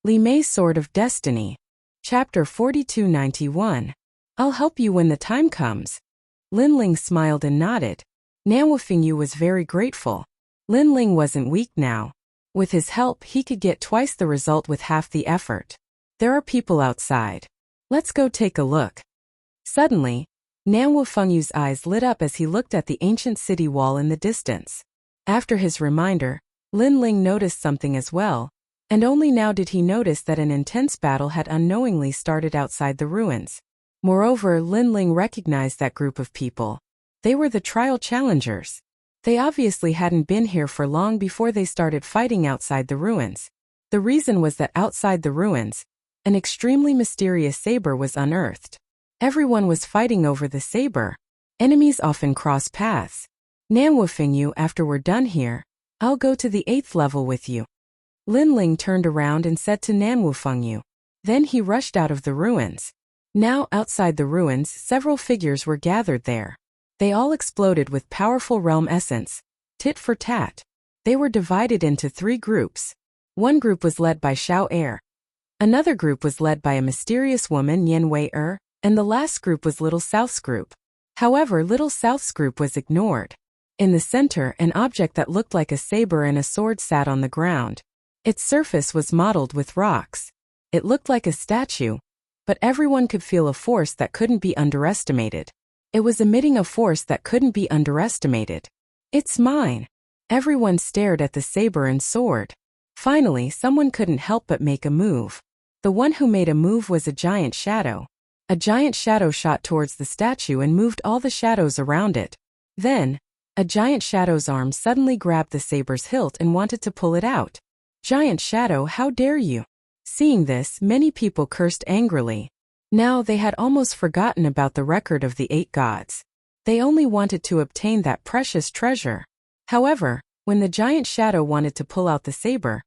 Li Mei's Sword of Destiny. Chapter 4291. I'll help you when the time comes. Lin Ling smiled and nodded. Nanwufingyu was very grateful. Lin Ling wasn't weak now. With his help, he could get twice the result with half the effort. There are people outside. Let's go take a look. Suddenly, Nanwufengyu's eyes lit up as he looked at the ancient city wall in the distance. After his reminder, Lin Ling noticed something as well, and only now did he notice that an intense battle had unknowingly started outside the ruins. Moreover, Lin Ling recognized that group of people. They were the trial challengers. They obviously hadn't been here for long before they started fighting outside the ruins. The reason was that outside the ruins, an extremely mysterious saber was unearthed. Everyone was fighting over the saber. Enemies often cross paths. Nanwufengyu, after we're done here, I'll go to the 8th level with you. Lin Ling turned around and said to Nanwufengyu. Then he rushed out of the ruins. Now, outside the ruins, several figures were gathered there. They all exploded with powerful realm essence, tit for tat. They were divided into 3 groups. One group was led by Xiao Er. Another group was led by a mysterious woman, Yen Wei Er, and the last group was Little South's group. However, Little South's group was ignored. In the center, an object that looked like a saber and a sword sat on the ground. Its surface was modeled with rocks. It looked like a statue, but everyone could feel a force that couldn't be underestimated. It was emitting a force that couldn't be underestimated. It's mine. Everyone stared at the saber and sword. Finally, someone couldn't help but make a move. The one who made a move was a giant shadow. A giant shadow shot towards the statue and moved all the shadows around it. Then, a giant shadow's arm suddenly grabbed the saber's hilt and wanted to pull it out. Giant shadow, how dare you? Seeing this, many people cursed angrily. Now they had almost forgotten about the record of the 8 gods. They only wanted to obtain that precious treasure. However, when the giant shadow wanted to pull out the saber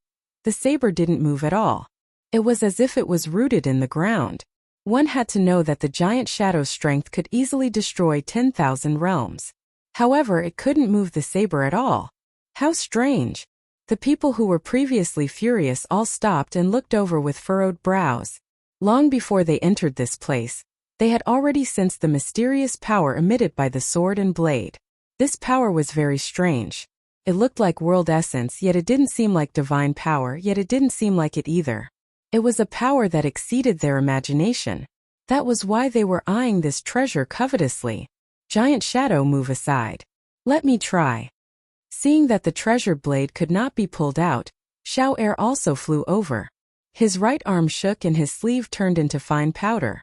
didn't move at all. It was as if it was rooted in the ground. One had to know that the giant shadow's strength could easily destroy 10,000 realms. However, it couldn't move the saber at all. How strange. The people who were previously furious all stopped and looked over with furrowed brows. Long before they entered this place, they had already sensed the mysterious power emitted by the sword and blade. This power was very strange. It looked like world essence, yet it didn't seem like divine power, yet it didn't seem like it either. It was a power that exceeded their imagination. That was why they were eyeing this treasure covetously. Giant shadow, move aside. Let me try. Seeing that the treasured blade could not be pulled out, Xiao Er also flew over. His right arm shook and his sleeve turned into fine powder.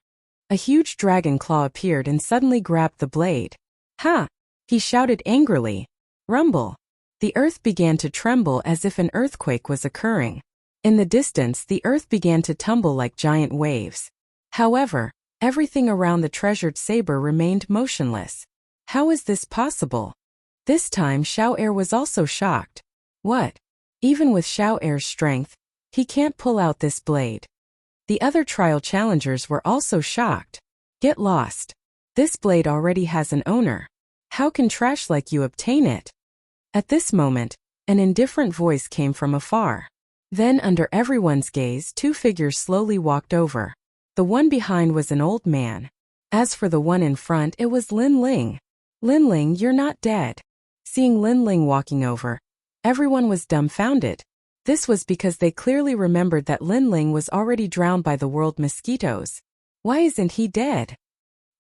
A huge dragon claw appeared and suddenly grabbed the blade. Ha! He shouted angrily. Rumble. The earth began to tremble as if an earthquake was occurring. In the distance, the earth began to tumble like giant waves. However, everything around the treasured saber remained motionless. How is this possible? This time Xiao Er was also shocked. What? Even with Xiao Er's strength, he can't pull out this blade. The other trial challengers were also shocked. Get lost. This blade already has an owner. How can trash like you obtain it? At this moment, an indifferent voice came from afar. Then under everyone's gaze, 2 figures slowly walked over. The one behind was an old man. As for the one in front, it was Lin Ling. Lin Ling, you're not dead. Seeing Lin Ling walking over, everyone was dumbfounded. This was because they clearly remembered that Lin Ling was already drowned by the world mosquitoes. Why isn't he dead?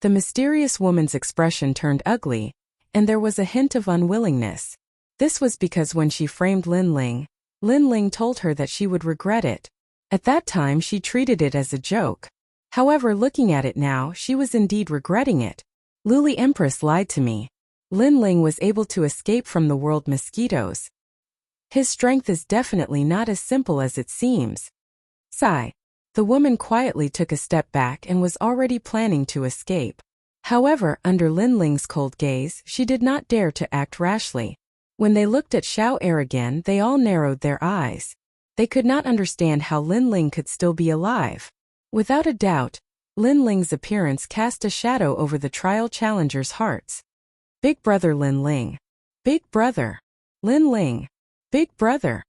The mysterious woman's expression turned ugly, and there was a hint of unwillingness. This was because when she framed Lin Ling told her that she would regret it. At that time she treated it as a joke. However, looking at it now, she was indeed regretting it. Luli Empress lied to me. Lin Ling was able to escape from the world mosquitoes. His strength is definitely not as simple as it seems. Sigh. The woman quietly took a step back and was already planning to escape. However, under Lin Ling's cold gaze, she did not dare to act rashly. When they looked at Xiao Er again, they all narrowed their eyes. They could not understand how Lin Ling could still be alive. Without a doubt, Lin Ling's appearance cast a shadow over the trial challengers' hearts. Big brother Lin Ling. Big brother. Lin Ling. Big brother.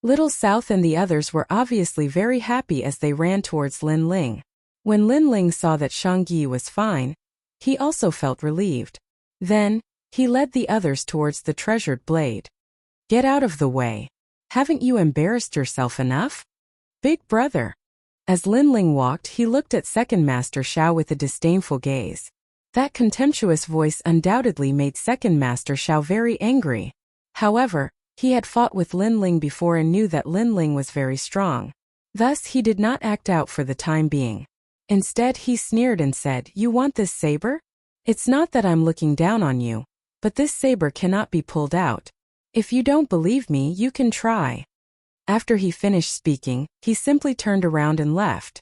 Little South and the others were obviously very happy as they ran towards Lin Ling. When Lin Ling saw that Shangyi was fine, he also felt relieved. Then, he led the others towards the treasured blade. Get out of the way. Haven't you embarrassed yourself enough? Big brother. As Lin Ling walked, he looked at Second Master Xiao with a disdainful gaze. That contemptuous voice undoubtedly made Second Master Xiao very angry. However, he had fought with Lin Ling before and knew that Lin Ling was very strong. Thus he did not act out for the time being. Instead he sneered and said, "You want this saber? It's not that I'm looking down on you, but this saber cannot be pulled out. If you don't believe me, you can try." After he finished speaking, he simply turned around and left.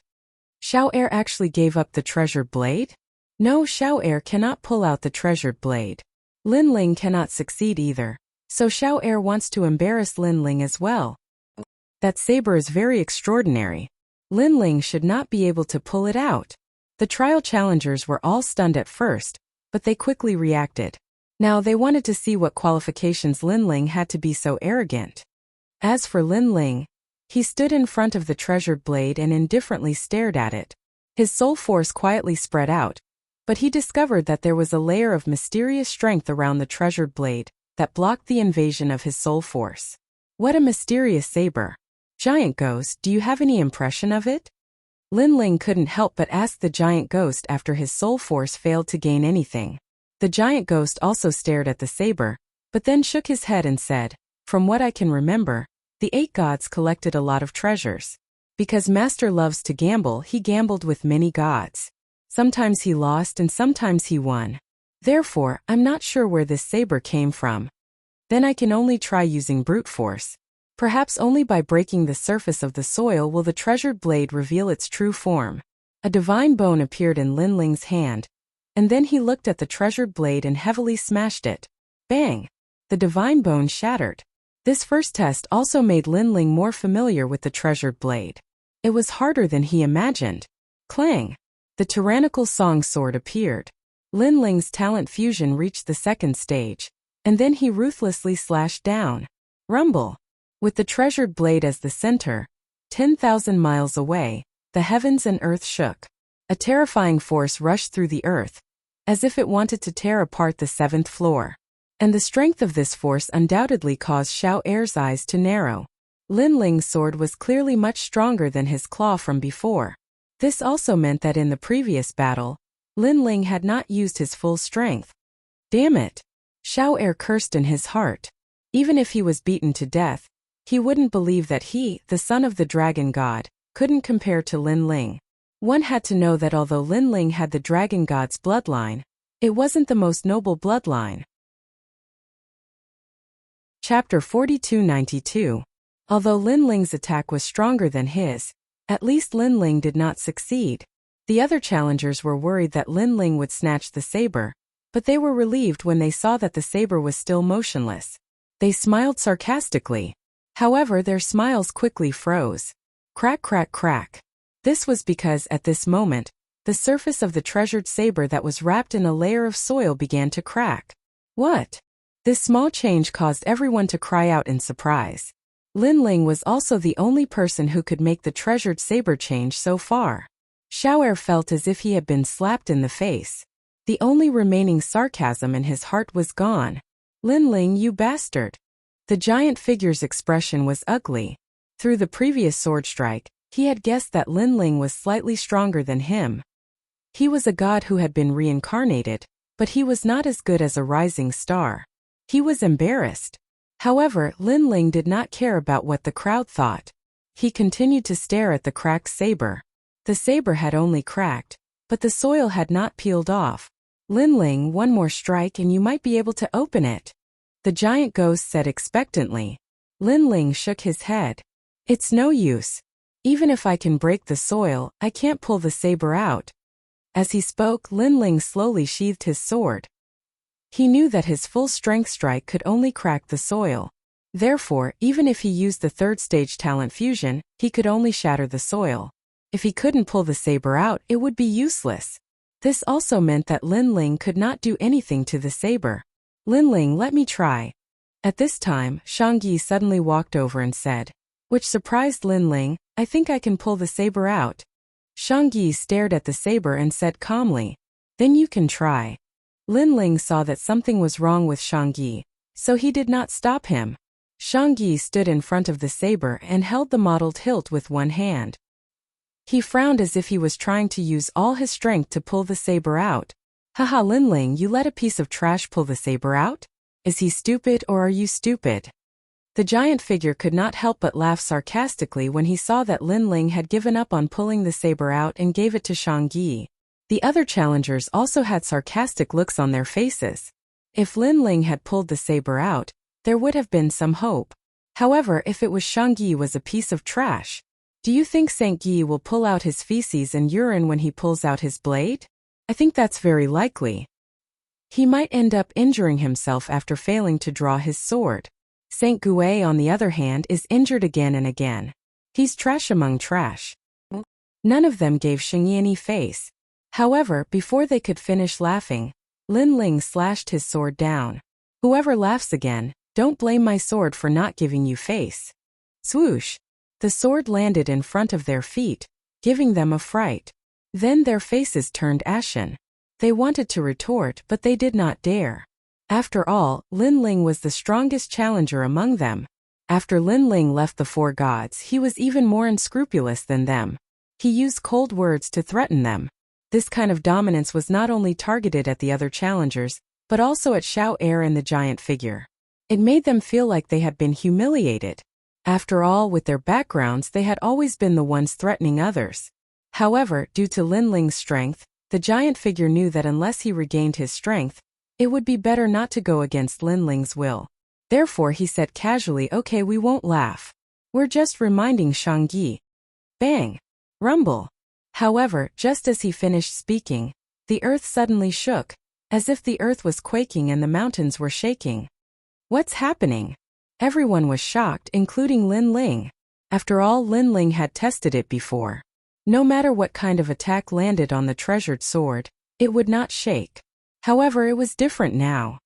Xiao Er actually gave up the treasured blade? No, Xiao Er cannot pull out the treasured blade. Lin Ling cannot succeed either. So Xiao Er wants to embarrass Lin Ling as well. That saber is very extraordinary. Lin Ling should not be able to pull it out. The trial challengers were all stunned at first, but they quickly reacted. Now they wanted to see what qualifications Lin Ling had to be so arrogant. As for Lin Ling, he stood in front of the treasured blade and indifferently stared at it. His soul force quietly spread out, but he discovered that there was a layer of mysterious strength around the treasured blade that blocked the invasion of his soul force. What a mysterious saber. Giant Ghost, do you have any impression of it? Lin Ling couldn't help but ask the giant ghost after his soul force failed to gain anything. The giant ghost also stared at the saber, but then shook his head and said, "From what I can remember, the 8 gods collected a lot of treasures. Because Master loves to gamble, he gambled with many gods. Sometimes he lost and sometimes he won. Therefore, I'm not sure where this saber came from. Then I can only try using brute force. Perhaps only by breaking the surface of the soil will the treasured blade reveal its true form." A divine bone appeared in Lin Ling's hand, and then he looked at the treasured blade and heavily smashed it. Bang! The divine bone shattered. This first test also made Lin Ling more familiar with the treasured blade. It was harder than he imagined. Clang! The tyrannical song sword appeared. Lin Ling's talent fusion reached the second stage, and then he ruthlessly slashed down. Rumble! With the treasured blade as the center, 10,000 miles away, the heavens and earth shook. A terrifying force rushed through the earth, as if it wanted to tear apart the 7th floor. And the strength of this force undoubtedly caused Xiao Er's eyes to narrow. Lin Ling's sword was clearly much stronger than his claw from before. This also meant that in the previous battle, Lin Ling had not used his full strength. Damn it! Xiao Er cursed in his heart. Even if he was beaten to death, he wouldn't believe that he, the son of the dragon god, couldn't compare to Lin Ling. One had to know that although Lin Ling had the dragon god's bloodline, it wasn't the most noble bloodline. Chapter 4292. Although Lin Ling's attack was stronger than his, at least Lin Ling did not succeed. The other challengers were worried that Lin Ling would snatch the saber, but they were relieved when they saw that the saber was still motionless. They smiled sarcastically. However, their smiles quickly froze. Crack, crack, crack. This was because, at this moment, the surface of the treasured saber that was wrapped in a layer of soil began to crack. What? This small change caused everyone to cry out in surprise. Lin Ling was also the only person who could make the treasured saber change so far. Xiao Er felt as if he had been slapped in the face. The only remaining sarcasm in his heart was gone. Lin Ling, you bastard. The giant figure's expression was ugly. Through the previous sword strike, he had guessed that Lin Ling was slightly stronger than him. He was a god who had been reincarnated, but he was not as good as a rising star. He was embarrassed. However, Lin Ling did not care about what the crowd thought. He continued to stare at the cracked saber. The saber had only cracked, but the soil had not peeled off. Lin Ling, one more strike and you might be able to open it. The giant ghost said expectantly. Lin Ling shook his head. It's no use. Even if I can break the soil, I can't pull the saber out. As he spoke, Lin Ling slowly sheathed his sword. He knew that his full strength strike could only crack the soil. Therefore, even if he used the 3rd stage talent fusion, he could only shatter the soil. If he couldn't pull the saber out, it would be useless. This also meant that Lin Ling could not do anything to the saber. Lin Ling, let me try. At this time, Shangyi suddenly walked over and said, which surprised Lin Ling. I think I can pull the saber out. Shang Yi stared at the saber and said calmly, then you can try. Lin Ling saw that something was wrong with Shang Yi, so he did not stop him. Shang Yi stood in front of the saber and held the mottled hilt with one hand. He frowned as if he was trying to use all his strength to pull the saber out. Haha, Lin Ling, you let a piece of trash pull the saber out? Is he stupid or are you stupid? The giant figure could not help but laugh sarcastically when he saw that Lin Ling had given up on pulling the saber out and gave it to Shang Yi. The other challengers also had sarcastic looks on their faces. If Lin Ling had pulled the saber out, there would have been some hope. However, if it was Shang Yi was a piece of trash, do you think Shang Yi will pull out his feces and urine when he pulls out his blade? I think that's very likely. He might end up injuring himself after failing to draw his sword. Saint Gue, on the other hand, is injured again and again. He's trash among trash. None of them gave Shang Yi any face. However, before they could finish laughing, Lin Ling slashed his sword down. Whoever laughs again, don't blame my sword for not giving you face. Swoosh! The sword landed in front of their feet, giving them a fright. Then their faces turned ashen. They wanted to retort, but they did not dare. After all, Lin Ling was the strongest challenger among them. After Lin Ling left the four gods, he was even more unscrupulous than them. He used cold words to threaten them. This kind of dominance was not only targeted at the other challengers, but also at Xiao Er and the giant figure. It made them feel like they had been humiliated. After all, with their backgrounds, they had always been the ones threatening others. However, due to Lin Ling's strength, the giant figure knew that unless he regained his strength, it would be better not to go against Lin Ling's will. Therefore he said casually, okay, we won't laugh. We're just reminding Shang Yi. Bang! Rumble! However, just as he finished speaking, the earth suddenly shook, as if the earth was quaking and the mountains were shaking. What's happening? Everyone was shocked, including Lin Ling. After all, Lin Ling had tested it before. No matter what kind of attack landed on the treasured sword, it would not shake. However, it was different now.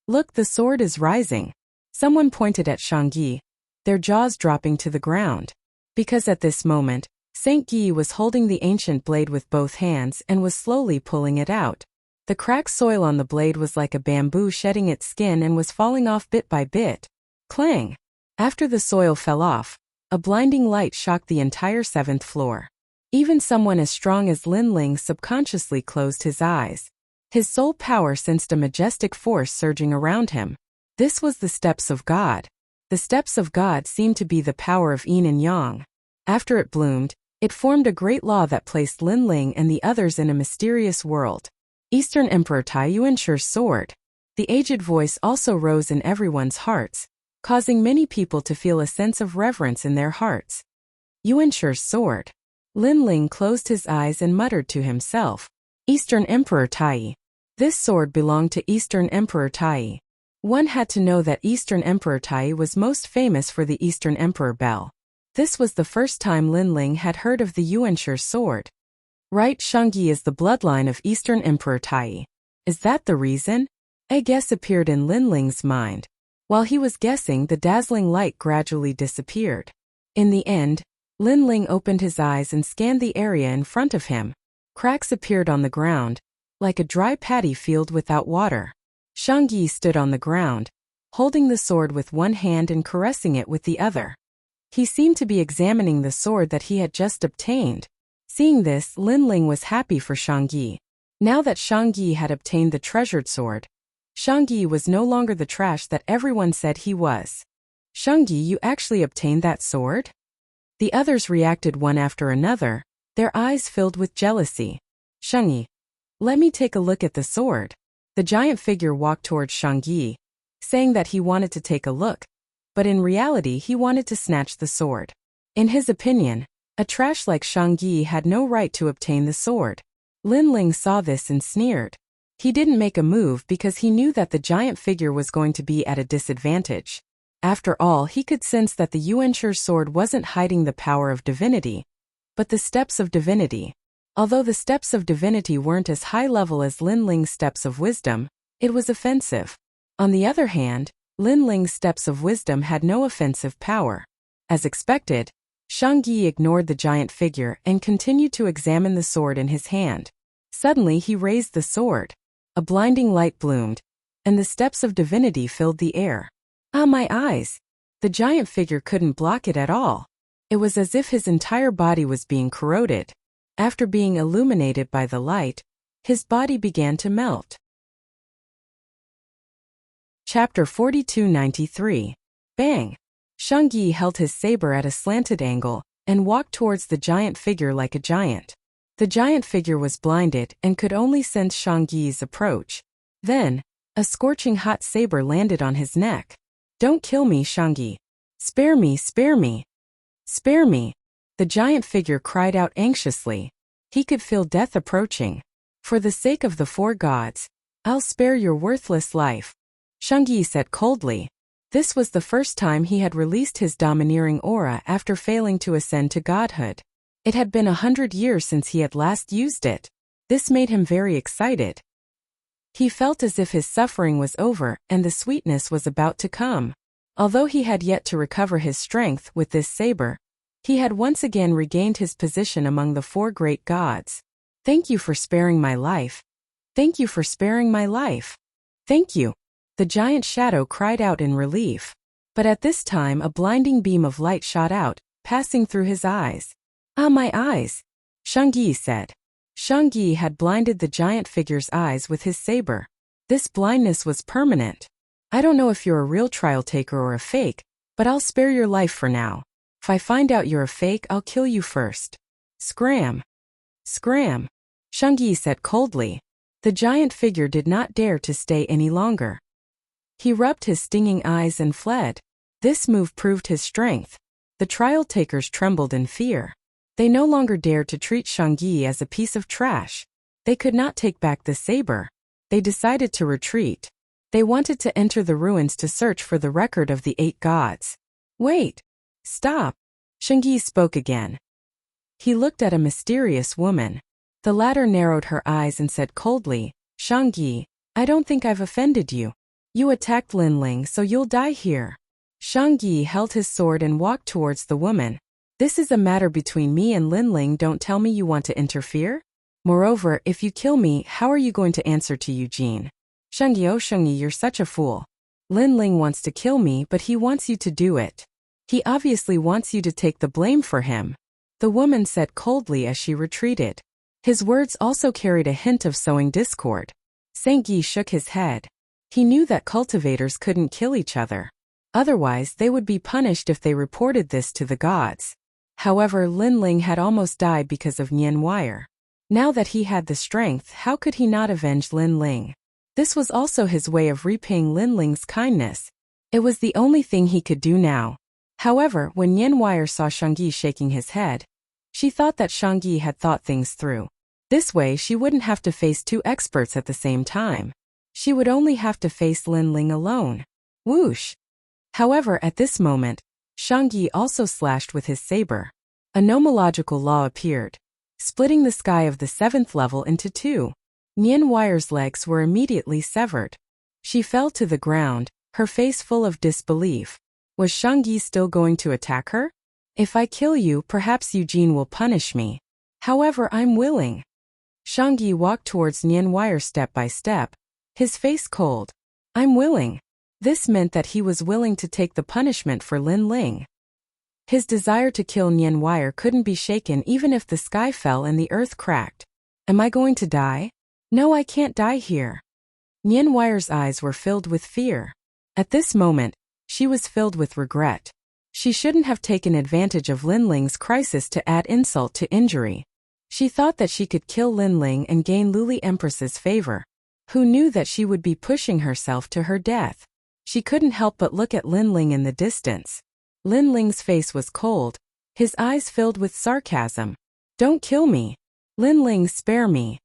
Look, the sword is rising. Someone pointed at Shang Yi, their jaws dropping to the ground. Because at this moment, Shang Yi was holding the ancient blade with both hands and was slowly pulling it out. The cracked soil on the blade was like a bamboo shedding its skin and was falling off bit by bit. Clang! After the soil fell off, a blinding light shocked the entire 7th floor. Even someone as strong as Lin Ling subconsciously closed his eyes. His soul power sensed a majestic force surging around him. This was the steps of God. The steps of God seemed to be the power of yin and yang. After it bloomed, it formed a great law that placed Lin Ling and the others in a mysterious world. Eastern Emperor Tai Yuanshi's sword. The aged voice also rose in everyone's hearts, causing many people to feel a sense of reverence in their hearts. Yuanshi's sword. Lin Ling closed his eyes and muttered to himself, Eastern Emperor Tai. This sword belonged to Eastern Emperor Tai. One had to know that Eastern Emperor Tai was most famous for the Eastern Emperor bell. This was the first time Lin Ling had heard of the Yuanshi's sword. Right, Shang Yi is the bloodline of Eastern Emperor Tai. Is that the reason? A guess appeared in Lin Ling's mind. While he was guessing, the dazzling light gradually disappeared. In the end, Lin Ling opened his eyes and scanned the area in front of him. Cracks appeared on the ground, like a dry paddy field without water. Shang Yi stood on the ground, holding the sword with one hand and caressing it with the other. He seemed to be examining the sword that he had just obtained. Seeing this, Lin Ling was happy for Shang Yi. Now that Shang Yi had obtained the treasured sword, Shang Yi was no longer the trash that everyone said he was. Shang Yi, you actually obtained that sword? The others reacted one after another, their eyes filled with jealousy. Shang Yi, let me take a look at the sword. The giant figure walked towards Shang Yi, saying that he wanted to take a look, but in reality he wanted to snatch the sword. In his opinion, a trash like Shang Yi had no right to obtain the sword. Lin Ling saw this and sneered. He didn't make a move because he knew that the giant figure was going to be at a disadvantage. After all, he could sense that the Yuanshi's sword wasn't hiding the power of divinity, but the steps of divinity. Although the steps of divinity weren't as high level as Lin Ling's steps of wisdom, it was offensive. On the other hand, Lin Ling's steps of wisdom had no offensive power. As expected, Shang-Yi ignored the giant figure and continued to examine the sword in his hand. Suddenly he raised the sword. A blinding light bloomed, and the steps of divinity filled the air. Ah, my eyes! The giant figure couldn't block it at all. It was as if his entire body was being corroded. After being illuminated by the light, his body began to melt. Chapter 4293. Bang! Shang-Yi held his saber at a slanted angle and walked towards the giant figure like a giant. The giant figure was blinded and could only sense Shang-Yi's approach. Then, a scorching hot saber landed on his neck. Don't kill me, Shang-Yi. Spare me, spare me. Spare me. The giant figure cried out anxiously. He could feel death approaching. For the sake of the four gods, I'll spare your worthless life, Shang-Yi said coldly. This was the first time he had released his domineering aura after failing to ascend to godhood. It had been 100 years since he had last used it. This made him very excited. He felt as if his suffering was over and the sweetness was about to come. Although he had yet to recover his strength with this saber, he had once again regained his position among the four great gods. Thank you for sparing my life. Thank you for sparing my life. Thank you. The giant shadow cried out in relief. But at this time a blinding beam of light shot out, passing through his eyes. Ah, my eyes, Shang-Yi said. Shang-Yi had blinded the giant figure's eyes with his saber. This blindness was permanent. I don't know if you're a real trial taker or a fake, but I'll spare your life for now. If I find out you're a fake, I'll kill you first. Scram. Scram, Shang-Yi said coldly. The giant figure did not dare to stay any longer. He rubbed his stinging eyes and fled. This move proved his strength. The trial takers trembled in fear. They no longer dared to treat Shang-Yi as a piece of trash. They could not take back the saber. They decided to retreat. They wanted to enter the ruins to search for the record of the 8 gods. Wait! Stop! Shang-Yi spoke again. He looked at a mysterious woman. The latter narrowed her eyes and said coldly, Shang-Yi, I don't think I've offended you. You attacked Linling, so you'll die here. Shang-Yi held his sword and walked towards the woman. This is a matter between me and Linling, don't tell me you want to interfere? Moreover, if you kill me, how are you going to answer to Eugene? Shang-Yi, oh Shang-Yi, you're such a fool. Linling wants to kill me, but he wants you to do it. He obviously wants you to take the blame for him. The woman said coldly as she retreated. His words also carried a hint of sowing discord. Shang-Yi shook his head. He knew that cultivators couldn't kill each other. Otherwise, they would be punished if they reported this to the gods. However, Linling had almost died because of Nian Wire. Now that he had the strength, how could he not avenge Linling? This was also his way of repaying Linling's kindness. It was the only thing he could do now. However, when Nian Wire saw Shang-Yi shaking his head, she thought that Shang-Yi had thought things through. This way she wouldn't have to face 2 experts at the same time. She would only have to face Linling alone. Whoosh! However, at this moment, Shang-Yi also slashed with his saber. A nomological law appeared, splitting the sky of the 7th level into 2. Nian Wire's legs were immediately severed. She fell to the ground, her face full of disbelief. Was Shang-Yi still going to attack her? If I kill you, perhaps Eugene will punish me. However, I'm willing. Shang-Yi walked towards Nian Wire step by step, his face cold. I'm willing. This meant that he was willing to take the punishment for Linling. His desire to kill Nian Wire couldn't be shaken even if the sky fell and the earth cracked. Am I going to die? No, I can't die here. Nian Wire's eyes were filled with fear. At this moment, she was filled with regret. She shouldn't have taken advantage of Linling's crisis to add insult to injury. She thought that she could kill Linling and gain Luli Empress's favor. Who knew that she would be pushing herself to her death? She couldn't help but look at Linling in the distance. Linling's face was cold, his eyes filled with sarcasm. Don't kill me. Linling, spare me.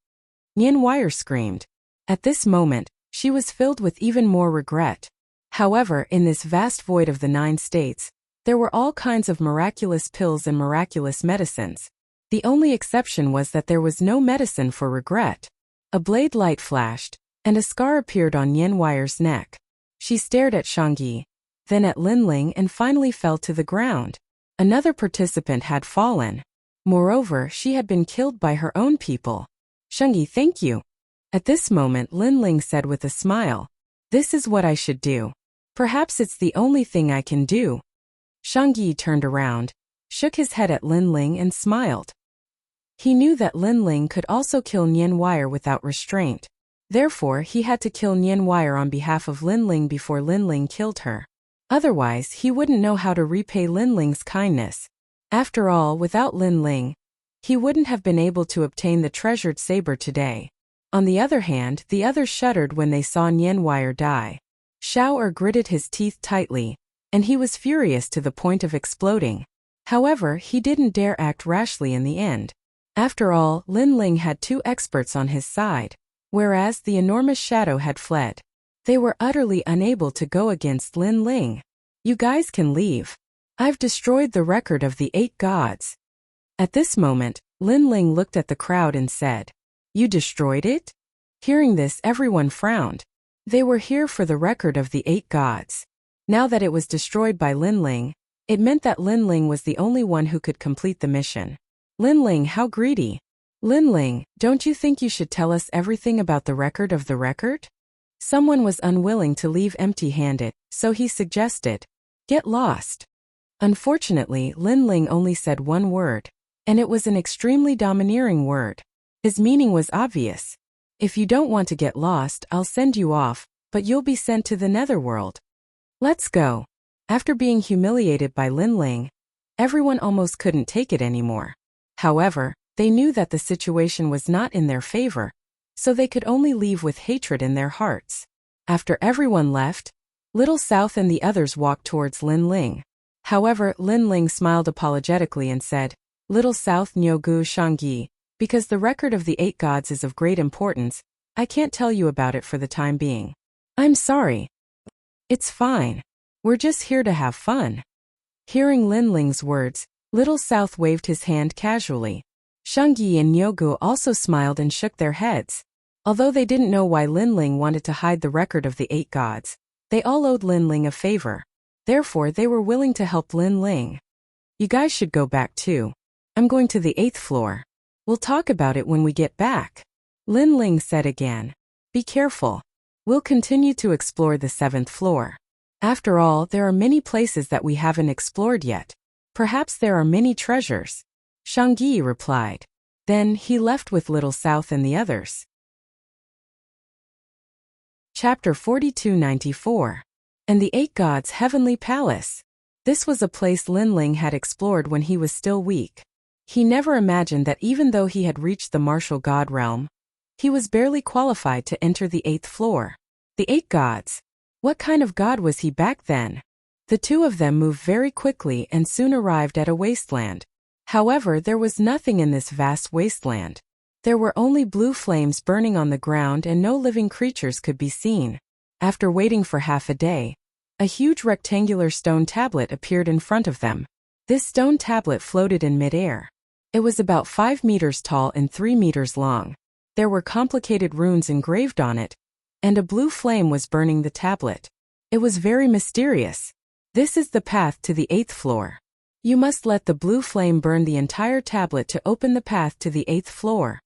Nian Wire screamed. At this moment, she was filled with even more regret. However, in this vast void of the 9 states, there were all kinds of miraculous pills and miraculous medicines. The only exception was that there was no medicine for regret. A blade light flashed, and a scar appeared on Nian Wire's neck. She stared at Shang-Yi, then at Linling and finally fell to the ground. Another participant had fallen. Moreover, she had been killed by her own people. Shangyi, thank you. At this moment, Linling said with a smile, this is what I should do. Perhaps it's the only thing I can do. Shangyi turned around, shook his head at Linling and smiled. He knew that Linling could also kill Nian Wire without restraint. Therefore, he had to kill Nian Wire on behalf of Linling before Linling killed her. Otherwise, he wouldn't know how to repay Linling's kindness. After all, without Linling, he wouldn't have been able to obtain the treasured saber today. On the other hand, the others shuddered when they saw Nian Wire die. Xiao gritted his teeth tightly, and he was furious to the point of exploding. However, he didn't dare act rashly in the end. After all, Linling had 2 experts on his side, whereas the enormous shadow had fled. They were utterly unable to go against Linling. You guys can leave. I've destroyed the record of the 8 gods. At this moment, Linling looked at the crowd and said, you destroyed it? Hearing this, everyone frowned. They were here for the record of the 8 gods. Now that it was destroyed by Linling, it meant that Linling was the only one who could complete the mission. Linling, how greedy. Linling, don't you think you should tell us everything about the record of the record? Someone was unwilling to leave empty-handed, so he suggested, get lost. Unfortunately, Linling only said one word, and it was an extremely domineering word. His meaning was obvious. If you don't want to get lost, I'll send you off, but you'll be sent to the netherworld. Let's go. After being humiliated by Linling, everyone almost couldn't take it anymore. However, they knew that the situation was not in their favor, so they could only leave with hatred in their hearts. After everyone left, Little South and the others walked towards Linling. However, Linling smiled apologetically and said, Little South Nyogu Shangyi, because the record of the 8 gods is of great importance, I can't tell you about it for the time being. I'm sorry. It's fine. We're just here to have fun. Hearing Linling's words, Little South waved his hand casually. Shangyi and Nyogu also smiled and shook their heads. Although they didn't know why Linling wanted to hide the record of the 8 gods, they all owed Linling a favor. Therefore, they were willing to help Linling. You guys should go back too. I'm going to the 8th floor. We'll talk about it when we get back. Linling said again. Be careful. We'll continue to explore the 7th floor. After all, there are many places that we haven't explored yet. Perhaps there are many treasures. Shangyi replied. Then he left with Little South and the others. Chapter 4294. And the 8 Gods' Heavenly Palace. This was a place Linling had explored when he was still weak. He never imagined that even though he had reached the martial god realm, he was barely qualified to enter the 8th floor. The 8 gods. What kind of god was he back then? The 2 of them moved very quickly and soon arrived at a wasteland. However, there was nothing in this vast wasteland. There were only blue flames burning on the ground and no living creatures could be seen. After waiting for half a day, a huge rectangular stone tablet appeared in front of them. This stone tablet floated in midair. It was about 5 meters tall and 3 meters long. There were complicated runes engraved on it, and a blue flame was burning the tablet. It was very mysterious. This is the path to the 8th floor. You must let the blue flame burn the entire tablet to open the path to the 8th floor.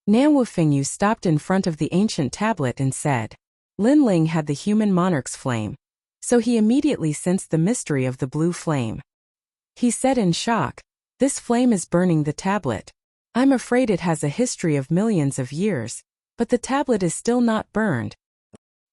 Nanwu Fengyu stopped in front of the ancient tablet and said, Linling had the human monarch's flame, so he immediately sensed the mystery of the blue flame. He said in shock, this flame is burning the tablet. I'm afraid it has a history of millions of years, but the tablet is still not burned.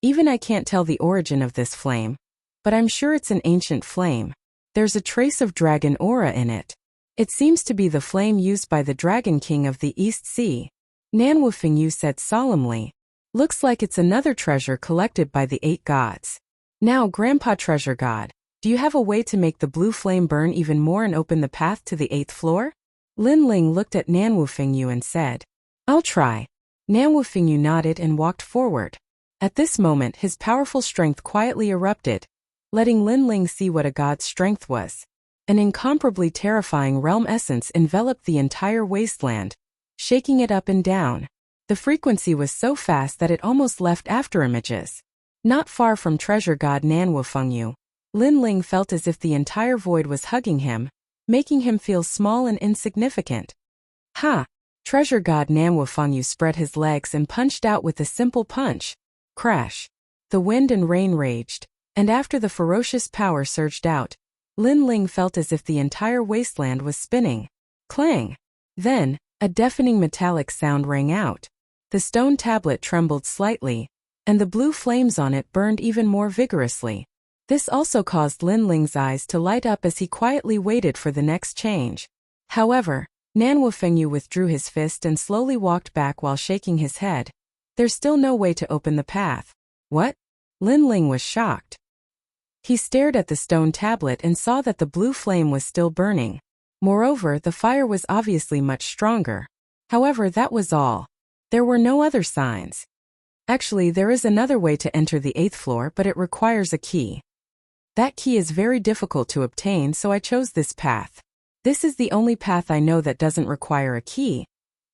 Even I can't tell the origin of this flame, but I'm sure it's an ancient flame. There's a trace of dragon aura in it. It seems to be the flame used by the Dragon King of the East Sea. Nanwu Fengyu said solemnly. Looks like it's another treasure collected by the 8 gods. Now, Grandpa Treasure God, do you have a way to make the blue flame burn even more and open the path to the 8th floor? Linling looked at Nanwu Fengyu and said, I'll try. Nanwu Fengyu nodded and walked forward. At this moment, his powerful strength quietly erupted, letting Linling see what a god's strength was. An incomparably terrifying realm essence enveloped the entire wasteland, shaking it up and down. The frequency was so fast that it almost left afterimages. Not far from treasure god Nanwu Fengyu, Linling felt as if the entire void was hugging him, making him feel small and insignificant. Ha! Treasure god Nanwufengyu spread his legs and punched out with a simple punch. Crash! The wind and rain raged, and after the ferocious power surged out, Lin Ling felt as if the entire wasteland was spinning. Clang! Then, a deafening metallic sound rang out. The stone tablet trembled slightly, and the blue flames on it burned even more vigorously. This also caused Lin Ling's eyes to light up as he quietly waited for the next change. However, Nanwufengyu withdrew his fist and slowly walked back while shaking his head. There's still no way to open the path. What? Lin Ling was shocked. He stared at the stone tablet and saw that the blue flame was still burning. Moreover, the fire was obviously much stronger. However, that was all. There were no other signs. Actually, there is another way to enter the 8th floor, but it requires a key. That key is very difficult to obtain, so I chose this path. This is the only path I know that doesn't require a key.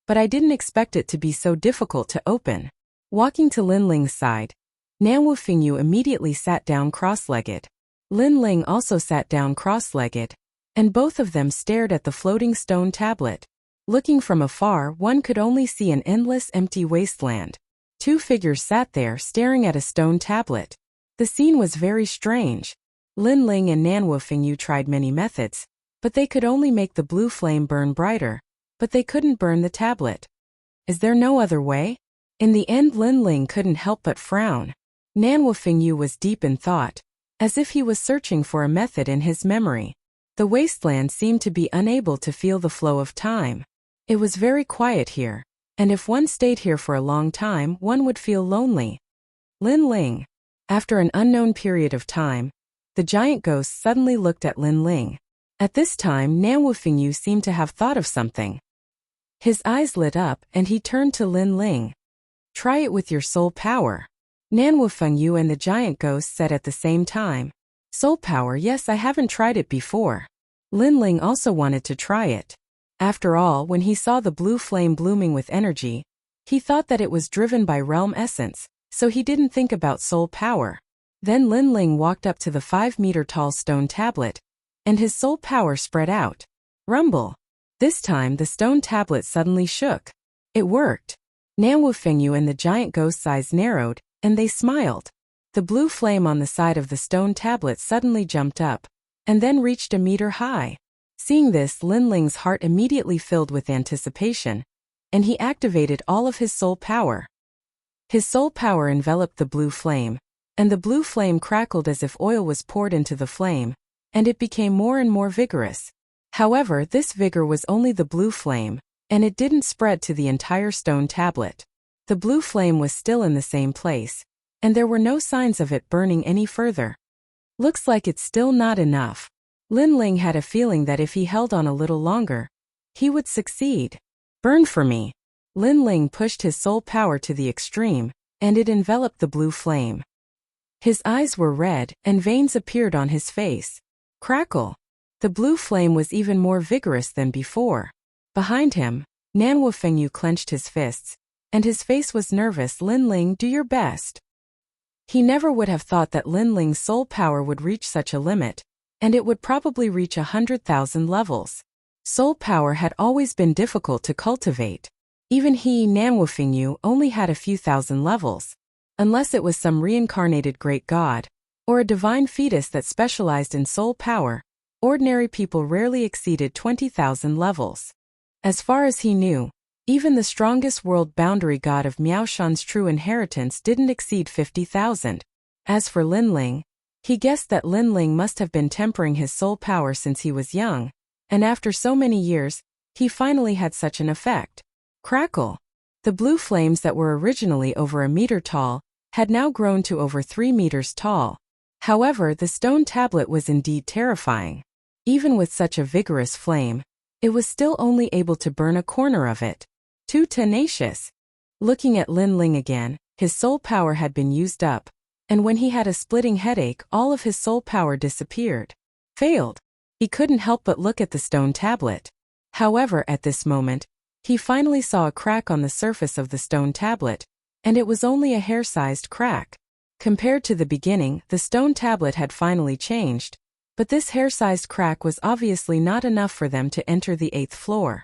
But I didn't expect it to be so difficult to open. Walking to Lin Ling's side, Nanwufengyu immediately sat down cross-legged. Lin Ling also sat down cross-legged, and both of them stared at the floating stone tablet. Looking from afar, one could only see an endless empty wasteland. Two figures sat there staring at a stone tablet. The scene was very strange. Lin Ling and Nanwufengyu tried many methods, but they could only make the blue flame burn brighter, but they couldn't burn the tablet. Is there no other way? In the end, Lin Ling couldn't help but frown. Nanwufengyu was deep in thought, as if he was searching for a method in his memory. The wasteland seemed to be unable to feel the flow of time. It was very quiet here, and if one stayed here for a long time, one would feel lonely. Lin Ling. After an unknown period of time, the giant ghost suddenly looked at Lin Ling. At this time, Nanwufengyu seemed to have thought of something. His eyes lit up and he turned to Lin Ling. Try it with your soul power. Nanwufengyu and the giant ghost said at the same time. Soul power, yes, I haven't tried it before. Lin Ling also wanted to try it. After all, when he saw the blue flame blooming with energy, he thought that it was driven by realm essence, so he didn't think about soul power. Then Lin Ling walked up to the 5-meter-tall stone tablet, and his soul power spread out. Rumble! This time the stone tablet suddenly shook. It worked. Nanwufengyu and the giant ghost's eyes narrowed, and they smiled. The blue flame on the side of the stone tablet suddenly jumped up, and then reached a meter high. Seeing this, Lin Ling's heart immediately filled with anticipation, and he activated all of his soul power. His soul power enveloped the blue flame, and the blue flame crackled as if oil was poured into the flame, and it became more and more vigorous. However, this vigor was only the blue flame, and it didn't spread to the entire stone tablet. The blue flame was still in the same place, and there were no signs of it burning any further. Looks like it's still not enough. Lin Ling had a feeling that if he held on a little longer, he would succeed. Burn for me. Lin Ling pushed his soul power to the extreme, and it enveloped the blue flame. His eyes were red, and veins appeared on his face. Crackle! The blue flame was even more vigorous than before. Behind him, Nanwufengyu clenched his fists, and his face was nervous. Lin Ling, do your best. He never would have thought that Lin Ling's soul power would reach such a limit, and it would probably reach 100,000 levels. Soul power had always been difficult to cultivate. Even he, Nanwufengyu, only had a few thousand levels. Unless it was some reincarnated great god, or a divine fetus that specialized in soul power, ordinary people rarely exceeded 20,000 levels. As far as he knew, even the strongest world boundary god of Miaoshan's true inheritance didn't exceed 50,000. As for Lin Ling, he guessed that Lin Ling must have been tempering his soul power since he was young, and after so many years, he finally had such an effect. Crackle! The blue flames that were originally over a meter tall had now grown to over 3 meters tall. However, the stone tablet was indeed terrifying. Even with such a vigorous flame, it was still only able to burn a corner of it. Too tenacious. Looking at Lin Ling again, his soul power had been used up, and when he had a splitting headache, all of his soul power disappeared. Failed. He couldn't help but look at the stone tablet. However, at this moment, he finally saw a crack on the surface of the stone tablet, and it was only a hair-sized crack. Compared to the beginning, the stone tablet had finally changed. But this hair-sized crack was obviously not enough for them to enter the 8th floor.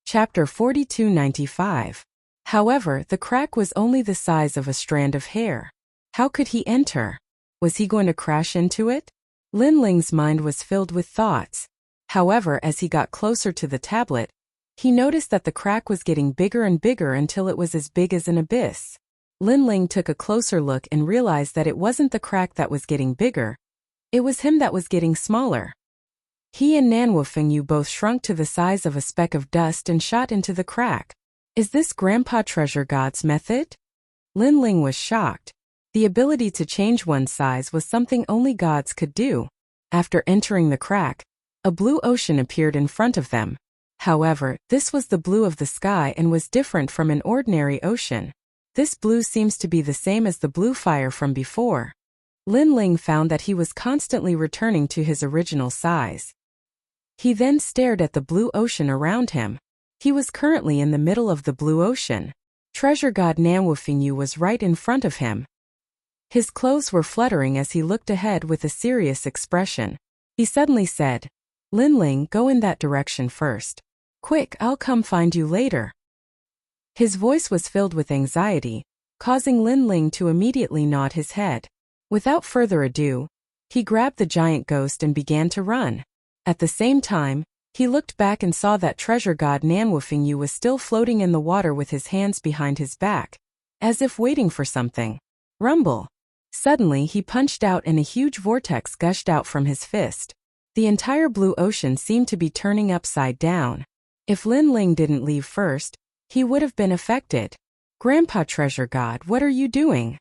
Chapter 4295. However, the crack was only the size of a strand of hair. How could he enter? Was he going to crash into it? Lin Ling's mind was filled with thoughts. However, as he got closer to the tablet, he noticed that the crack was getting bigger and bigger until it was as big as an abyss. Lin Ling took a closer look and realized that it wasn't the crack that was getting bigger. It was him that was getting smaller. He and Nanwu Fengyu both shrunk to the size of a speck of dust and shot into the crack. Is this Grandpa Treasure God's method? Lin Ling was shocked. The ability to change one's size was something only gods could do. After entering the crack, a blue ocean appeared in front of them. However, this was the blue of the sky and was different from an ordinary ocean. This blue seems to be the same as the blue fire from before. Lin Ling found that he was constantly returning to his original size. He then stared at the blue ocean around him. He was currently in the middle of the blue ocean. Treasure God Nanwu Fengyu was right in front of him. His clothes were fluttering as he looked ahead with a serious expression. He suddenly said, "Lin Ling, go in that direction first. Quick, I'll come find you later." His voice was filled with anxiety, causing Lin Ling to immediately nod his head. Without further ado, he grabbed the giant ghost and began to run. At the same time, he looked back and saw that treasure god Nanwu Fengyu was still floating in the water with his hands behind his back, as if waiting for something. Rumble. Suddenly he punched out and a huge vortex gushed out from his fist. The entire blue ocean seemed to be turning upside down. If Lin Ling didn't leave first, he would have been affected. Grandpa Treasure God, what are you doing?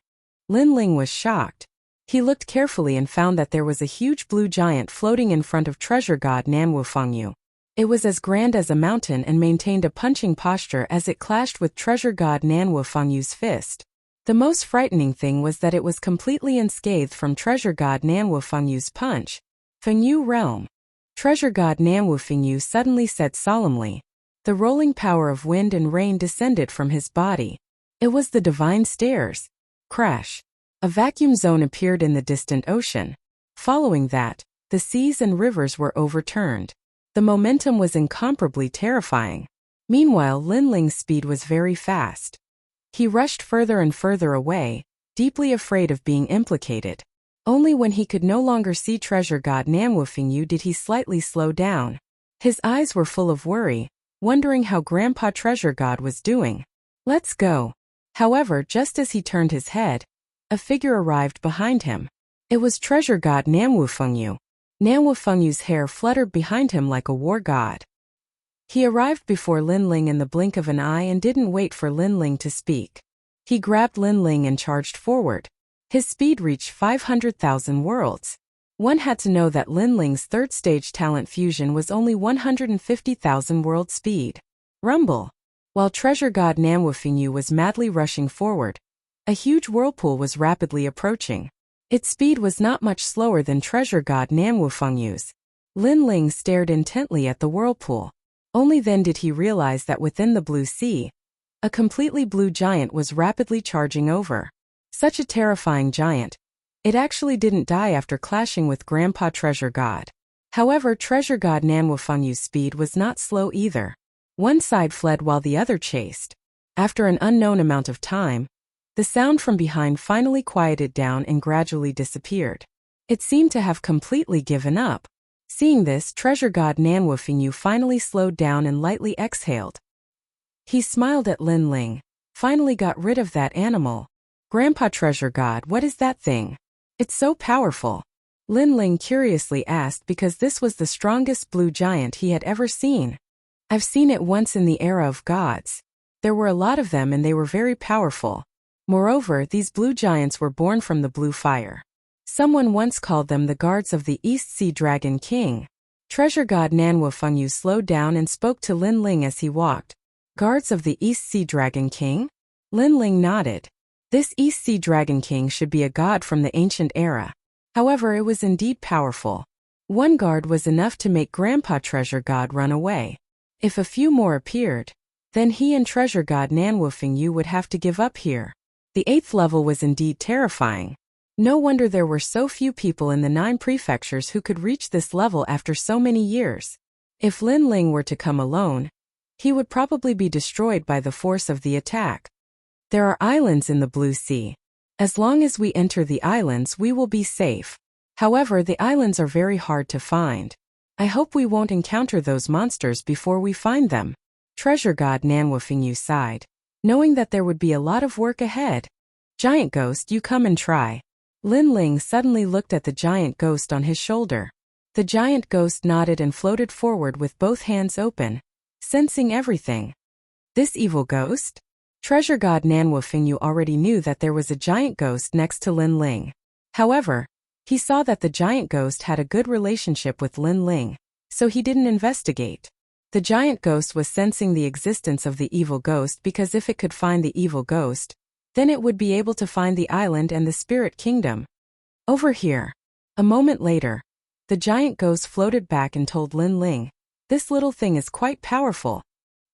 Lin Ling was shocked. He looked carefully and found that there was a huge blue giant floating in front of treasure god Nanwu Fengyu. It was as grand as a mountain and maintained a punching posture as it clashed with treasure god Nanwu Fengyu's fist. The most frightening thing was that it was completely unscathed from treasure god Nanwu Fengyu's punch. Fengyu realm. Treasure god Nanwu Fengyu suddenly said solemnly. The rolling power of wind and rain descended from his body. It was the divine stairs. Crash. A vacuum zone appeared in the distant ocean. Following that, the seas and rivers were overturned. The momentum was incomparably terrifying. Meanwhile, Lin Ling's speed was very fast. He rushed further and further away, deeply afraid of being implicated. Only when he could no longer see treasure god Nanwu Fengyu did he slightly slow down. His eyes were full of worry, wondering how Grandpa Treasure God was doing. Let's go. However, just as he turned his head, a figure arrived behind him. It was treasure god Nanwu Fengyu. Nanwu Fengyu's hair fluttered behind him like a war god. He arrived before Lin Ling in the blink of an eye and didn't wait for Lin Ling to speak. He grabbed Lin Ling and charged forward. His speed reached 500,000 worlds. One had to know that Lin Ling's third stage talent fusion was only 150,000 world speed. Rumble. While treasure god Nanwu Fengyu was madly rushing forward, a huge whirlpool was rapidly approaching. Its speed was not much slower than treasure god Nanwu Fengyu's. Lin Ling stared intently at the whirlpool. Only then did he realize that within the blue sea, a completely blue giant was rapidly charging over. Such a terrifying giant. It actually didn't die after clashing with Grandpa Treasure God. However, treasure god Nanwu Fengyu's speed was not slow either. One side fled while the other chased. After an unknown amount of time, the sound from behind finally quieted down and gradually disappeared. It seemed to have completely given up. Seeing this, treasure god Nanwu Fengyu finally slowed down and lightly exhaled. He smiled at Lin Ling. Finally got rid of that animal. Grandpa Treasure God, what is that thing? It's so powerful. Lin Ling curiously asked because this was the strongest blue giant he had ever seen. I've seen it once in the era of gods. There were a lot of them and they were very powerful. Moreover, these blue giants were born from the blue fire. Someone once called them the guards of the East Sea Dragon King. Treasure god Nanwu Fengyu slowed down and spoke to Lin Ling as he walked. Guards of the East Sea Dragon King? Lin Ling nodded. This East Sea Dragon King should be a god from the ancient era. However, it was indeed powerful. One guard was enough to make Grandpa Treasure God run away. If a few more appeared, then he and treasure god Nanwu Fengyu would have to give up here. The 8th level was indeed terrifying. No wonder there were so few people in the 9 prefectures who could reach this level after so many years. If Lin Ling were to come alone, he would probably be destroyed by the force of the attack. There are islands in the Blue Sea. As long as we enter the islands, we will be safe. However, the islands are very hard to find. I hope we won't encounter those monsters before we find them. Treasure God Nanwufingyu sighed, knowing that there would be a lot of work ahead. Giant ghost, you come and try. Lin Ling suddenly looked at the giant ghost on his shoulder. The giant ghost nodded and floated forward with both hands open, sensing everything. This evil ghost? Treasure God Nanwufingyu already knew that there was a giant ghost next to Lin Ling. However, he saw that the giant ghost had a good relationship with Lin Ling, so he didn't investigate. The giant ghost was sensing the existence of the evil ghost because if it could find the evil ghost, then it would be able to find the island and the spirit kingdom. Over here. A moment later, the giant ghost floated back and told Lin Ling, "This little thing is quite powerful."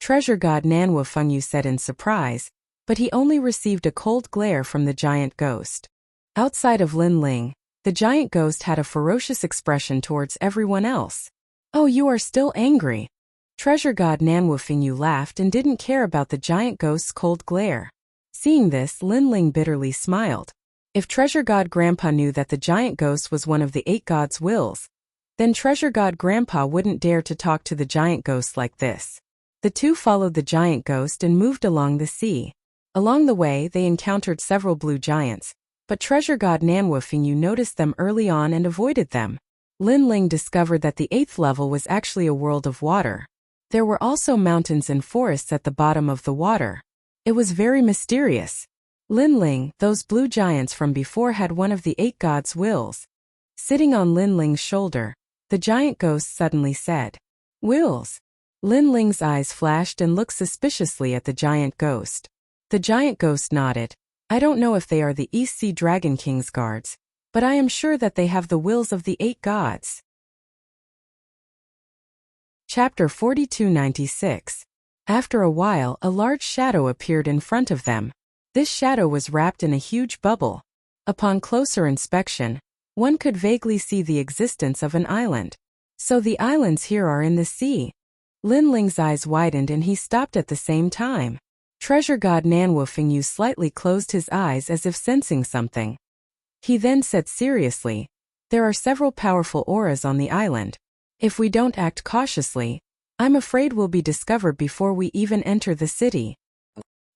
Treasure God Nanwufingyu said in surprise, but he only received a cold glare from the giant ghost. Outside of Lin Ling, the giant ghost had a ferocious expression towards everyone else. "Oh, you are still angry." Treasure God Nanwufingyu laughed and didn't care about the giant ghost's cold glare. Seeing this, Lin Ling bitterly smiled. If Treasure God Grandpa knew that the giant ghost was one of the 8 gods' wills, then Treasure God Grandpa wouldn't dare to talk to the giant ghost like this. The two followed the giant ghost and moved along the sea. Along the way, they encountered several blue giants, but Treasure God Nanwufingyu noticed them early on and avoided them. Lin Ling discovered that the 8th level was actually a world of water. There were also mountains and forests at the bottom of the water. It was very mysterious. Lin Ling, those blue giants from before had one of the 8 gods' wills. Sitting on Lin Ling's shoulder, the giant ghost suddenly said, "Wills?" Lin Ling's eyes flashed and looked suspiciously at the giant ghost. The giant ghost nodded. "I don't know if they are the East Sea Dragon King's guards, but I am sure that they have the wills of the 8 gods. Chapter 4296. After a while, a large shadow appeared in front of them. This shadow was wrapped in a huge bubble. Upon closer inspection, one could vaguely see the existence of an island. So the islands here are in the sea. Lin Ling's eyes widened and he stopped at the same time. Treasure God Nanwufingyu slightly closed his eyes as if sensing something. He then said seriously, "There are several powerful auras on the island. If we don't act cautiously, I'm afraid we'll be discovered before we even enter the city."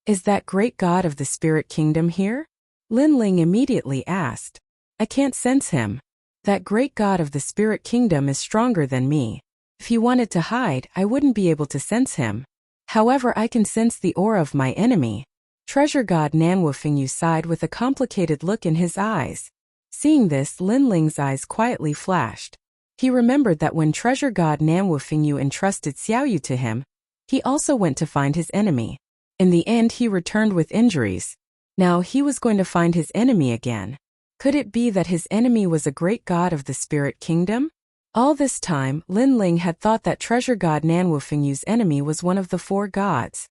"Is that great god of the spirit kingdom here?" Lin Ling immediately asked. "I can't sense him. That great god of the spirit kingdom is stronger than me. If he wanted to hide, I wouldn't be able to sense him. However, I can sense the aura of my enemy." Treasure God Nanwufingyu sighed with a complicated look in his eyes. Seeing this, Lin Ling's eyes quietly flashed. He remembered that when Treasure God Nanwufingyu entrusted Xiaoyu to him, he also went to find his enemy. In the end, he returned with injuries. Now he was going to find his enemy again. Could it be that his enemy was a great god of the spirit kingdom? All this time, Lin Ling had thought that Treasure God Nanwufingyu's enemy was one of the 4 gods.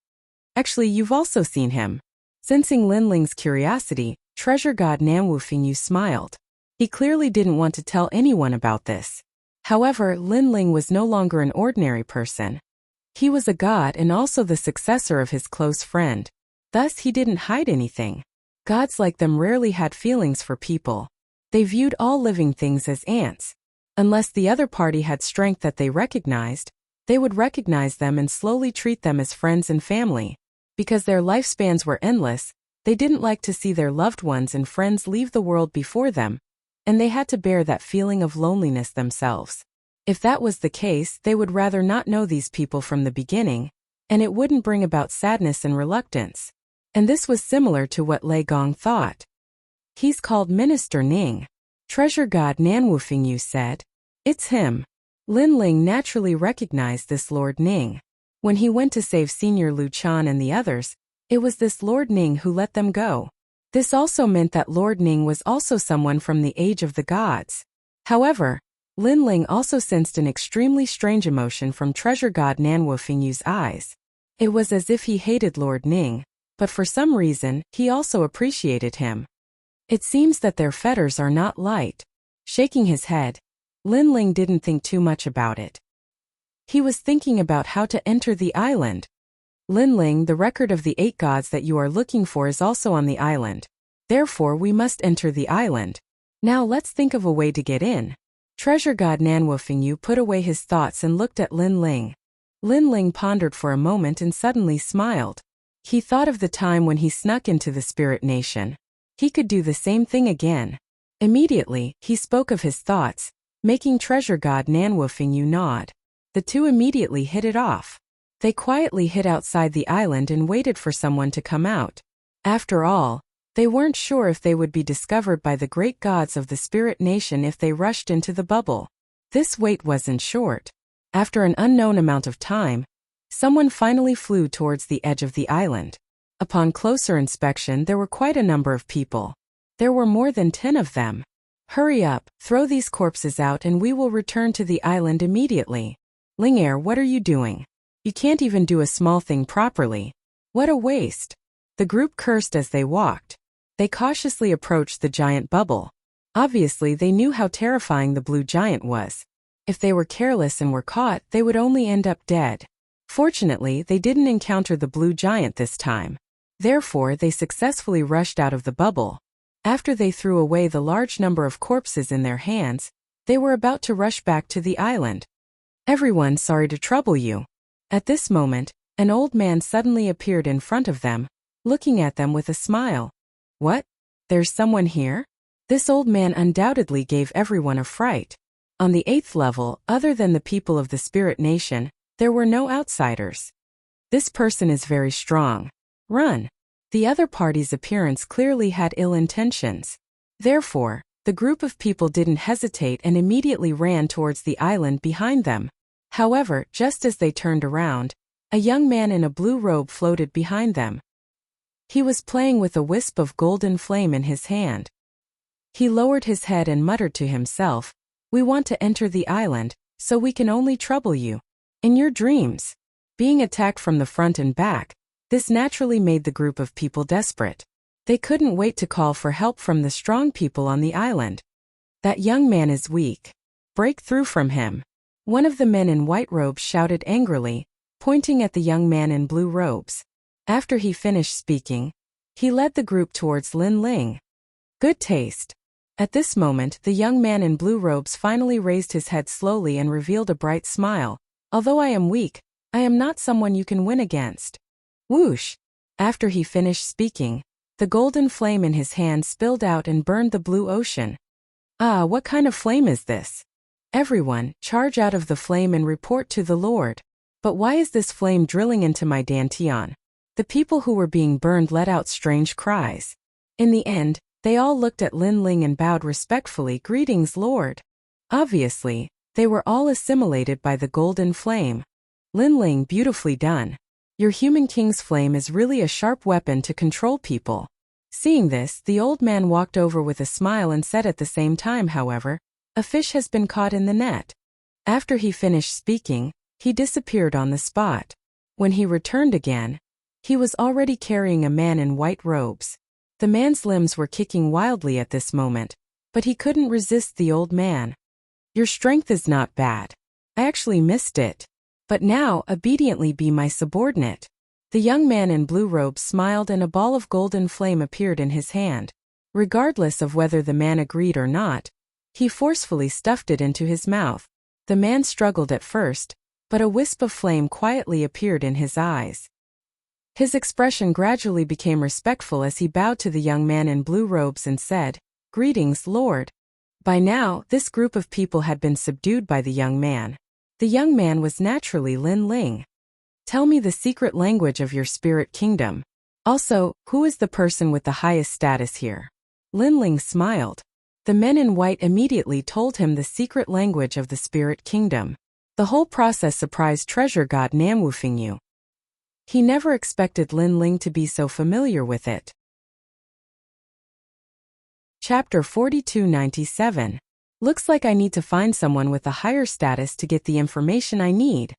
Actually, you've also seen him. Sensing Lin Ling's curiosity, Treasure God Nanwufingyu smiled. He clearly didn't want to tell anyone about this. However, Lin Ling was no longer an ordinary person. He was a god and also the successor of his close friend. Thus, he didn't hide anything. Gods like them rarely had feelings for people. They viewed all living things as ants. Unless the other party had strength that they recognized, they would recognize them and slowly treat them as friends and family. Because their lifespans were endless, they didn't like to see their loved ones and friends leave the world before them, and they had to bear that feeling of loneliness themselves. If that was the case, they would rather not know these people from the beginning, and it wouldn't bring about sadness and reluctance. And this was similar to what Lei Gong thought. "He's called Minister Ning," Treasure God Nanwufingyu said. "It's him." Lin Ling naturally recognized this Lord Ning. When he went to save Senior Lu Chan and the others, it was this Lord Ning who let them go. This also meant that Lord Ning was also someone from the age of the gods. However, Lin Ling also sensed an extremely strange emotion from Treasure God Nanwufingyu's eyes. It was as if he hated Lord Ning, but for some reason, he also appreciated him. It seems that their fetters are not light. Shaking his head, Lin Ling didn't think too much about it. He was thinking about how to enter the island. Lin Ling, the record of the 8 gods that you are looking for is also on the island. Therefore we must enter the island. Now let's think of a way to get in. Treasure God Nanwufingyu put away his thoughts and looked at Lin Ling. Lin Ling pondered for a moment and suddenly smiled. He thought of the time when he snuck into the spirit nation. He could do the same thing again. Immediately, he spoke of his thoughts, making Treasure God Nanwufingyu nod. The two immediately hit it off. They quietly hid outside the island and waited for someone to come out. After all, they weren't sure if they would be discovered by the great gods of the spirit nation if they rushed into the bubble. This wait wasn't short. After an unknown amount of time, someone finally flew towards the edge of the island. Upon closer inspection, there were quite a number of people. There were more than 10 of them. Hurry up, throw these corpses out and we will return to the island immediately. Lingair, what are you doing? You can't even do a small thing properly. What a waste. The group cursed as they walked. They cautiously approached the giant bubble. Obviously, they knew how terrifying the blue giant was. If they were careless and were caught, they would only end up dead. Fortunately, they didn't encounter the blue giant this time. Therefore, they successfully rushed out of the bubble. After they threw away the large number of corpses in their hands, they were about to rush back to the island. Everyone, sorry to trouble you. At this moment, an old man suddenly appeared in front of them, looking at them with a smile. What? There's someone here? This old man undoubtedly gave everyone a fright. On the 8th level, other than the people of the spirit nation, there were no outsiders. This person is very strong. Run. The other party's appearance clearly had ill intentions. Therefore, the group of people didn't hesitate and immediately ran towards the island behind them. However, just as they turned around, a young man in a blue robe floated behind them. He was playing with a wisp of golden flame in his hand. He lowered his head and muttered to himself, "We want to enter the island, so we can only trouble you. In your dreams." Being attacked from the front and back, this naturally made the group of people desperate. They couldn't wait to call for help from the strong people on the island. That young man is weak. Break through from him. One of the men in white robes shouted angrily, pointing at the young man in blue robes. After he finished speaking, he led the group towards Lin Ling. Good taste. At this moment, the young man in blue robes finally raised his head slowly and revealed a bright smile. Although I am weak, I am not someone you can win against. Whoosh! After he finished speaking, the golden flame in his hand spilled out and burned the blue ocean. Ah, what kind of flame is this? Everyone, charge out of the flame and report to the Lord. But why is this flame drilling into my dantian? The people who were being burned let out strange cries. In the end, they all looked at Lin Ling and bowed respectfully. Greetings, Lord. Obviously, they were all assimilated by the golden flame. Lin Ling, beautifully done. Your human king's flame is really a sharp weapon to control people. Seeing this, the old man walked over with a smile and said at the same time, however, a fish has been caught in the net. After he finished speaking, he disappeared on the spot. When he returned again, he was already carrying a man in white robes. The man's limbs were kicking wildly at this moment, but he couldn't resist the old man. Your strength is not bad. I actually missed it. But now, obediently be my subordinate. The young man in blue robes smiled and a ball of golden flame appeared in his hand. Regardless of whether the man agreed or not, he forcefully stuffed it into his mouth. The man struggled at first, but a wisp of flame quietly appeared in his eyes. His expression gradually became respectful as he bowed to the young man in blue robes and said, "Greetings, Lord." By now, this group of people had been subdued by the young man. The young man was naturally Lin Ling. Tell me the secret language of your spirit kingdom. Also, who is the person with the highest status here? Lin Ling smiled. The men in white immediately told him the secret language of the spirit kingdom. The whole process surprised Treasure God Nanwufingyu. He never expected Lin Ling to be so familiar with it. Chapter 4297. Looks like I need to find someone with a higher status to get the information I need.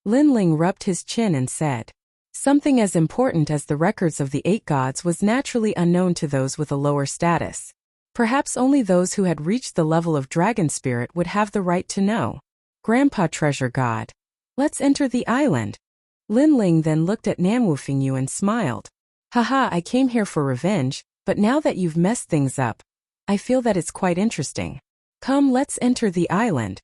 Lin Ling rubbed his chin and said. Something as important as the records of the 8 gods was naturally unknown to those with a lower status. Perhaps only those who had reached the level of dragon spirit would have the right to know. Grandpa Treasure God. Let's enter the island. Lin Ling then looked at Nanwufingyu and smiled. Haha, I came here for revenge, but now that you've messed things up, I feel that it's quite interesting. Come, let's enter the island.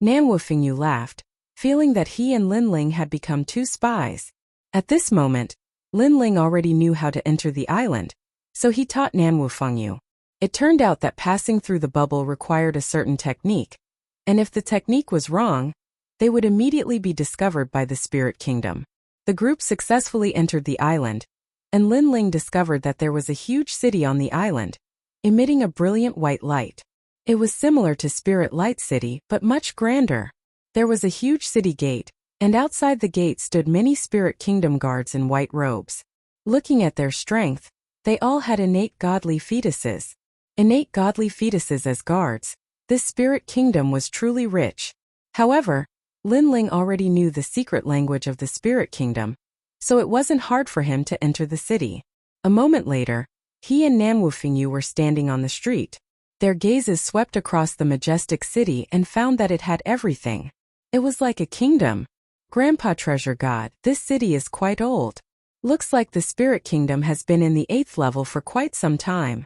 Nanwufingyu laughed, feeling that he and Lin Ling had become two spies. At this moment, Lin Ling already knew how to enter the island, so he taught Nanwufingyu. It turned out that passing through the bubble required a certain technique, and if the technique was wrong, they would immediately be discovered by the spirit kingdom. The group successfully entered the island, and Lin Ling discovered that there was a huge city on the island, emitting a brilliant white light. It was similar to Spirit Light City, but much grander. There was a huge city gate, and outside the gate stood many spirit kingdom guards in white robes. Looking at their strength, they all had innate godly fetuses. Innate godly fetuses as guards. This spirit kingdom was truly rich. However, Lin Ling already knew the secret language of the spirit kingdom, so it wasn't hard for him to enter the city. A moment later, he and Nanwufingyu were standing on the street. Their gazes swept across the majestic city and found that it had everything. It was like a kingdom. Grandpa Treasure God, this city is quite old. Looks like the spirit kingdom has been in the 8th level for quite some time.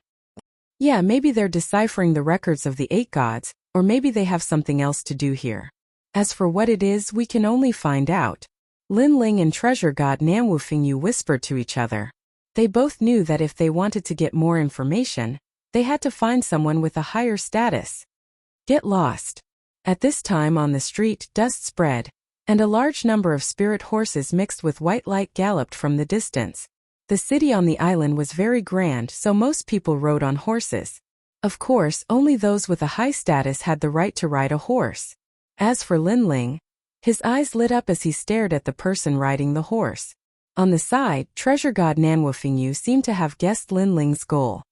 Yeah, maybe they're deciphering the records of the 8 gods, or maybe they have something else to do here. As for what it is, we can only find out. Lin Ling and Treasure God Nanwufingyu whispered to each other. They both knew that if they wanted to get more information, they had to find someone with a higher status. Get lost. At this time on the street, dust spread, and a large number of spirit horses mixed with white light galloped from the distance. The city on the island was very grand, so most people rode on horses. Of course, only those with a high status had the right to ride a horse. As for Lin Ling, his eyes lit up as he stared at the person riding the horse. On the side, Treasure God Nanwufingyu seemed to have guessed Lin Ling's goal.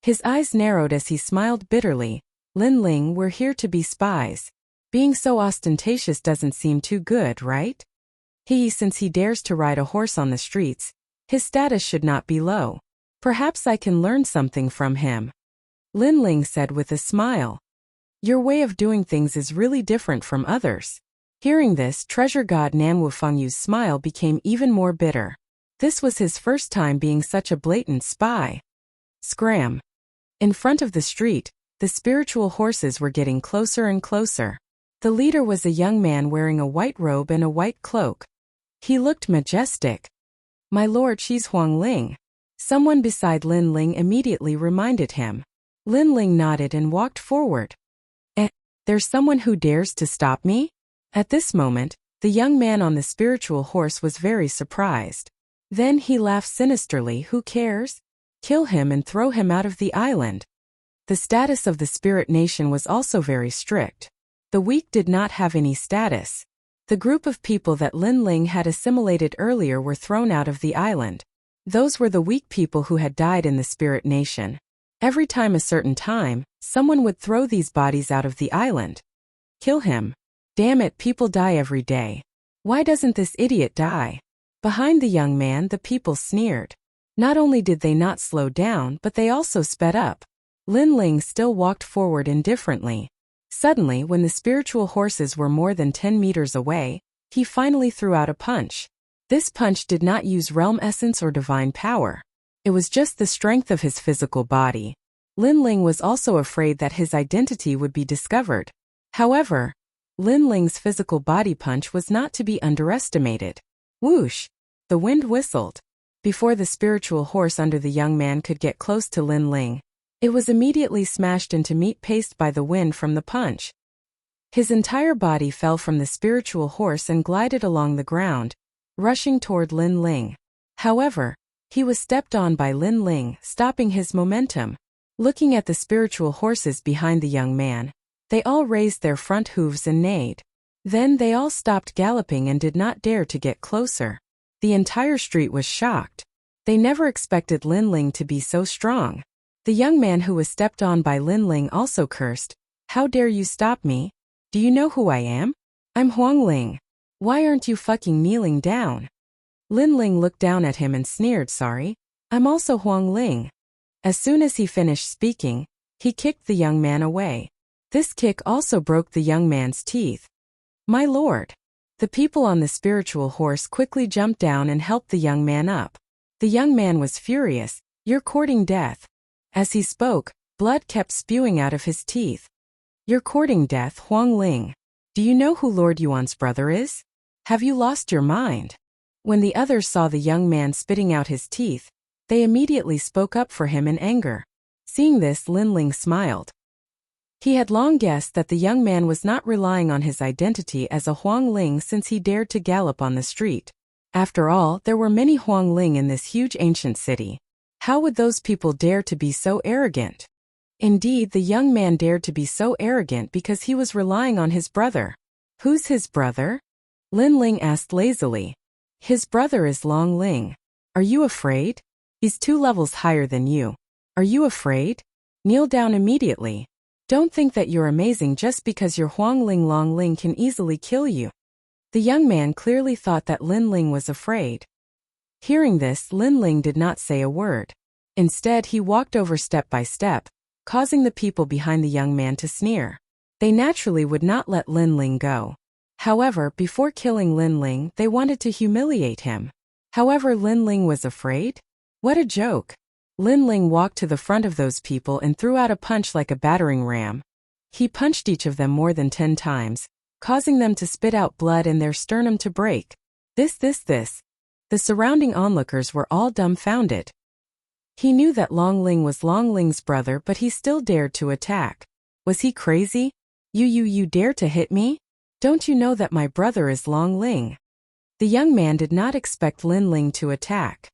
His eyes narrowed as he smiled bitterly. Lin Ling, we're here to be spies. Being so ostentatious doesn't seem too good, right? Since he dares to ride a horse on the streets, his status should not be low. Perhaps I can learn something from him. Lin Ling said with a smile. Your way of doing things is really different from others. Hearing this, Treasure God Nanwufingyu's smile became even more bitter. This was his first time being such a blatant spy. Scram. In front of the street, the spiritual horses were getting closer and closer. The leader was a young man wearing a white robe and a white cloak. He looked majestic. My lord, she's Huang Ling. Someone beside Lin Ling immediately reminded him. Lin Ling nodded and walked forward. There's someone who dares to stop me? At this moment, the young man on the spiritual horse was very surprised. Then he laughed sinisterly. Who cares? Kill him and throw him out of the island. The status of the spirit nation was also very strict. The weak did not have any status. The group of people that Lin Ling had assimilated earlier were thrown out of the island. Those were the weak people who had died in the spirit nation. Every time a certain time, someone would throw these bodies out of the island. Kill him. Damn it, people die every day. Why doesn't this idiot die? Behind the young man, the people sneered. Not only did they not slow down, but they also sped up. Lin Ling still walked forward indifferently. Suddenly, when the spiritual horses were more than 10 meters away, he finally threw out a punch. This punch did not use realm essence or divine power. It was just the strength of his physical body. Lin Ling was also afraid that his identity would be discovered. However, Lin Ling's physical body punch was not to be underestimated. Whoosh! The wind whistled. Before the spiritual horse under the young man could get close to Lin Ling, it was immediately smashed into meat paste by the wind from the punch. His entire body fell from the spiritual horse and glided along the ground, rushing toward Lin Ling. However, he was stepped on by Lin Ling, stopping his momentum. Looking at the spiritual horses behind the young man, they all raised their front hooves and neighed. Then they all stopped galloping and did not dare to get closer. The entire street was shocked. They never expected Lin Ling to be so strong. The young man who was stepped on by Lin Ling also cursed. How dare you stop me? Do you know who I am? I'm Huang Ling. Why aren't you fucking kneeling down? Lin Ling looked down at him and sneered. Sorry, I'm also Huang Ling. As soon as he finished speaking, He kicked the young man away. This kick also broke the young man's teeth. My lord! The people on the spiritual horse quickly jumped down and helped the young man up. The young man was furious. You're courting death. As he spoke, blood kept spewing out of his teeth. You're courting death, Huang Ling. Do you know who Lord Yuan's brother is? Have you lost your mind? When the others saw the young man spitting out his teeth, they immediately spoke up for him in anger. Seeing this, Lin Ling smiled. He had long guessed that the young man was not relying on his identity as a Huang Ling since he dared to gallop on the street. After all, there were many Huang Ling in this huge ancient city. How would those people dare to be so arrogant? Indeed, the young man dared to be so arrogant because he was relying on his brother. Who's his brother? Lin Ling asked lazily. His brother is Long Ling. Are you afraid? He's 2 levels higher than you. Are you afraid? Kneel down immediately. Don't think that you're amazing just because your Huang Ling Long Ling can easily kill you. The young man clearly thought that Lin Ling was afraid. Hearing this, Lin Ling did not say a word. Instead, he walked over step by step, causing the people behind the young man to sneer. They naturally would not let Lin Ling go. However, before killing Lin Ling, they wanted to humiliate him. However, Lin Ling was afraid? What a joke! Lin Ling walked to the front of those people and threw out a punch like a battering ram. He punched each of them more than 10 times, causing them to spit out blood and their sternum to break. This. The surrounding onlookers were all dumbfounded. He knew that Long Ling was Long Ling's brother, but he still dared to attack. Was he crazy? You dare to hit me? Don't you know that my brother is Long Ling? The young man did not expect Lin Ling to attack.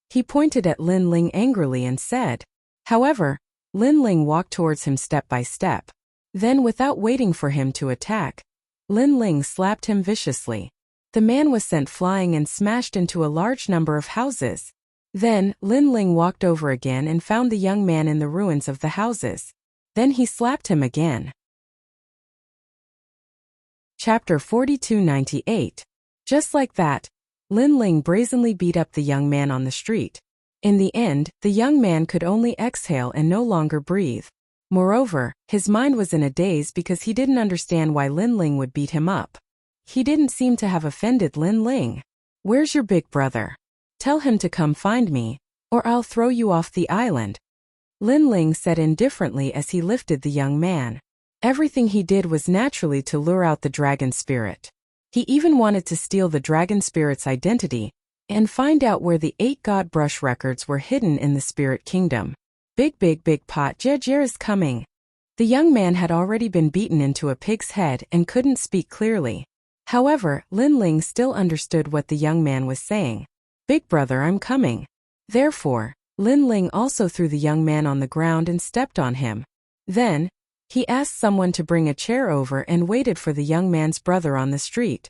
He pointed at Lin Ling angrily and said. However, Lin Ling walked towards him step by step. Then, without waiting for him to attack, Lin Ling slapped him viciously. The man was sent flying and smashed into a large number of houses. Then, Lin Ling walked over again and found the young man in the ruins of the houses. Then he slapped him again. Chapter 4298. Just like that, Lin Ling brazenly beat up the young man on the street. In the end, the young man could only exhale and no longer breathe. Moreover, his mind was in a daze because he didn't understand why Lin Ling would beat him up. He didn't seem to have offended Lin Ling. Where's your big brother? Tell him to come find me, or I'll throw you off the island. Lin Ling said indifferently as he lifted the young man. Everything he did was naturally to lure out the dragon spirit. He even wanted to steal the dragon spirit's identity and find out where the 8 god brush records were hidden in the spirit kingdom. Big pot, Jer is coming. The young man had already been beaten into a pig's head and couldn't speak clearly. However, Lin Ling still understood what the young man was saying. Big brother, I'm coming. Therefore, Lin Ling also threw the young man on the ground and stepped on him. Then, he asked someone to bring a chair over and waited for the young man's brother on the street.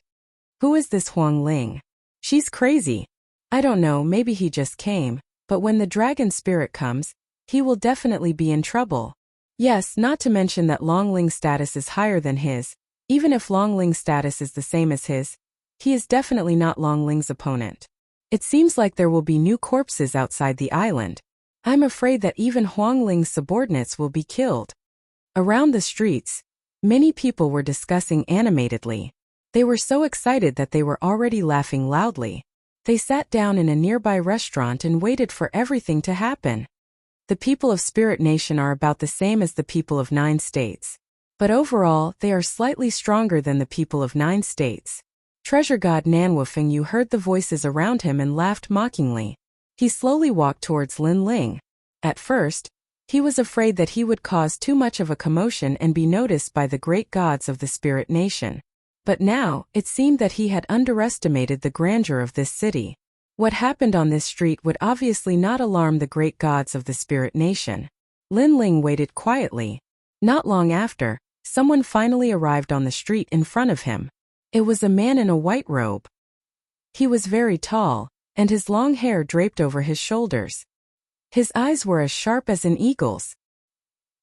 Who is this Huang Ling? She's crazy. I don't know, maybe he just came, but when the dragon spirit comes, he will definitely be in trouble. Yes, not to mention that Long Ling's status is higher than his. Even if Long Ling's status is the same as his, he is definitely not Long Ling's opponent. It seems like there will be new corpses outside the island. I'm afraid that even Huang Ling's subordinates will be killed. Around the streets, many people were discussing animatedly. They were so excited that they were already laughing loudly. They sat down in a nearby restaurant and waited for everything to happen. The people of Spirit Nation are about the same as the people of 9 states. But overall, they are slightly stronger than the people of 9 states. Treasure God Nanwufengyu heard the voices around him and laughed mockingly. He slowly walked towards Lin Ling. At first, he was afraid that he would cause too much of a commotion and be noticed by the great gods of the Spirit Nation. But now, it seemed that he had underestimated the grandeur of this city. What happened on this street would obviously not alarm the great gods of the Spirit Nation. Lin Ling waited quietly. Not long after, someone finally arrived on the street in front of him. It was a man in a white robe. He was very tall, and his long hair draped over his shoulders. His eyes were as sharp as an eagle's.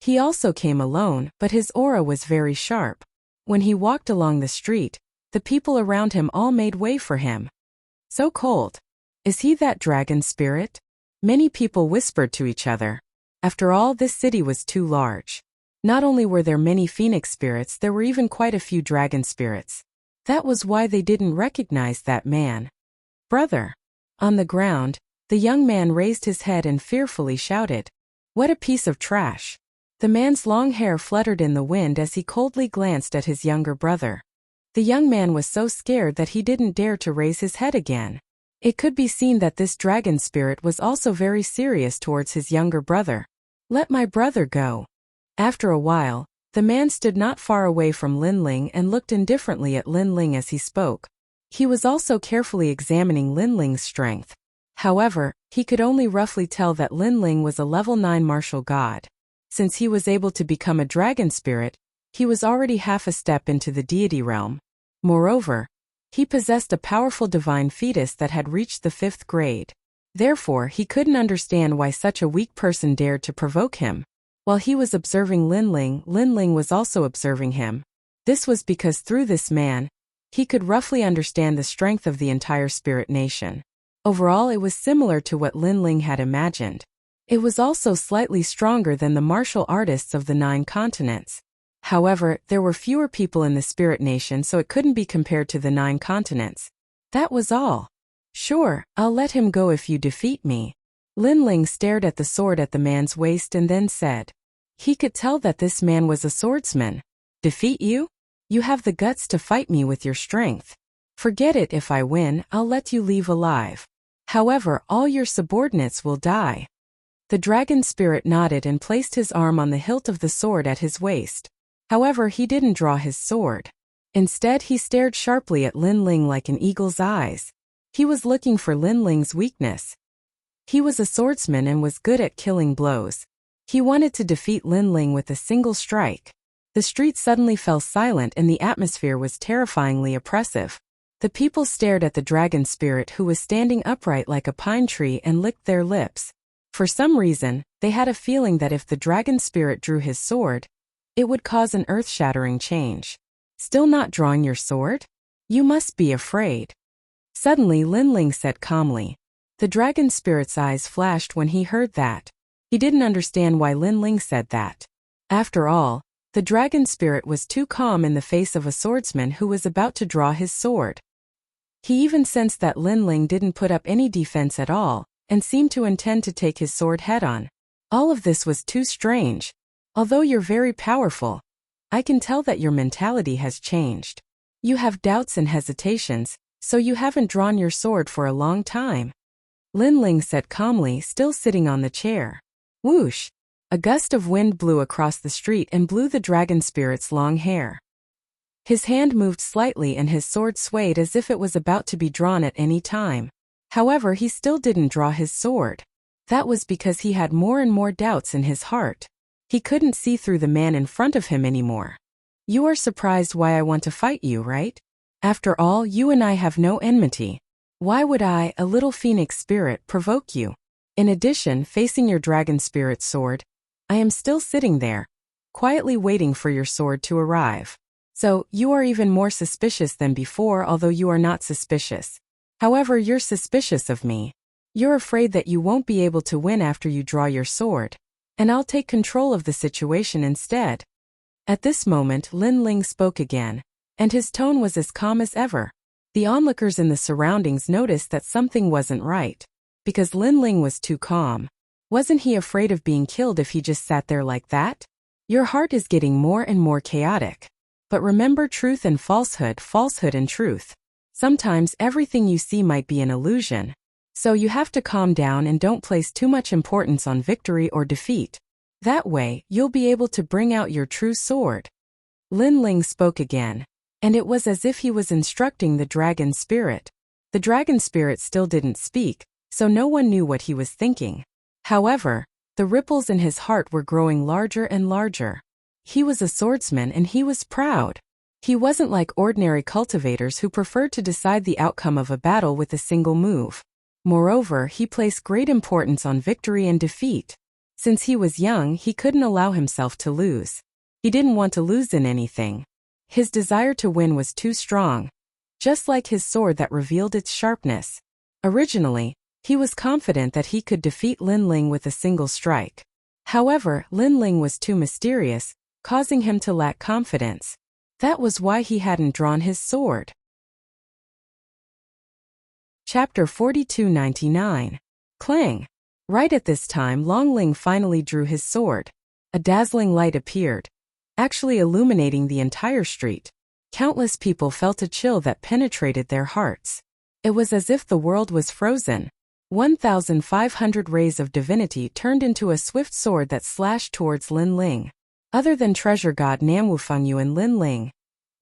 He also came alone, but his aura was very sharp. When he walked along the street, the people around him all made way for him. So cold. Is he that dragon spirit? Many people whispered to each other. After all, this city was too large. Not only were there many phoenix spirits, there were even quite a few dragon spirits. That was why they didn't recognize that man. Brother. On the ground, the young man raised his head and fearfully shouted, "What a piece of trash!" The man's long hair fluttered in the wind as he coldly glanced at his younger brother. The young man was so scared that he didn't dare to raise his head again. It could be seen that this dragon spirit was also very serious towards his younger brother. "Let my brother go." After a while, the man stood not far away from Linling and looked indifferently at Linling as he spoke. He was also carefully examining Linling's strength. However, he could only roughly tell that Linling was a level 9 martial god. Since he was able to become a dragon spirit, he was already half a step into the deity realm. Moreover, he possessed a powerful divine fetus that had reached the 5th grade. Therefore, he couldn't understand why such a weak person dared to provoke him. While he was observing Linling, Linling was also observing him. This was because through this man, he could roughly understand the strength of the entire spirit nation. Overall, it was similar to what Linling had imagined. It was also slightly stronger than the martial artists of the 9 continents. However, there were fewer people in the spirit nation, so it couldn't be compared to the 9 continents. That was all. "Sure, I'll let him go if you defeat me." Linling stared at the sword at the man's waist and then said. He could tell that this man was a swordsman. "Defeat you? You have the guts to fight me with your strength. Forget it. If I win, I'll let you leave alive. However, all your subordinates will die." The dragon spirit nodded and placed his arm on the hilt of the sword at his waist. However, he didn't draw his sword. Instead, he stared sharply at Linling like an eagle's eyes. He was looking for Linling's weakness. He was a swordsman and was good at killing blows. He wanted to defeat Linling with a single strike. The street suddenly fell silent and the atmosphere was terrifyingly oppressive. The people stared at the dragon spirit who was standing upright like a pine tree and licked their lips. For some reason, they had a feeling that if the dragon spirit drew his sword, it would cause an earth-shattering change. "Still not drawing your sword? You must be afraid." Suddenly Linling said calmly. The dragon spirit's eyes flashed when he heard that. He didn't understand why Linling said that. After all, the dragon spirit was too calm in the face of a swordsman who was about to draw his sword. He even sensed that Linling didn't put up any defense at all, and seemed to intend to take his sword head-on. All of this was too strange. "Although you're very powerful, I can tell that your mentality has changed. You have doubts and hesitations, so you haven't drawn your sword for a long time," Linling said calmly, still sitting on the chair. Whoosh! A gust of wind blew across the street and blew the dragon spirit's long hair. His hand moved slightly and his sword swayed as if it was about to be drawn at any time. However, he still didn't draw his sword. That was because he had more and more doubts in his heart. He couldn't see through the man in front of him anymore. "You are surprised why I want to fight you, right? After all, you and I have no enmity. Why would I, a little phoenix spirit, provoke you? In addition, facing your dragon spirit sword, I am still sitting there, quietly waiting for your sword to arrive. So, you are even more suspicious than before, although you are not suspicious. However, you're suspicious of me. You're afraid that you won't be able to win after you draw your sword. And I'll take control of the situation instead." At this moment, Linling spoke again, and his tone was as calm as ever. The onlookers in the surroundings noticed that something wasn't right, because Linling was too calm. Wasn't he afraid of being killed if he just sat there like that? Your heart is getting more and more chaotic. But remember truth and falsehood, falsehood and truth. Sometimes everything you see might be an illusion. So you have to calm down and don't place too much importance on victory or defeat. That way, you'll be able to bring out your true sword. Linling spoke again, and it was as if he was instructing the dragon spirit. The dragon spirit still didn't speak, so no one knew what he was thinking. However, the ripples in his heart were growing larger and larger. He was a swordsman and he was proud. He wasn't like ordinary cultivators who preferred to decide the outcome of a battle with a single move. Moreover, he placed great importance on victory and defeat. Since he was young, he couldn't allow himself to lose. He didn't want to lose in anything. His desire to win was too strong, just like his sword that revealed its sharpness. Originally, he was confident that he could defeat Linling with a single strike. However, Lin Ling was too mysterious, causing him to lack confidence. That was why he hadn't drawn his sword. Chapter 4299. Clang. Right at this time, Long Ling finally drew his sword. A dazzling light appeared, actually illuminating the entire street. Countless people felt a chill that penetrated their hearts. It was as if the world was frozen. 1,500 rays of divinity turned into a swift sword that slashed towards Lin Ling. Other than treasure god Namwufengyu and Lin Ling,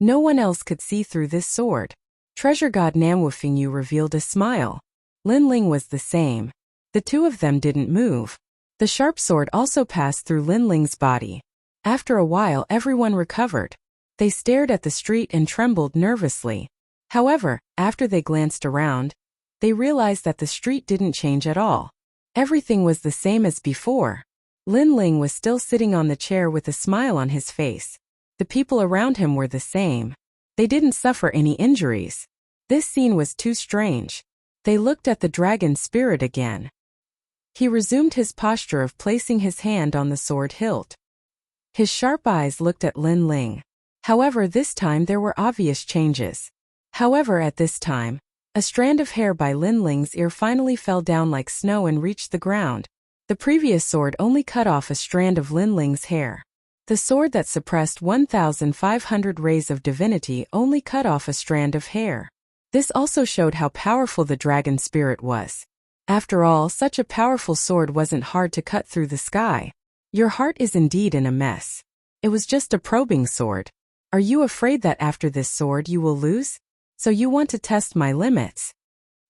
no one else could see through this sword. Treasure god Namwufengyu revealed a smile. Lin Ling was the same. The two of them didn't move. The sharp sword also passed through Lin Ling's body. After a while, everyone recovered. They stared at the street and trembled nervously. However, after they glanced around, they realized that the street didn't change at all. Everything was the same as before. Lin Ling was still sitting on the chair with a smile on his face. The people around him were the same. They didn't suffer any injuries. This scene was too strange. They looked at the dragon spirit again. He resumed his posture of placing his hand on the sword hilt. His sharp eyes looked at Lin Ling. However, this time there were obvious changes. However, at this time, a strand of hair by Lin Ling's ear finally fell down like snow and reached the ground. The previous sword only cut off a strand of Lin Ling's hair. The sword that suppressed 1,500 rays of divinity only cut off a strand of hair. This also showed how powerful the dragon spirit was. After all, such a powerful sword wasn't hard to cut through the sky. Your heart is indeed in a mess. It was just a probing sword. Are you afraid that after this sword you will lose? So you want to test my limits?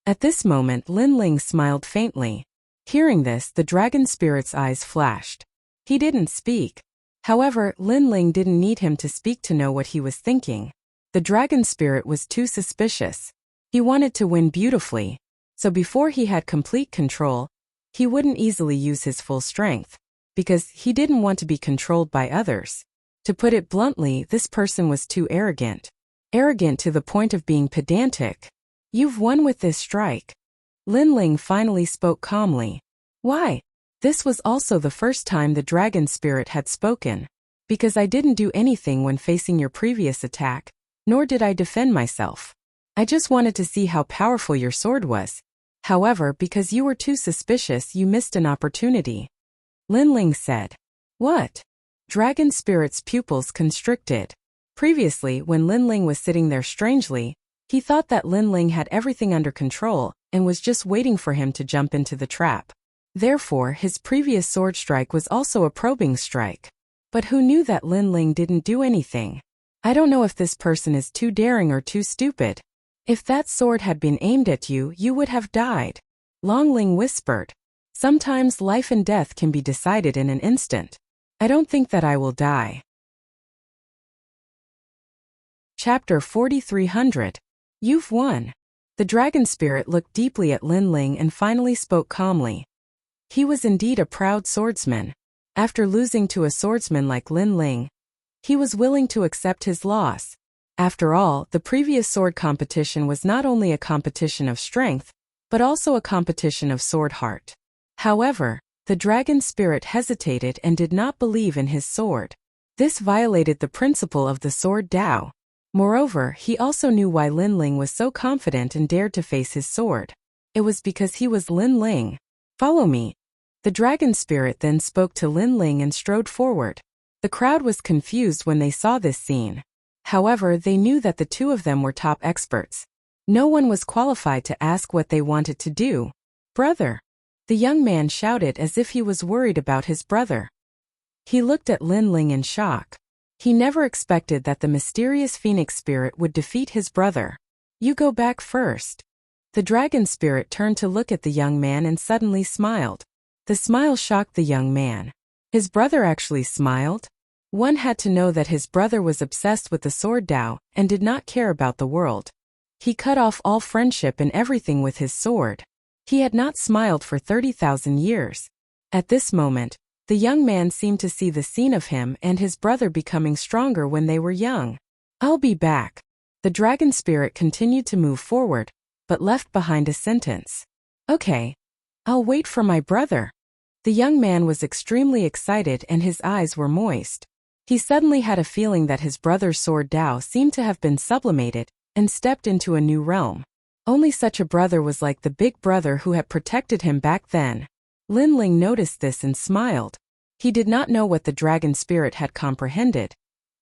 At this moment, Lin Ling smiled faintly. Hearing this, the dragon spirit's eyes flashed. He didn't speak. However, Lin Ling didn't need him to speak to know what he was thinking. The dragon spirit was too suspicious. He wanted to win beautifully. So before he had complete control, he wouldn't easily use his full strength, because he didn't want to be controlled by others. To put it bluntly, this person was too arrogant. Arrogant to the point of being pedantic. You've won with this strike. Lin Ling finally spoke calmly. Why? This was also the first time the dragon spirit had spoken. Because I didn't do anything when facing your previous attack, nor did I defend myself. I just wanted to see how powerful your sword was. However, because you were too suspicious, you missed an opportunity. Lin Ling said. What? Dragon spirit's pupils constricted. Previously, when Lin Ling was sitting there strangely, he thought that Lin Ling had everything under control and was just waiting for him to jump into the trap. Therefore, his previous sword strike was also a probing strike. But who knew that Lin Ling didn't do anything? I don't know if this person is too daring or too stupid. If that sword had been aimed at you, you would have died. Long Ling whispered. Sometimes life and death can be decided in an instant. I don't think that I will die. Chapter 4300. You've won. The dragon spirit looked deeply at Lin Ling and finally spoke calmly. He was indeed a proud swordsman. After losing to a swordsman like Lin Ling, he was willing to accept his loss. After all, the previous sword competition was not only a competition of strength, but also a competition of sword heart. However, the dragon spirit hesitated and did not believe in his sword. This violated the principle of the sword Tao. Moreover, he also knew why Lin Ling was so confident and dared to face his sword. It was because he was Lin Ling. Follow me. The dragon spirit then spoke to Lin Ling and strode forward. The crowd was confused when they saw this scene. However, they knew that the two of them were top experts. No one was qualified to ask what they wanted to do. Brother. The young man shouted as if he was worried about his brother. He looked at Lin Ling in shock. He never expected that the mysterious phoenix spirit would defeat his brother. You go back first. The dragon spirit turned to look at the young man and suddenly smiled. The smile shocked the young man. His brother actually smiled? One had to know that his brother was obsessed with the sword Tao and did not care about the world. He cut off all friendship and everything with his sword. He had not smiled for 30,000 years. At this moment, the young man seemed to see the scene of him and his brother becoming stronger when they were young. I'll be back. The dragon spirit continued to move forward, but left behind a sentence. Okay. I'll wait for my brother. The young man was extremely excited and his eyes were moist. He suddenly had a feeling that his brother's sword Dao seemed to have been sublimated and stepped into a new realm. Only such a brother was like the big brother who had protected him back then. Linling noticed this and smiled. He did not know what the dragon spirit had comprehended,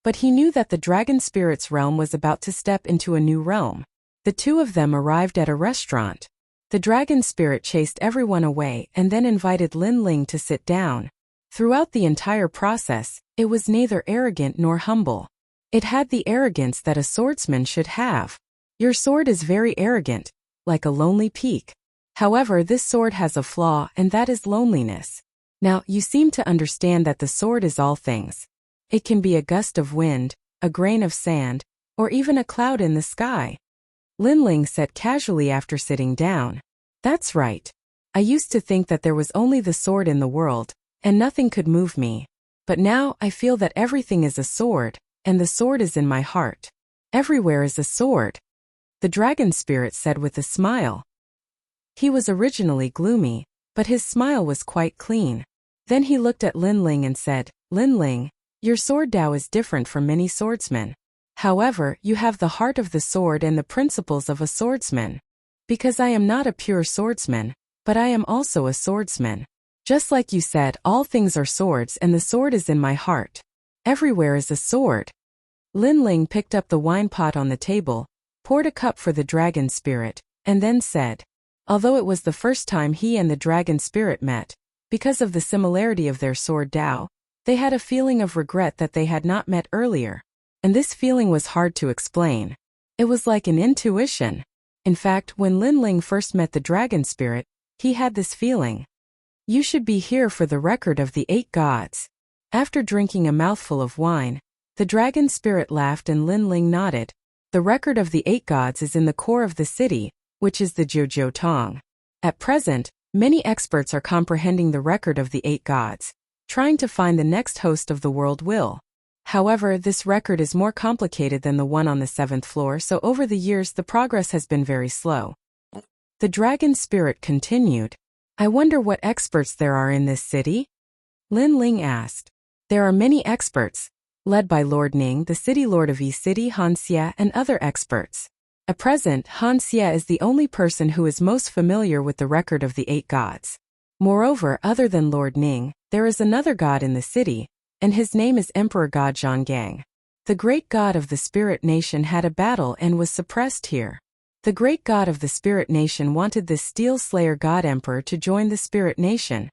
but he knew that the dragon spirit's realm was about to step into a new realm. The two of them arrived at a restaurant. The dragon spirit chased everyone away and then invited Linling to sit down. Throughout the entire process, it was neither arrogant nor humble. It had the arrogance that a swordsman should have. Your sword is very arrogant, like a lonely peak. However, this sword has a flaw, and that is loneliness. Now, you seem to understand that the sword is all things. It can be a gust of wind, a grain of sand, or even a cloud in the sky. Linling said casually after sitting down. That's right. I used to think that there was only the sword in the world, and nothing could move me. But now I feel that everything is a sword, and the sword is in my heart. Everywhere is a sword, the dragon spirit said with a smile. He was originally gloomy, but his smile was quite clean. Then he looked at Linling and said, Linling, your sword Dao is different from many swordsmen. However, you have the heart of the sword and the principles of a swordsman. Because I am not a pure swordsman, but I am also a swordsman. Just like you said, all things are swords and the sword is in my heart. Everywhere is a sword. Linling picked up the wine pot on the table, poured a cup for the dragon spirit, and then said, although it was the first time he and the dragon spirit met, because of the similarity of their sword Dao, they had a feeling of regret that they had not met earlier. And this feeling was hard to explain. It was like an intuition. In fact, when Linling first met the dragon spirit, he had this feeling. You should be here for the record of the 8 gods. After drinking a mouthful of wine, the dragon spirit laughed and Linling nodded. The record of the 8 gods is in the core of the city, which is the Jiuzhou Tong. At present, many experts are comprehending the record of the 8 gods, trying to find the next host of the world will. However, this record is more complicated than the one on the 7th floor, so over the years the progress has been very slow. The dragon spirit continued. I wonder what experts there are in this city? Linling asked. There are many experts, led by Lord Ning, the city lord of East City, Han Xie, and other experts. At present, Han Xie is the only person who is most familiar with the record of the 8 gods. Moreover, other than Lord Ning, there is another god in the city, and his name is Emperor God Zhonggang. The great god of the spirit nation had a battle and was suppressed here. The great god of the spirit nation wanted this steel slayer god emperor to join the spirit nation.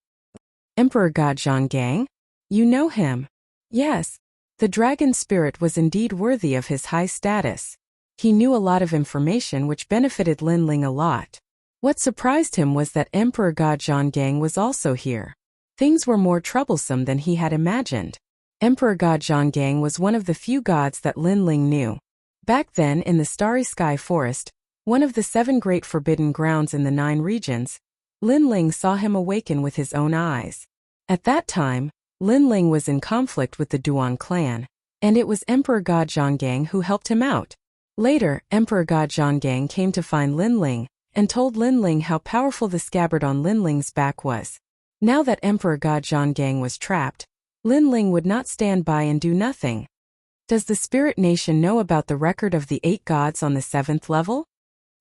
Emperor God Zhonggang? You know him? Yes. The dragon spirit was indeed worthy of his high status. He knew a lot of information which benefited Linling a lot. What surprised him was that Emperor God Zhonggang was also here. Things were more troublesome than he had imagined. Emperor God Zhonggang was one of the few gods that Linling knew. Back then in the Starry Sky Forest, one of the 7 great forbidden grounds in the 9 regions, Linling saw him awaken with his own eyes. At that time, Linling was in conflict with the Duan clan, and it was Emperor God Zhonggang who helped him out. Later, Emperor God Zhonggang came to find Linling, and told Linling how powerful the scabbard on Linling's back was. Now that Emperor God Zhonggang was trapped, Linling would not stand by and do nothing. Does the spirit nation know about the record of the 8 gods on the 7th level?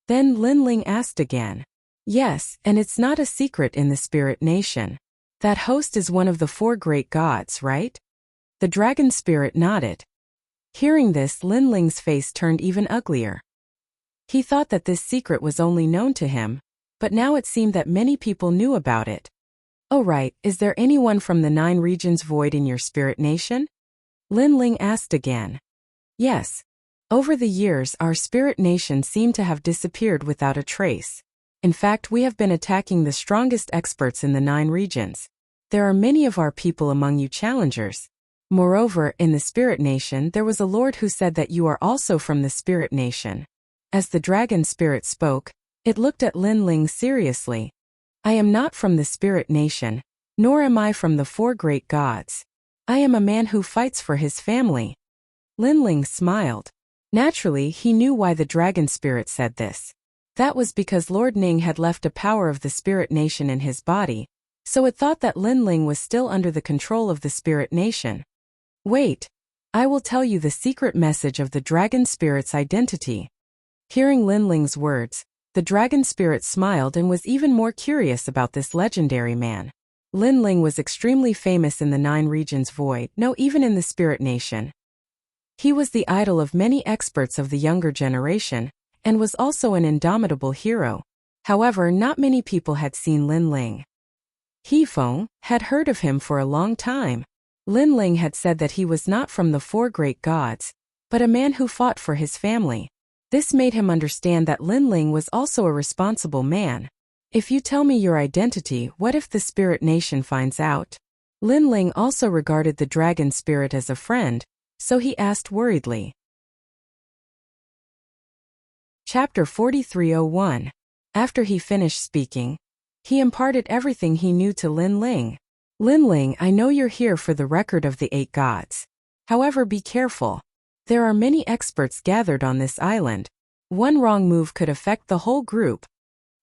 Then Linling asked again. Yes, and it's not a secret in the spirit nation. That host is one of the 4 great gods, right? The dragon spirit nodded. Hearing this, Linling's face turned even uglier. He thought that this secret was only known to him, but now it seemed that many people knew about it. Oh right, is there anyone from the 9 regions void in your spirit nation? Linling asked again. Yes. Over the years our spirit nation seemed to have disappeared without a trace. In fact, we have been attacking the strongest experts in the 9 regions. There are many of our people among you challengers. Moreover, in the spirit nation there was a lord who said that you are also from the spirit nation. As the dragon spirit spoke, it looked at Linling seriously. I am not from the spirit nation, nor am I from the 4 great gods. I am a man who fights for his family. Linling smiled. Naturally, he knew why the dragon spirit said this. That was because Lord Ning had left a power of the spirit nation in his body, so it thought that Lin Ling was still under the control of the spirit nation. Wait, I will tell you the secret message of the dragon spirit's identity. Hearing Lin Ling's words, the dragon spirit smiled and was even more curious about this legendary man. Lin Ling was extremely famous in the 9 regions void, no, even in the spirit nation. He was the idol of many experts of the younger generation, and was also an indomitable hero. However, not many people had seen Lin Ling. He Feng had heard of him for a long time. Lin Ling had said that he was not from the 4 great gods, but a man who fought for his family. This made him understand that Lin Ling was also a responsible man. If you tell me your identity, what if the spirit nation finds out? Lin Ling also regarded the dragon spirit as a friend, so he asked worriedly. Chapter 4301. After he finished speaking, he imparted everything he knew to Lin Ling. Lin Ling, I know you're here for the record of the 8 gods. However, be careful. There are many experts gathered on this island. One wrong move could affect the whole group.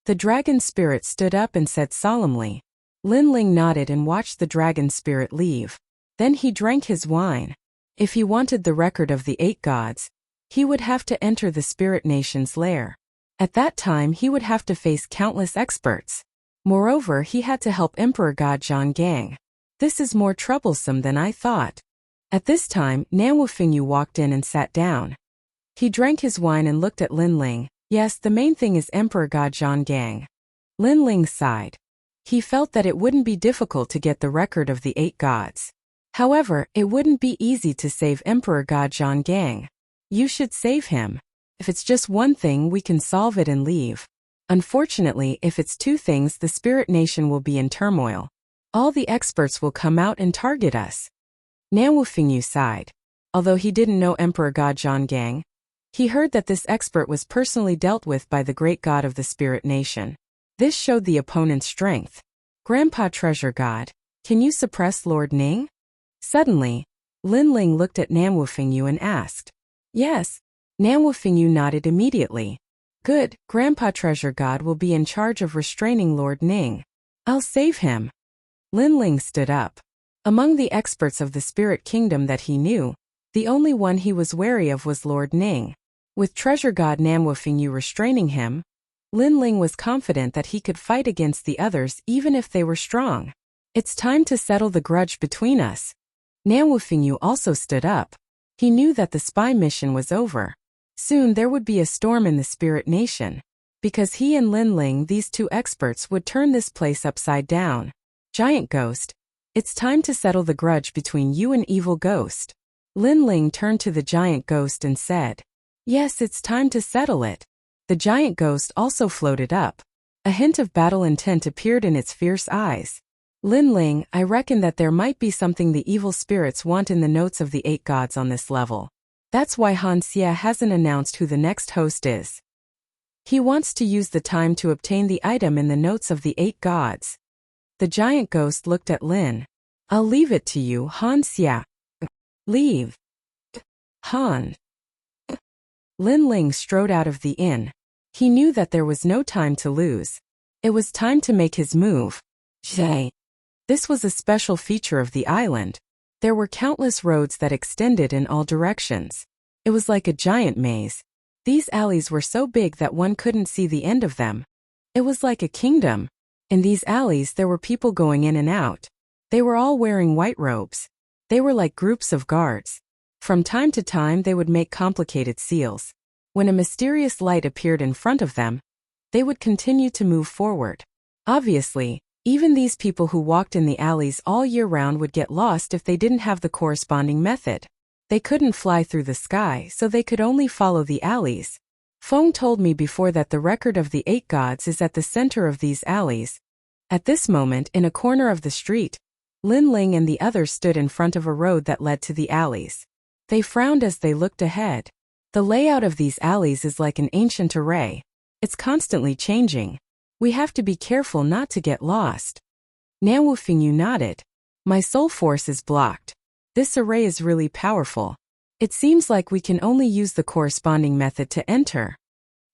The dragon spirit stood up and said solemnly. Lin Ling nodded and watched the dragon spirit leave. Then he drank his wine. If he wanted the record of the 8 gods, he would have to enter the spirit nation's lair. At that time he would have to face countless experts. Moreover, he had to help Emperor God Zhang Gang. This is more troublesome than I thought. At this time, Nanwu Fingyu walked in and sat down. He drank his wine and looked at Lin Ling. Yes, the main thing is Emperor God Zhang Gang. Lin Ling sighed. He felt that it wouldn't be difficult to get the record of the 8 gods. However, it wouldn't be easy to save Emperor God Zhang Gang. You should save him. If it's just one thing, we can solve it and leave. Unfortunately, if it's 2 things, the spirit nation will be in turmoil. All the experts will come out and target us. Nanwu Fingyu sighed. Although he didn't know Emperor God Zhang Gang, he heard that this expert was personally dealt with by the great god of the spirit nation. This showed the opponent's strength. Grandpa Treasure God, can you suppress Lord Ning? Suddenly, Lin Ling looked at Nanwu Fingyu and asked. Yes. Nanwu Fingyu nodded immediately. Good, Grandpa Treasure God will be in charge of restraining Lord Ning. I'll save him. Lin Ling stood up. Among the experts of the spirit kingdom that he knew, the only one he was wary of was Lord Ning. With Treasure God Nanwu Fingyu restraining him, Lin Ling was confident that he could fight against the others even if they were strong. It's time to settle the grudge between us. Nanwu Fingyu also stood up. He knew that the spy mission was over. Soon there would be a storm in the spirit nation. Because he and Lin Ling, these 2 experts, would turn this place upside down. Giant Ghost, it's time to settle the grudge between you and Evil Ghost. Lin Ling turned to the Giant Ghost and said, Yes, it's time to settle it. The Giant Ghost also floated up. A hint of battle intent appeared in its fierce eyes. Lin Ling, I reckon that there might be something the evil spirits want in the notes of the 8 gods on this level. That's why Han Xia hasn't announced who the next host is. He wants to use the time to obtain the item in the notes of the 8 gods. The Giant Ghost looked at Lin. I'll leave it to you, Han Xia. Leave. Han. Lin Ling strode out of the inn. He knew that there was no time to lose. It was time to make his move. Zhe. This was a special feature of the island. There were countless roads that extended in all directions. It was like a giant maze. These alleys were so big that one couldn't see the end of them. It was like a kingdom. In these alleys there were people going in and out. They were all wearing white robes. They were like groups of guards. From time to time they would make complicated seals. When a mysterious light appeared in front of them, they would continue to move forward. Obviously, even these people who walked in the alleys all year round would get lost if they didn't have the corresponding method. They couldn't fly through the sky, so they could only follow the alleys. Feng told me before that the record of the 8 gods is at the center of these alleys. At this moment, in a corner of the street, Lin Ling and the others stood in front of a road that led to the alleys. They frowned as they looked ahead. The layout of these alleys is like an ancient array. It's constantly changing. We have to be careful not to get lost. Nanwu Fingyu nodded. My soul force is blocked. This array is really powerful. It seems like we can only use the corresponding method to enter.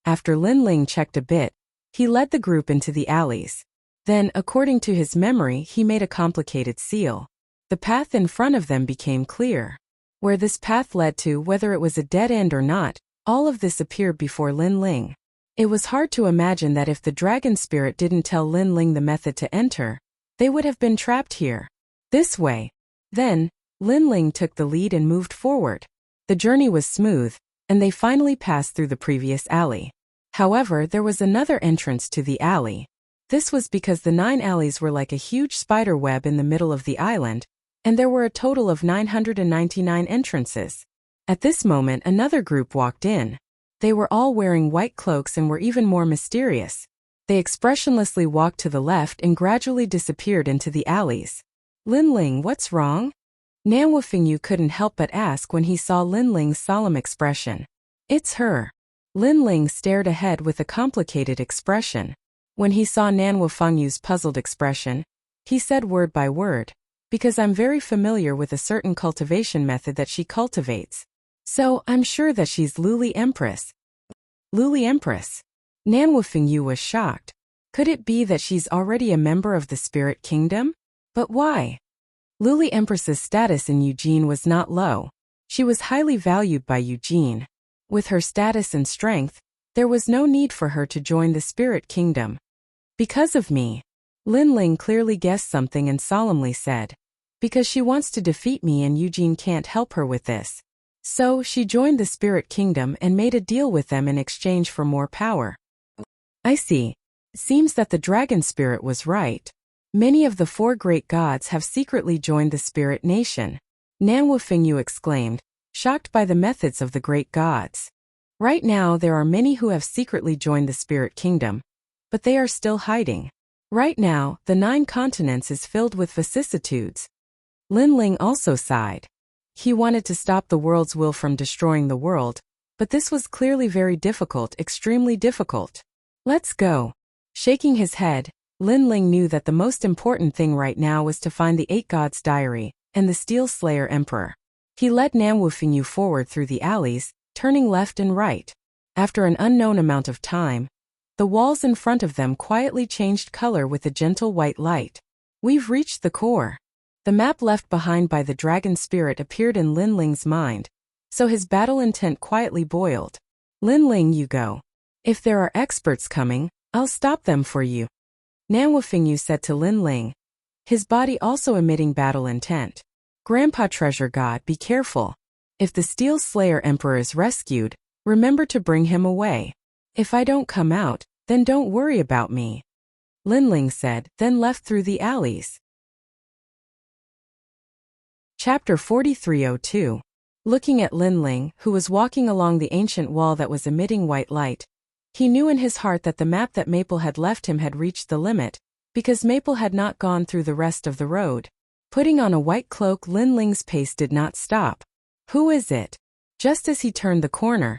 After Lin Ling checked a bit, he led the group into the alleys. Then, according to his memory, he made a complicated seal. The path in front of them became clear. Where this path led to, whether it was a dead end or not, all of this appeared before Lin Ling. It was hard to imagine that if the dragon spirit didn't tell Lin Ling the method to enter, they would have been trapped here. This way. Then, Lin Ling took the lead and moved forward. The journey was smooth, and they finally passed through the previous alley. However, there was another entrance to the alley. This was because the 9 alleys were like a huge spider web in the middle of the island, and there were a total of 999 entrances. At this moment, another group walked in. They were all wearing white cloaks and were even more mysterious. They expressionlessly walked to the left and gradually disappeared into the alleys. Lin Ling, what's wrong? Nan Wufingyu couldn't help but ask when he saw Lin Ling's solemn expression. It's her. Lin Ling stared ahead with a complicated expression. When he saw Nan Wufingyu's puzzled expression, he said word by word, because I'm very familiar with a certain cultivation method that she cultivates. So, I'm sure that she's Luli Empress. Luli Empress? Nan Wufingyu was shocked. Could it be that she's already a member of the Spirit Kingdom? But why? Luli Empress's status in Eugene was not low. She was highly valued by Eugene. With her status and strength, there was no need for her to join the Spirit Kingdom. Because of me. Lin Ling clearly guessed something and solemnly said. Because she wants to defeat me and Eugene can't help her with this. So, she joined the Spirit Kingdom and made a deal with them in exchange for more power. I see. Seems that the dragon spirit was right. Many of the 4 great gods have secretly joined the Spirit Nation. Nan Wufingyu exclaimed, shocked by the methods of the great gods. Right now there are many who have secretly joined the Spirit Kingdom, but they are still hiding. Right now, the 9 continents is filled with vicissitudes. Lin Ling also sighed. He wanted to stop the world's will from destroying the world, but this was clearly very difficult, extremely difficult. Let's go. Shaking his head, Lin Ling knew that the most important thing right now was to find the 8 gods' diary and the Steel Slayer Emperor. He led Nan Wufingyu forward through the alleys, turning left and right. After an unknown amount of time, the walls in front of them quietly changed color with a gentle white light. We've reached the core. The map left behind by the dragon spirit appeared in Lin Ling's mind, so his battle intent quietly boiled. Lin Ling, you go. If there are experts coming, I'll stop them for you. Nan Wufingyu said to Lin Ling, his body also emitting battle intent. Grandpa Treasure God, be careful. If the Steel Slayer Emperor is rescued, remember to bring him away. If I don't come out, then don't worry about me. Lin Ling said, then left through the alleys. Chapter 4302. Looking at Lin Ling, who was walking along the ancient wall that was emitting white light, he knew in his heart that the map that Maple had left him had reached the limit, because Maple had not gone through the rest of the road. Putting on a white cloak, Lin Ling's pace did not stop. Who is it? Just as he turned the corner,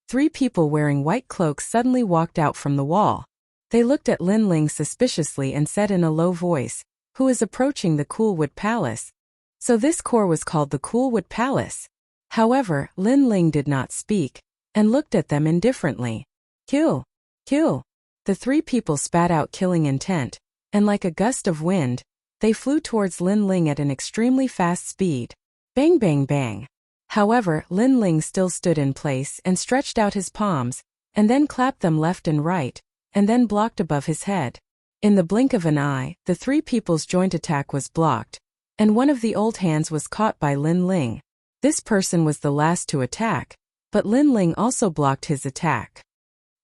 3 people wearing white cloaks suddenly walked out from the wall. They looked at Lin Ling suspiciously and said in a low voice, who is approaching the Coolwood Palace? So this core was called the Coolwood Palace. However, Lin Ling did not speak, and looked at them indifferently. Kill! Kill! The 3 people spat out killing intent, and like a gust of wind, they flew towards Lin Ling at an extremely fast speed. Bang bang bang. However, Lin Ling still stood in place and stretched out his palms, and then clapped them left and right, and then blocked above his head. In the blink of an eye, the 3 people's joint attack was blocked, and one of the old hands was caught by Lin Ling. This person was the last to attack, but Lin Ling also blocked his attack.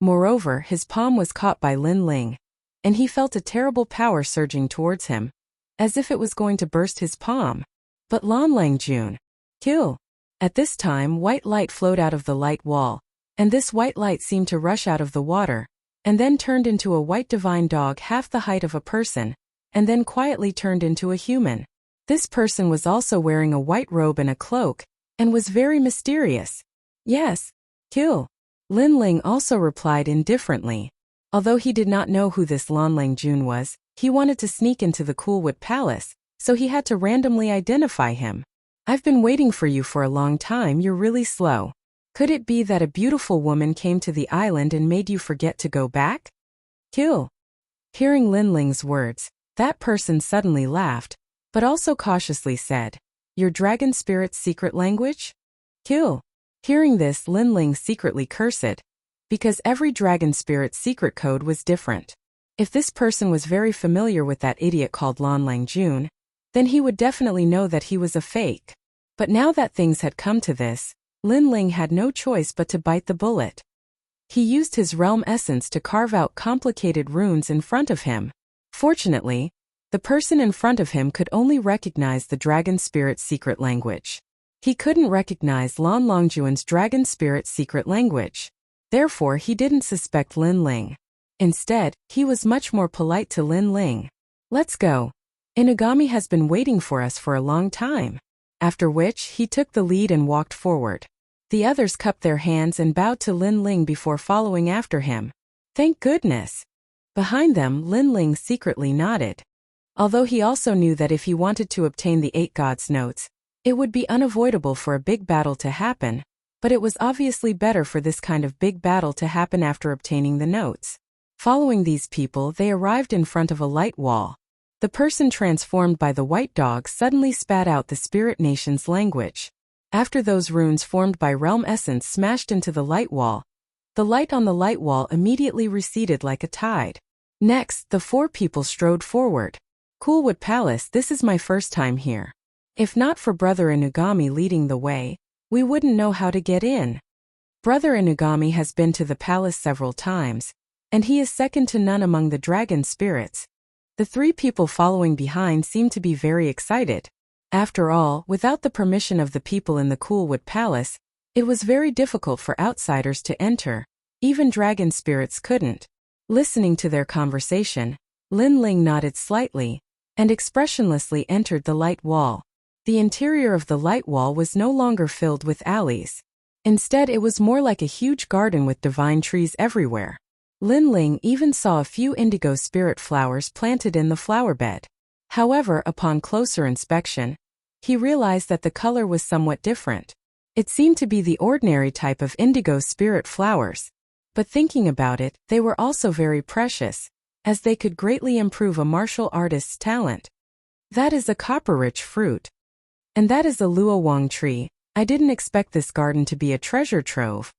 Moreover, his palm was caught by Lin Ling, and he felt a terrible power surging towards him, as if it was going to burst his palm. But Lan Langjun. Kill! At this time, white light flowed out of the light wall, and this white light seemed to rush out of the water, and then turned into a white divine dog half the height of a person, and then quietly turned into a human. This person was also wearing a white robe and a cloak, and was very mysterious. Yes. Kill! Lin Ling also replied indifferently. Although he did not know who this Lan Langjun was, he wanted to sneak into the Coolwood Palace, so he had to randomly identify him. I've been waiting for you for a long time, you're really slow. Could it be that a beautiful woman came to the island and made you forget to go back? Kill! Hearing Lin Ling's words, that person suddenly laughed, but also cautiously said, "Your dragon spirit's secret language? Kill." Hearing this, Lin Ling secretly cursed, because every dragon spirit's secret code was different. If this person was very familiar with that idiot called Lan Langjun, then he would definitely know that he was a fake. But now that things had come to this, Lin Ling had no choice but to bite the bullet. He used his realm essence to carve out complicated runes in front of him. Fortunately, the person in front of him could only recognize the dragon spirit's secret language. He couldn't recognize Lan Longjuan's dragon spirit's secret language. Therefore, he didn't suspect Lin Ling. Instead, he was much more polite to Lin Ling. "Let's go. Inugami has been waiting for us for a long time." After which, he took the lead and walked forward. The others cupped their hands and bowed to Lin Ling before following after him. Thank goodness. Behind them, Lin Ling secretly nodded. Although he also knew that if he wanted to obtain the 8 gods' notes, it would be unavoidable for a big battle to happen, but it was obviously better for this kind of big battle to happen after obtaining the notes. Following these people, they arrived in front of a light wall. The person transformed by the white dog suddenly spat out the spirit nation's language. After those runes formed by realm essence smashed into the light wall, the light on the light wall immediately receded like a tide. Next, the 4 people strode forward. Coolwood Palace, this is my first time here. If not for Brother Inugami leading the way, we wouldn't know how to get in. Brother Inugami has been to the palace several times, and he is second to none among the dragon spirits. The 3 people following behind seemed to be very excited. After all, without the permission of the people in the Coolwood Palace, it was very difficult for outsiders to enter. Even dragon spirits couldn't. Listening to their conversation, Lin Ling nodded slightly and expressionlessly entered the light wall. The interior of the light wall was no longer filled with alleys. Instead, it was more like a huge garden with divine trees everywhere. Lin Ling even saw a few indigo spirit flowers planted in the flower bed. However, upon closer inspection, he realized that the color was somewhat different. It seemed to be the ordinary type of indigo spirit flowers. But thinking about it, they were also very precious, as they could greatly improve a martial artist's talent. That is a copper-rich fruit. And that is a luowang tree. I didn't expect this garden to be a treasure trove.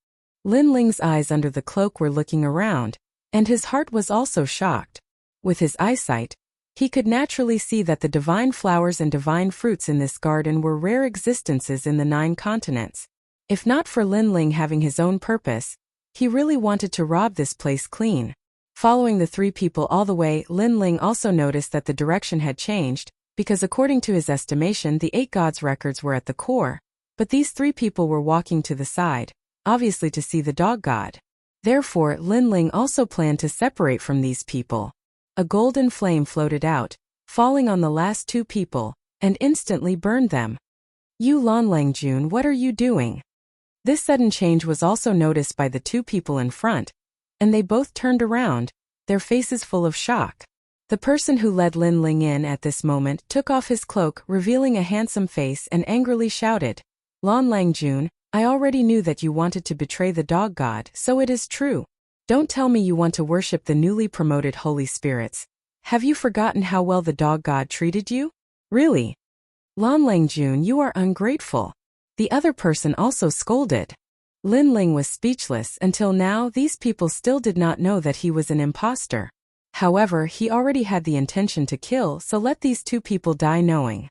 Lin Ling's eyes under the cloak were looking around, and his heart was also shocked. With his eyesight, he could naturally see that the divine flowers and divine fruits in this garden were rare existences in the 9 continents. If not for Lin Ling having his own purpose, he really wanted to rob this place clean. Following the 3 people all the way, Lin Ling also noticed that the direction had changed, because according to his estimation the 8 gods' records were at the core, but these 3 people were walking to the side, obviously to see the dog god. Therefore, Lin Ling also planned to separate from these people. A golden flame floated out, falling on the last 2 people, and instantly burned them. "You Lan Langjun, what are you doing?" This sudden change was also noticed by the 2 people in front, and they both turned around, their faces full of shock. The person who led Lin Ling in at this moment took off his cloak, revealing a handsome face, and angrily shouted, "Lan Langjun, I already knew that you wanted to betray the dog god, so it is true. Don't tell me you want to worship the newly promoted holy spirits. Have you forgotten how well the dog god treated you? Really? Lan Langjun, you are ungrateful." The other person also scolded. Lin Ling was speechless. Until now, these people still did not know that he was an imposter. However, he already had the intention to kill, so let these 2 people die knowing.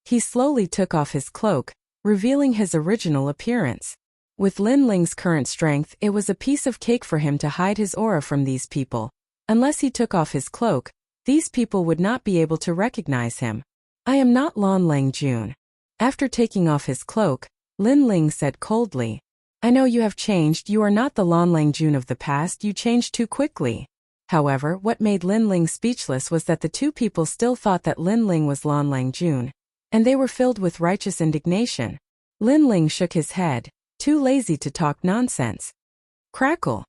He slowly took off his cloak, revealing his original appearance. With Lin Ling's current strength, it was a piece of cake for him to hide his aura from these people. Unless he took off his cloak, these people would not be able to recognize him. "I am not Lan Langjun." After taking off his cloak, Lin Ling said coldly, "I know you have changed, you are not the Lan Langjun of the past, you changed too quickly." However, what made Lin Ling speechless was that the 2 people still thought that Lin Ling was Lan Langjun, and they were filled with righteous indignation. Lin Ling shook his head, too lazy to talk nonsense. Crackle.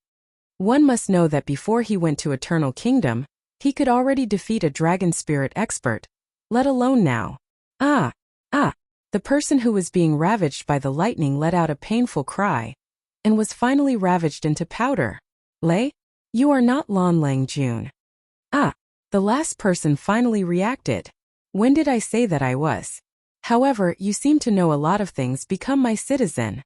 One must know that before he went to Eternal Kingdom, he could already defeat a dragon spirit expert, let alone now. Ah! The person who was being ravaged by the lightning let out a painful cry, and was finally ravaged into powder. "Lei? You are not Lan Langjun." The last person finally reacted. When did I say that I was? However, you seem to know a lot of things. Become my citizen.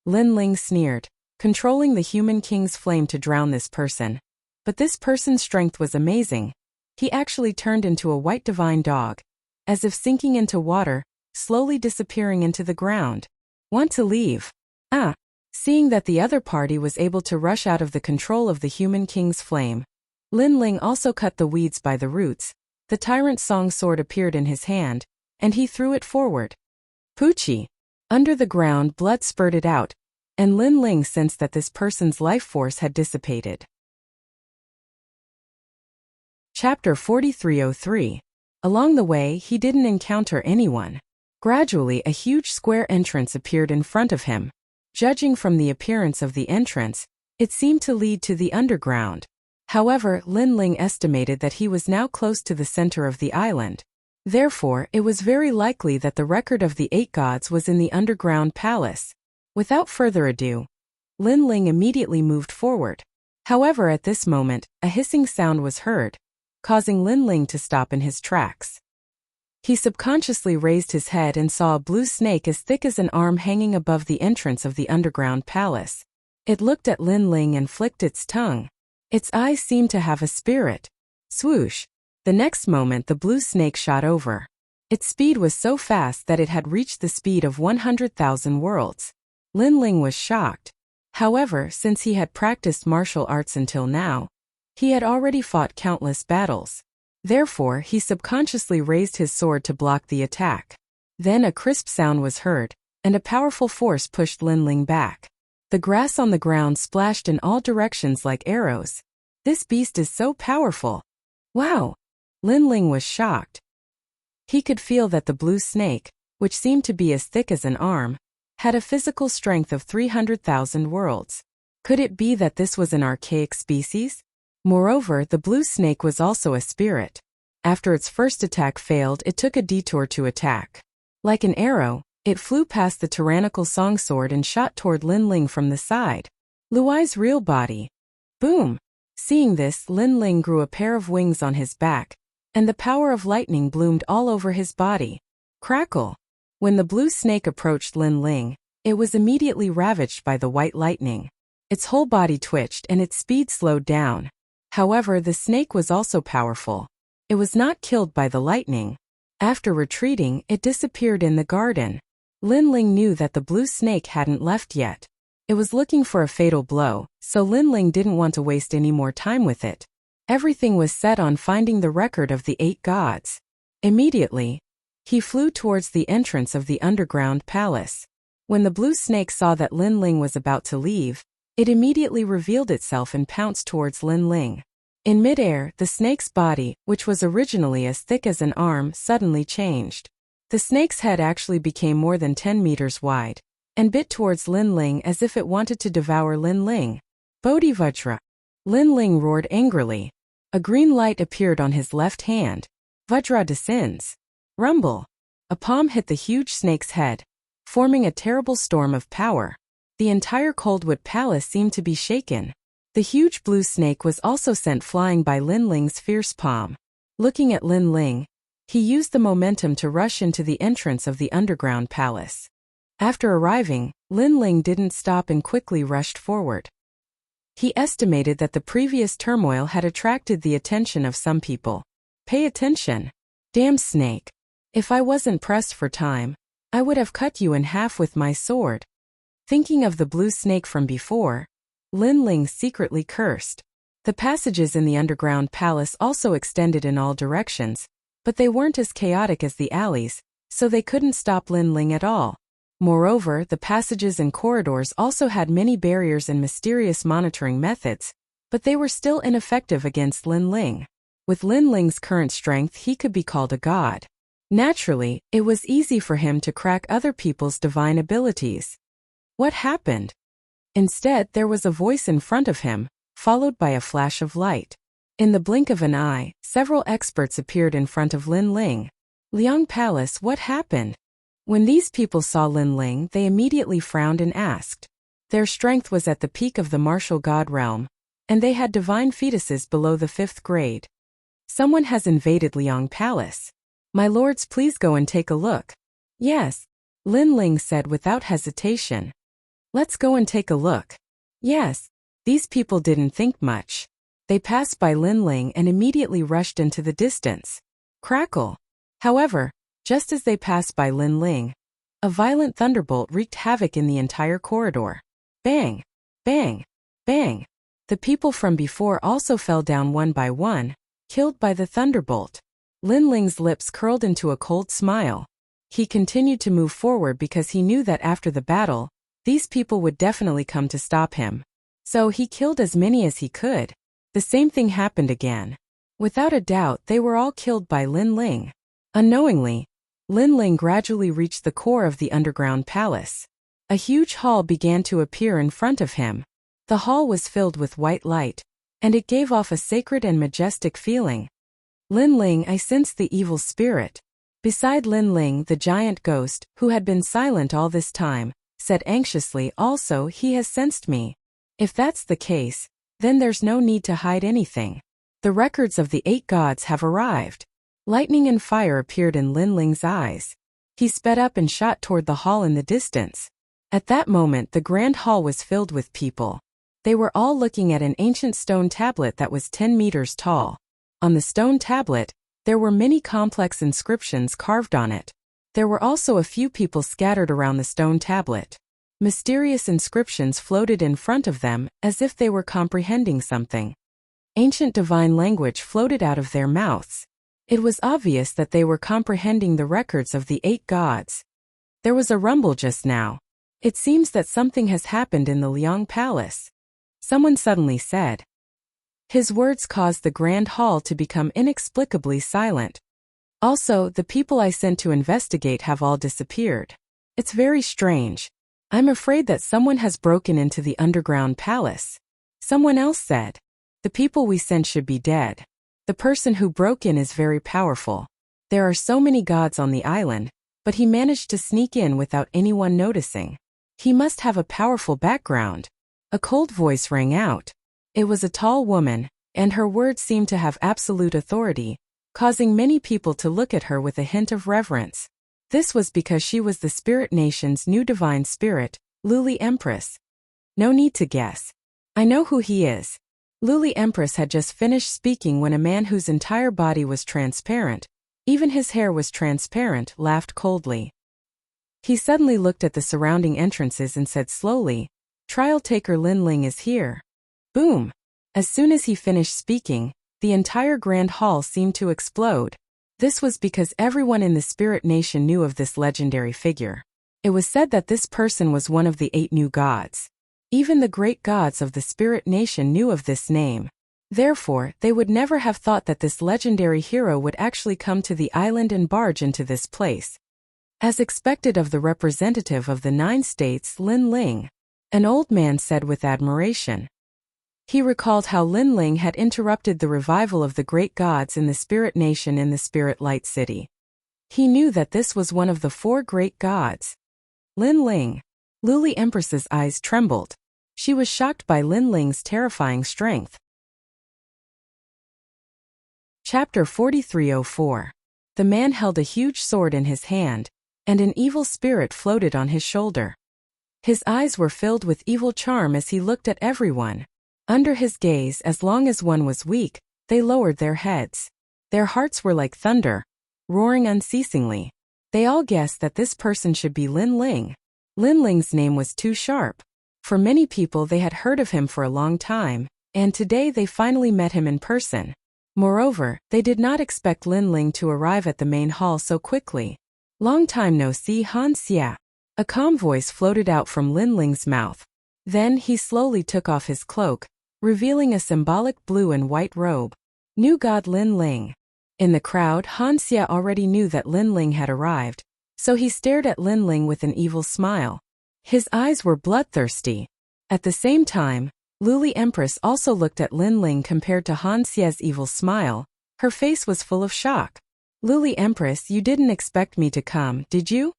Lin Ling sneered, controlling the human king's flame to drown this person. But this person's strength was amazing. He actually turned into a white divine dog, as if sinking into water, slowly disappearing into the ground. Want to leave? Seeing that the other party was able to rush out of the control of the human king's flame, Lin Ling also cut the weeds by the roots. The tyrant song sword appeared in his hand, and he threw it forward. Poochie! Under the ground, blood spurted out, and Lin Ling sensed that this person's life force had dissipated. Chapter 4303. Along the way, he didn't encounter anyone. Gradually, a huge square entrance appeared in front of him. Judging from the appearance of the entrance, it seemed to lead to the underground. However, Lin Ling estimated that he was now close to the center of the island. Therefore, it was very likely that the record of the 8 gods was in the underground palace. Without further ado, Lin Ling immediately moved forward. However, at this moment, a hissing sound was heard, causing Lin Ling to stop in his tracks. He subconsciously raised his head and saw a blue snake as thick as an arm hanging above the entrance of the underground palace. It looked at Lin Ling and flicked its tongue. Its eyes seemed to have a spirit. Swoosh! The next moment the blue snake shot over. Its speed was so fast that it had reached the speed of 100,000 worlds. Lin Ling was shocked. However, since he had practiced martial arts until now, he had already fought countless battles. Therefore, he subconsciously raised his sword to block the attack. Then a crisp sound was heard, and a powerful force pushed Lin Ling back. The grass on the ground splashed in all directions like arrows. This beast is so powerful. Wow! Lin Ling was shocked. He could feel that the blue snake, which seemed to be as thick as an arm, had a physical strength of 300,000 worlds. Could it be that this was an archaic species? Moreover, the blue snake was also a spirit. After its first attack failed, it took a detour to attack. Like an arrow, it flew past the tyrannical song sword and shot toward Lin Ling from the side. Luai's real body. Boom! Seeing this, Lin Ling grew a pair of wings on his back, and the power of lightning bloomed all over his body. Crackle! When the blue snake approached Lin Ling, it was immediately ravaged by the white lightning. Its whole body twitched and its speed slowed down. However, the snake was also powerful. It was not killed by the lightning. After retreating, it disappeared in the garden. Lin Ling knew that the blue snake hadn't left yet. It was looking for a fatal blow, so Lin Ling didn't want to waste any more time with it. Everything was set on finding the record of the 8 gods. Immediately, he flew towards the entrance of the underground palace. When the blue snake saw that Lin Ling was about to leave, it immediately revealed itself and pounced towards Lin Ling. In midair, the snake's body, which was originally as thick as an arm, suddenly changed. The snake's head actually became more than 10 meters wide, and bit towards Lin Ling as if it wanted to devour Lin Ling. Bodhivajra! Lin Ling roared angrily. A green light appeared on his left hand. Vajra descends. Rumble! A palm hit the huge snake's head, forming a terrible storm of power. The entire Coldwood Palace seemed to be shaken. The huge blue snake was also sent flying by Lin Ling's fierce palm. Looking at Lin Ling, he used the momentum to rush into the entrance of the underground palace. After arriving, Lin Ling didn't stop and quickly rushed forward. He estimated that the previous turmoil had attracted the attention of some people. Pay attention. Damn snake. If I wasn't pressed for time, I would have cut you in half with my sword. Thinking of the blue snake from before, Lin Ling secretly cursed. The passages in the underground palace also extended in all directions, but they weren't as chaotic as the alleys, so they couldn't stop Lin Ling at all. Moreover, the passages and corridors also had many barriers and mysterious monitoring methods, but they were still ineffective against Lin Ling. With Lin Ling's current strength, he could be called a god. Naturally, it was easy for him to crack other people's divine abilities. What happened? Instead, there was a voice in front of him, followed by a flash of light. In the blink of an eye, several experts appeared in front of Lin Ling. Liang Palace, what happened? When these people saw Lin Ling, they immediately frowned and asked. Their strength was at the peak of the martial god realm, and they had divine fetuses below the 5th grade. Someone has invaded Liang Palace. My lords, please go and take a look. Yes, Lin Ling said without hesitation. Let's go and take a look. Yes. These people didn't think much. They passed by Lin Ling and immediately rushed into the distance. Crackle. However, just as they passed by Lin Ling, a violent thunderbolt wreaked havoc in the entire corridor. Bang! Bang! Bang! The people from before also fell down one by one, killed by the thunderbolt. Lin Ling's lips curled into a cold smile. He continued to move forward because he knew that after the battle, these people would definitely come to stop him. So he killed as many as he could. The same thing happened again. Without a doubt, they were all killed by Lin Ling. Unknowingly, Lin Ling gradually reached the core of the underground palace. A huge hall began to appear in front of him. The hall was filled with white light, and it gave off a sacred and majestic feeling. Lin Ling, I sense the evil spirit. Beside Lin Ling, the giant ghost, who had been silent all this time, said anxiously, also he has sensed me. If that's the case, then there's no need to hide anything. The records of the 8 gods have arrived. Lightning and fire appeared in Lin Ling's eyes. He sped up and shot toward the hall in the distance. At that moment, the grand hall was filled with people. They were all looking at an ancient stone tablet that was 10 meters tall. On the stone tablet, there were many complex inscriptions carved on it. There were also a few people scattered around the stone tablet. Mysterious inscriptions floated in front of them, as if they were comprehending something. Ancient divine language floated out of their mouths. It was obvious that they were comprehending the records of the 8 gods. There was a rumble just now. It seems that something has happened in the Liang Palace. Someone suddenly said. His words caused the grand hall to become inexplicably silent. Also, the people I sent to investigate have all disappeared. It's very strange. I'm afraid that someone has broken into the underground palace. Someone else said. The people we sent should be dead. The person who broke in is very powerful. There are so many gods on the island, but he managed to sneak in without anyone noticing. He must have a powerful background. A cold voice rang out. It was a tall woman, and her words seemed to have absolute authority, causing many people to look at her with a hint of reverence. This was because she was the Spirit Nation's new divine spirit, Luli Empress. No need to guess. I know who he is. Luli Empress had just finished speaking when a man whose entire body was transparent, even his hair was transparent, laughed coldly. He suddenly looked at the surrounding entrances and said slowly, Trial taker Lin Ling is here. Boom! As soon as he finished speaking, the entire grand hall seemed to explode. This was because everyone in the Spirit Nation knew of this legendary figure. It was said that this person was one of the 8 new gods. Even the great gods of the Spirit Nation knew of this name. Therefore, they would never have thought that this legendary hero would actually come to the island and barge into this place. As expected of the representative of the 9 states, Lin Ling, an old man said with admiration. He recalled how Lin Ling had interrupted the revival of the great gods in the Spirit Nation in the Spirit Light City. He knew that this was one of the 4 great gods. Lin Ling. Luli Empress's eyes trembled. She was shocked by Lin Ling's terrifying strength. Chapter 4304. The man held a huge sword in his hand, and an evil spirit floated on his shoulder. His eyes were filled with evil charm as he looked at everyone. Under his gaze, as long as one was weak, they lowered their heads. Their hearts were like thunder, roaring unceasingly. They all guessed that this person should be Lin Ling. Lin Ling's name was too sharp. For many people, they had heard of him for a long time, and today they finally met him in person. Moreover, they did not expect Lin Ling to arrive at the main hall so quickly. Long time no see, Han Xia. A calm voice floated out from Lin Ling's mouth. Then he slowly took off his cloak, revealing a symbolic blue and white robe. New God Lin Ling. In the crowd, Han Xia already knew that Lin Ling had arrived, so he stared at Lin Ling with an evil smile. His eyes were bloodthirsty. At the same time, Luli Empress also looked at Lin Ling. Compared to Han Xia's evil smile, her face was full of shock. Luli Empress, you didn't expect me to come, did you?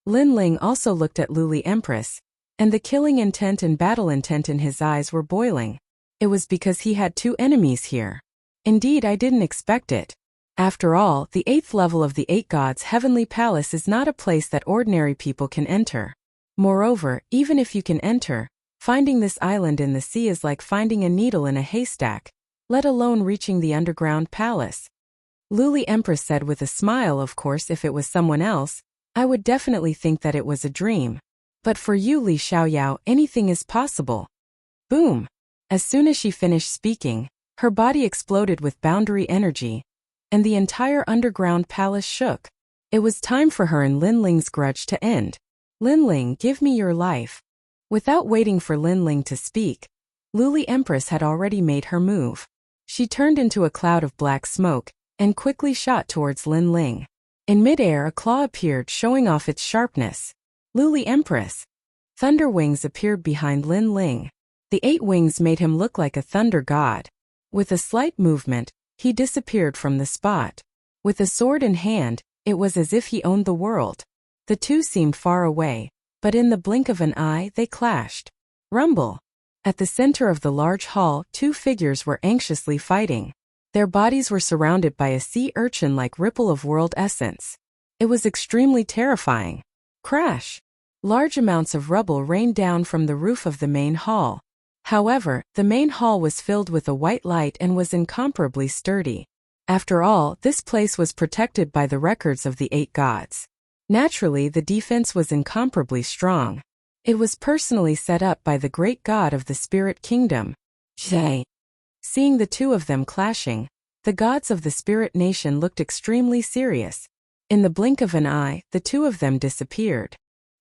Lin Ling also looked at Luli Empress, and the killing intent and battle intent in his eyes were boiling. It was because he had 2 enemies here. Indeed, I didn't expect it. After all, the 8th level of the 8 gods' heavenly palace is not a place that ordinary people can enter. Moreover, even if you can enter, finding this island in the sea is like finding a needle in a haystack, let alone reaching the underground palace. Luli Empress said with a smile. Of course, if it was someone else, I would definitely think that it was a dream. But for you, Li Xiaoyao, anything is possible. Boom! As soon as she finished speaking, her body exploded with boundary energy, and the entire underground palace shook. It was time for her and Lin Ling's grudge to end. Lin Ling, give me your life. Without waiting for Lin Ling to speak, Luli Empress had already made her move. She turned into a cloud of black smoke and quickly shot towards Lin Ling. In midair, a claw appeared, showing off its sharpness. Luli Empress. Thunder wings appeared behind Lin Ling. The 8 wings made him look like a thunder god. With a slight movement, he disappeared from the spot. With a sword in hand, it was as if he owned the world. The two seemed far away, but in the blink of an eye they clashed. Rumble! At the center of the large hall, 2 figures were anxiously fighting. Their bodies were surrounded by a sea urchin-like ripple of world essence. It was extremely terrifying. Crash! Large amounts of rubble rained down from the roof of the main hall. However, the main hall was filled with a white light and was incomparably sturdy. After all, this place was protected by the records of the 8 gods. Naturally, the defense was incomparably strong. It was personally set up by the great god of the spirit kingdom, Zhe. Seeing the two of them clashing, the gods of the spirit nation looked extremely serious. In the blink of an eye, the two of them disappeared.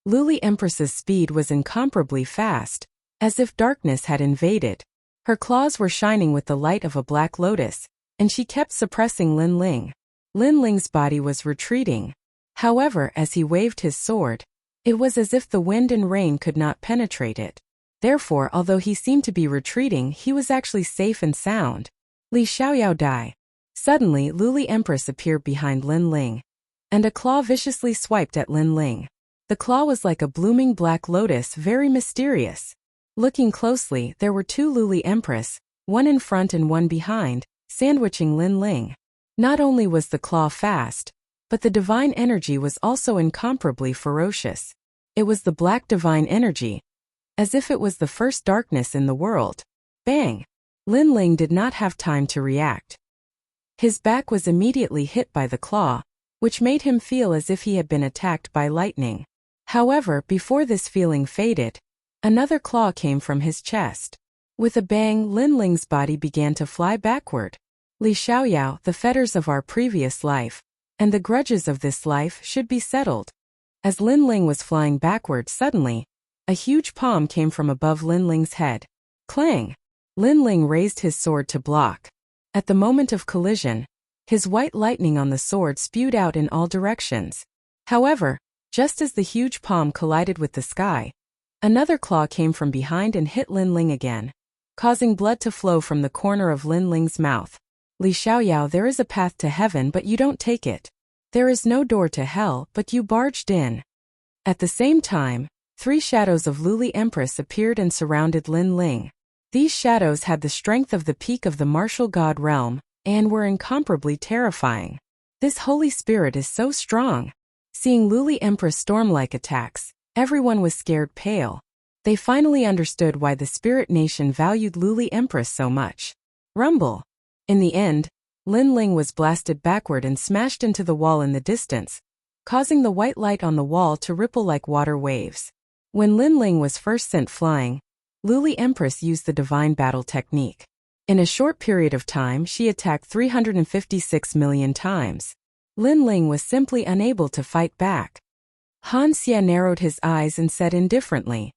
Luli Empress's speed was incomparably fast, as if darkness had invaded. Her claws were shining with the light of a black lotus, and she kept suppressing Lin Ling. Lin Ling's body was retreating. However, as he waved his sword, it was as if the wind and rain could not penetrate it. Therefore, although he seemed to be retreating, he was actually safe and sound. Li Xiaoyao died. Suddenly, Luli Empress appeared behind Lin Ling, and a claw viciously swiped at Lin Ling. The claw was like a blooming black lotus, very mysterious. Looking closely, there were 2 Luli Empress, one in front and one behind, sandwiching Lin Ling. Not only was the claw fast, but the divine energy was also incomparably ferocious. It was the black divine energy, as if it was the first darkness in the world. Bang! Lin Ling did not have time to react. His back was immediately hit by the claw, which made him feel as if he had been attacked by lightning. However, before this feeling faded, another claw came from his chest. With a bang, Lin Ling's body began to fly backward. Li Xiaoyao, the fetters of our previous life, and the grudges of this life should be settled. As Lin Ling was flying backward, suddenly, a huge palm came from above Lin Ling's head. Clang! Lin Ling raised his sword to block. At the moment of collision, his white lightning on the sword spewed out in all directions. However, just as the huge palm collided with the sky, another claw came from behind and hit Lin Ling again, causing blood to flow from the corner of Lin Ling's mouth. Li Xiaoyao, there is a path to heaven but you don't take it. There is no door to hell but you barged in. At the same time, 3 shadows of Luli Empress appeared and surrounded Lin Ling. These shadows had the strength of the peak of the martial god realm, and were incomparably terrifying. This holy spirit is so strong. Seeing Luli Empress storm-like attacks, everyone was scared pale. They finally understood why the spirit nation valued Luli Empress so much. Rumble! In the end, Lin Ling was blasted backward and smashed into the wall in the distance, causing the white light on the wall to ripple like water waves. When Lin Ling was first sent flying, Luli Empress used the divine battle technique. In a short period of time, she attacked 356 million times. Lin Ling was simply unable to fight back. Han Xie narrowed his eyes and said indifferently.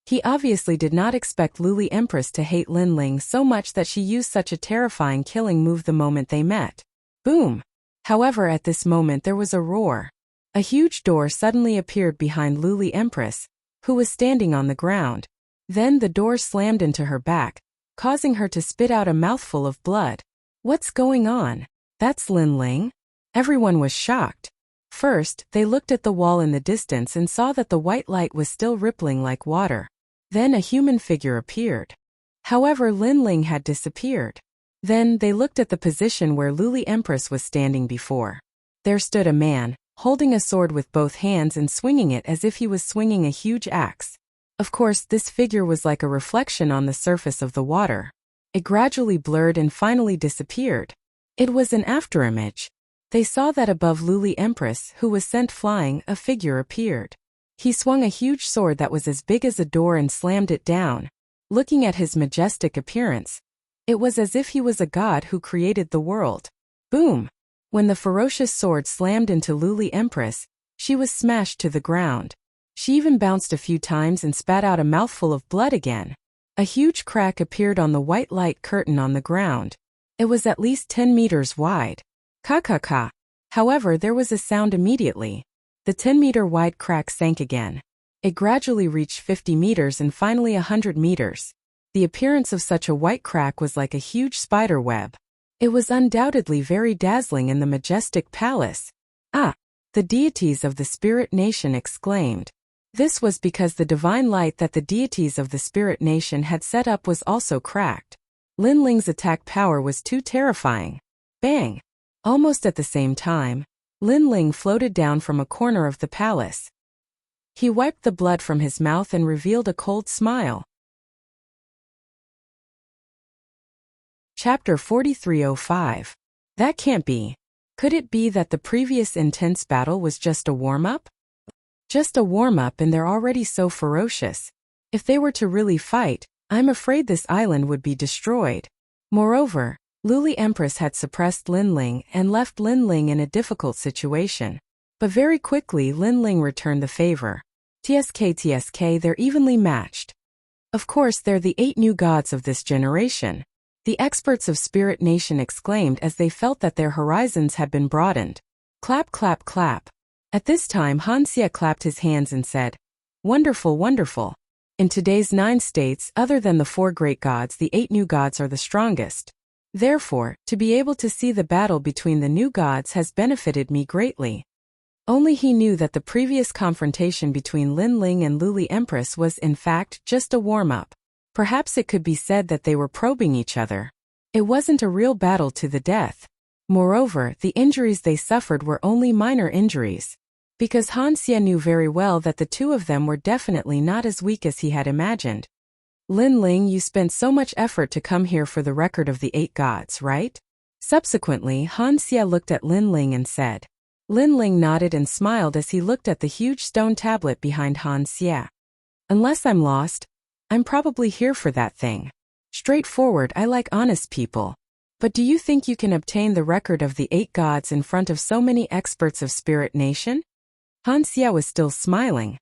He obviously did not expect Luli Empress to hate Lin Ling so much that she used such a terrifying killing move the moment they met. Boom! However, at this moment there was a roar. A huge door suddenly appeared behind Luli Empress, who was standing on the ground. Then the door slammed into her back, causing her to spit out a mouthful of blood. What's going on? That's Lin Ling? Everyone was shocked. First, they looked at the wall in the distance and saw that the white light was still rippling like water. Then a human figure appeared. However, Lin Ling had disappeared. Then, they looked at the position where Luli Empress was standing before. There stood a man, holding a sword with both hands and swinging it as if he was swinging a huge axe. Of course, this figure was like a reflection on the surface of the water. It gradually blurred and finally disappeared. It was an afterimage. They saw that above Luli Empress, who was sent flying, a figure appeared. He swung a huge sword that was as big as a door and slammed it down. Looking at his majestic appearance, it was as if he was a god who created the world. Boom! When the ferocious sword slammed into Luli Empress, she was smashed to the ground. She even bounced a few times and spat out a mouthful of blood again. A huge crack appeared on the white light curtain on the ground. It was at least 10 meters wide. Ka-ka-ka. However, there was a sound immediately. The 10-meter-wide crack sank again. It gradually reached 50 meters and finally 100 meters. The appearance of such a white crack was like a huge spider web. It was undoubtedly very dazzling in the majestic palace. Ah! The deities of the spirit nation exclaimed. This was because the divine light that the deities of the spirit nation had set up was also cracked. Lin Ling's attack power was too terrifying. Bang! Almost at the same time, Lin Ling floated down from a corner of the palace. He wiped the blood from his mouth and revealed a cold smile. Chapter 4305. That can't be. Could it be that the previous intense battle was just a warm-up? Just a warm-up and they're already so ferocious. If they were to really fight, I'm afraid this island would be destroyed. Moreover, Luli Empress had suppressed Lin Ling and left Lin Ling in a difficult situation. But very quickly Lin Ling returned the favor. TSK, they're evenly matched. Of course, they're the 8 new gods of this generation. The experts of Spirit Nation exclaimed as they felt that their horizons had been broadened. Clap, clap, clap. At this time Han Xie clapped his hands and said, "Wonderful, wonderful. In today's 9 states, other than the 4 great gods, the 8 new gods are the strongest. Therefore, to be able to see the battle between the new gods has benefited me greatly." Only he knew that the previous confrontation between Lin Ling and Luli Empress was in fact just a warm-up. Perhaps it could be said that they were probing each other. It wasn't a real battle to the death. Moreover, the injuries they suffered were only minor injuries. Because Han Xie knew very well that the two of them were definitely not as weak as he had imagined. "Lin Ling, you spent so much effort to come here for the record of the 8 gods, right?" Subsequently, Han Xie looked at Lin Ling and said. Lin Ling nodded and smiled as he looked at the huge stone tablet behind Han Xie. "Unless I'm lost, I'm probably here for that thing. Straightforward, I like honest people. But do you think you can obtain the record of the 8 gods in front of so many experts of Spirit Nation?" Han Xie was still smiling.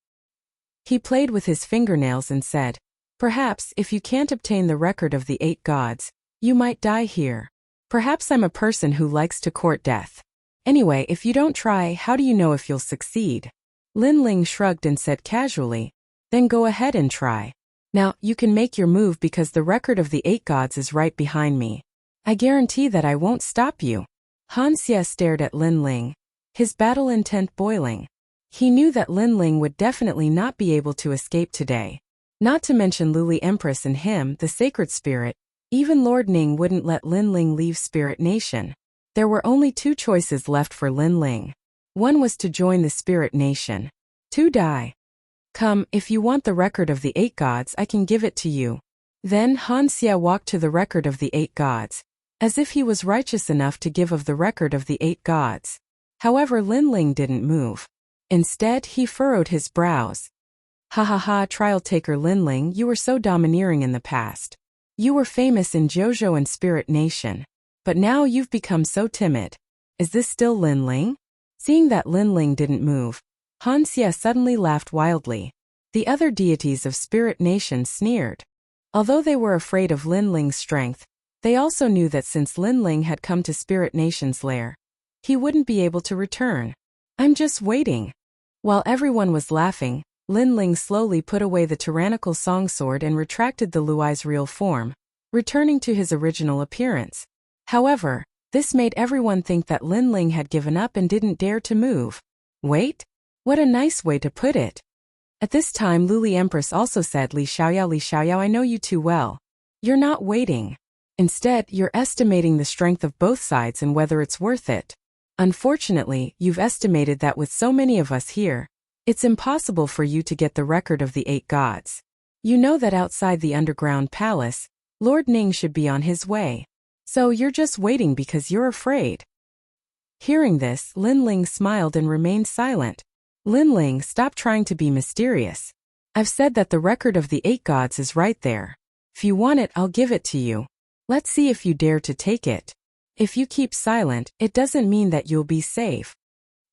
He played with his fingernails and said, "Perhaps, if you can't obtain the record of the 8 gods, you might die here. Perhaps I'm a person who likes to court death. Anyway, if you don't try, how do you know if you'll succeed?" Lin Ling shrugged and said casually, "Then go ahead and try. Now, you can make your move because the record of the 8 gods is right behind me. I guarantee that I won't stop you." Han Xie stared at Lin Ling, his battle intent boiling. He knew that Lin Ling would definitely not be able to escape today. Not to mention Luli Empress and him, the sacred spirit. Even Lord Ning wouldn't let Lin Ling leave Spirit Nation. There were only 2 choices left for Lin Ling. One was to join the Spirit Nation. 2 die. "Come, if you want the record of the 8 gods, I can give it to you." Then Han Xie walked to the record of the 8 gods, as if he was righteous enough to give of the record of the 8 gods. However, Lin Ling didn't move. Instead, he furrowed his brows. "Ha ha ha, trial taker Lin Ling, you were so domineering in the past. You were famous in Jojo and Spirit Nation. But now you've become so timid. Is this still Lin Ling?" Seeing that Lin Ling didn't move, Han Xie suddenly laughed wildly. The other deities of Spirit Nation sneered. Although they were afraid of Lin Ling's strength, they also knew that since Lin Ling had come to Spirit Nation's lair, he wouldn't be able to return. "I'm just waiting." While everyone was laughing, Lin Ling slowly put away the tyrannical song sword and retracted the Luai's real form, returning to his original appearance. However, this made everyone think that Lin Ling had given up and didn't dare to move. Wait? What a nice way to put it. At this time Luli Empress also said, Li Xiaoyao, I know you too well. You're not waiting. Instead, you're estimating the strength of both sides and whether it's worth it. Unfortunately, you've estimated that with so many of us here, it's impossible for you to get the record of the 8 gods. You know that outside the underground palace, Lord Ning should be on his way. So you're just waiting because you're afraid. Hearing this, Linling smiled and remained silent. Linling, stop trying to be mysterious. I've said that the record of the 8 gods is right there. If you want it, I'll give it to you. Let's see if you dare to take it. If you keep silent, it doesn't mean that you'll be safe.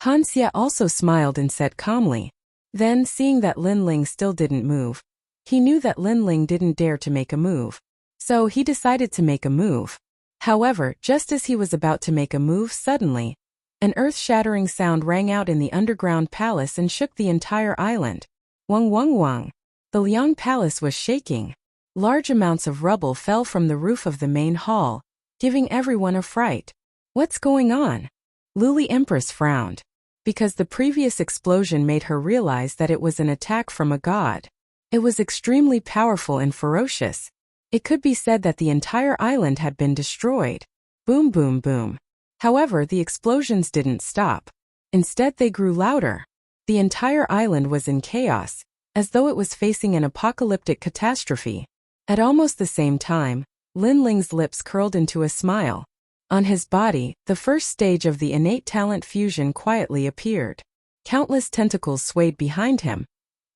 Han Xie also smiled and said calmly. Then, seeing that Linling still didn't move, he knew that Linling didn't dare to make a move. So he decided to make a move. However, just as he was about to make a move, suddenly, an earth-shattering sound rang out in the underground palace and shook the entire island. Wang wang wang. The Liang Palace was shaking. Large amounts of rubble fell from the roof of the main hall, giving everyone a fright. What's going on? Luli Empress frowned, because the previous explosion made her realize that it was an attack from a god. It was extremely powerful and ferocious. It could be said that the entire island had been destroyed. Boom boom boom. However, the explosions didn't stop. Instead, they grew louder. The entire island was in chaos, as though it was facing an apocalyptic catastrophe. At almost the same time, Linling's lips curled into a smile. On his body, the first stage of the innate talent fusion quietly appeared. Countless tentacles swayed behind him,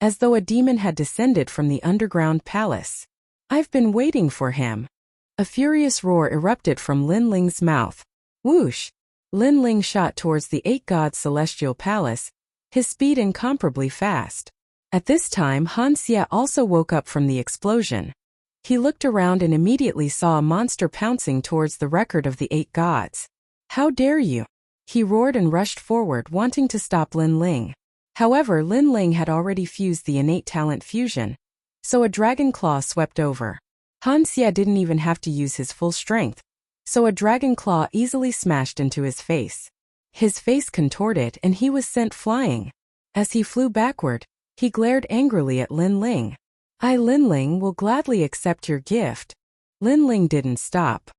as though a demon had descended from the underground palace. I've been waiting for him. A furious roar erupted from Linling's mouth. Whoosh! Linling shot towards the 8 gods' celestial palace, his speed incomparably fast. At this time, Han Xie also woke up from the explosion. He looked around and immediately saw a monster pouncing towards the record of the 8 gods. How dare you! He roared and rushed forward, wanting to stop Linling. However, Linling had already fused the innate talent fusion, so a dragon claw swept over. Han Xie didn't even have to use his full strength, so a dragon claw easily smashed into his face. His face contorted and he was sent flying. As he flew backward, he glared angrily at Linling. Linling will gladly accept your gift. Linling didn't stop.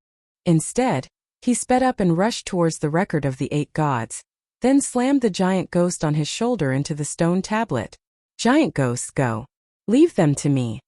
Instead, he sped up and rushed towards the record of the 8 gods, then slammed the giant ghost on his shoulder into the stone tablet. Giant ghosts, go. Leave them to me.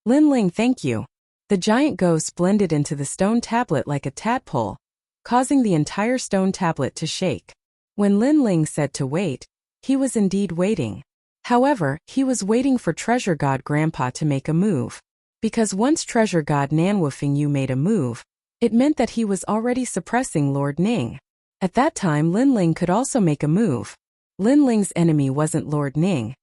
Linling, thank you. The giant ghost blended into the stone tablet like a tadpole, causing the entire stone tablet to shake. When Linling said to wait, he was indeed waiting. However, he was waiting for Treasure God Grandpa to make a move. Because once Treasure God Nanwufingyu made a move, it meant that he was already suppressing Lord Ning. At that time, Linling could also make a move. Linling's enemy wasn't Lord Ning,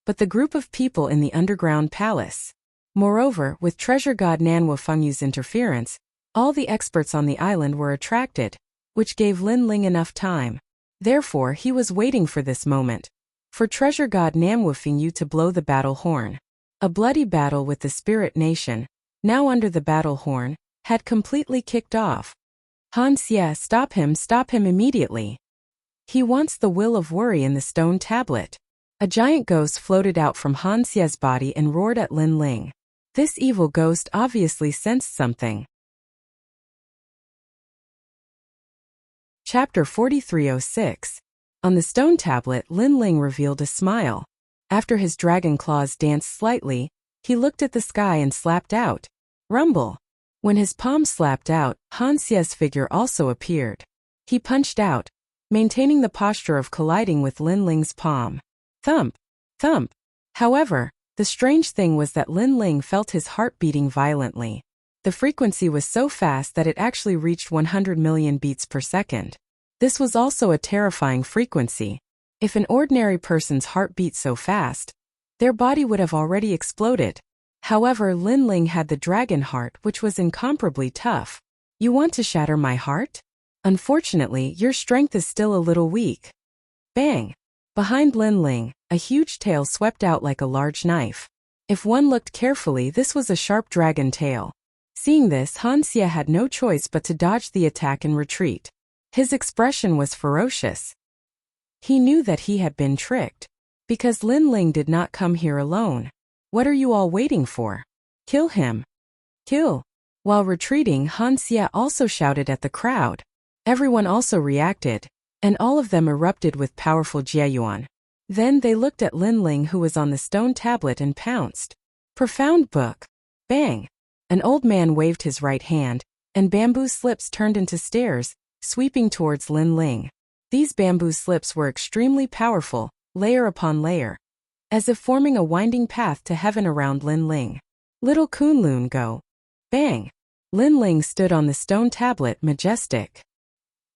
but the group of people in the underground palace. Moreover, with Treasure God Nanwufingyu's interference, all the experts on the island were attracted, which gave Linling enough time. Therefore, he was waiting for this moment, for Treasure God Nanwufingyu to blow the battle horn. A bloody battle with the Spirit Nation, now under the battle horn, had completely kicked off. Han Xie, stop him immediately. He wants the will of worry in the stone tablet. A giant ghost floated out from Han Xie's body and roared at Linling. This evil ghost obviously sensed something. Chapter 4306. On the stone tablet, Linling revealed a smile. After his dragon claws danced slightly, he looked at the sky and slapped out. Rumble. When his palm slapped out, Han Xie's figure also appeared. He punched out, maintaining the posture of colliding with Linling's palm. Thump. Thump. However, the strange thing was that Linling felt his heart beating violently. The frequency was so fast that it actually reached 100 million beats per second. This was also a terrifying frequency. If an ordinary person's heart beat so fast, their body would have already exploded. However, Linling had the dragon heart, which was incomparably tough. You want to shatter my heart? Unfortunately, your strength is still a little weak. Bang! Behind Linling, a huge tail swept out like a large knife. If one looked carefully, this was a sharp dragon tail. Seeing this, Han Xie had no choice but to dodge the attack and retreat. His expression was ferocious. He knew that he had been tricked. Because Linling did not come here alone. What are you all waiting for? Kill him. Kill. While retreating, Han Xie also shouted at the crowd. Everyone also reacted, and all of them erupted with powerful Jieyuan. Then they looked at Lin Ling, who was on the stone tablet, and pounced. Profound book. Bang! An old man waved his right hand, and bamboo slips turned into stairs, sweeping towards Lin Ling. These bamboo slips were extremely powerful, layer upon layer, as if forming a winding path to heaven around Lin Ling. Little Kunlun, go! Bang! Lin Ling stood on the stone tablet, majestic.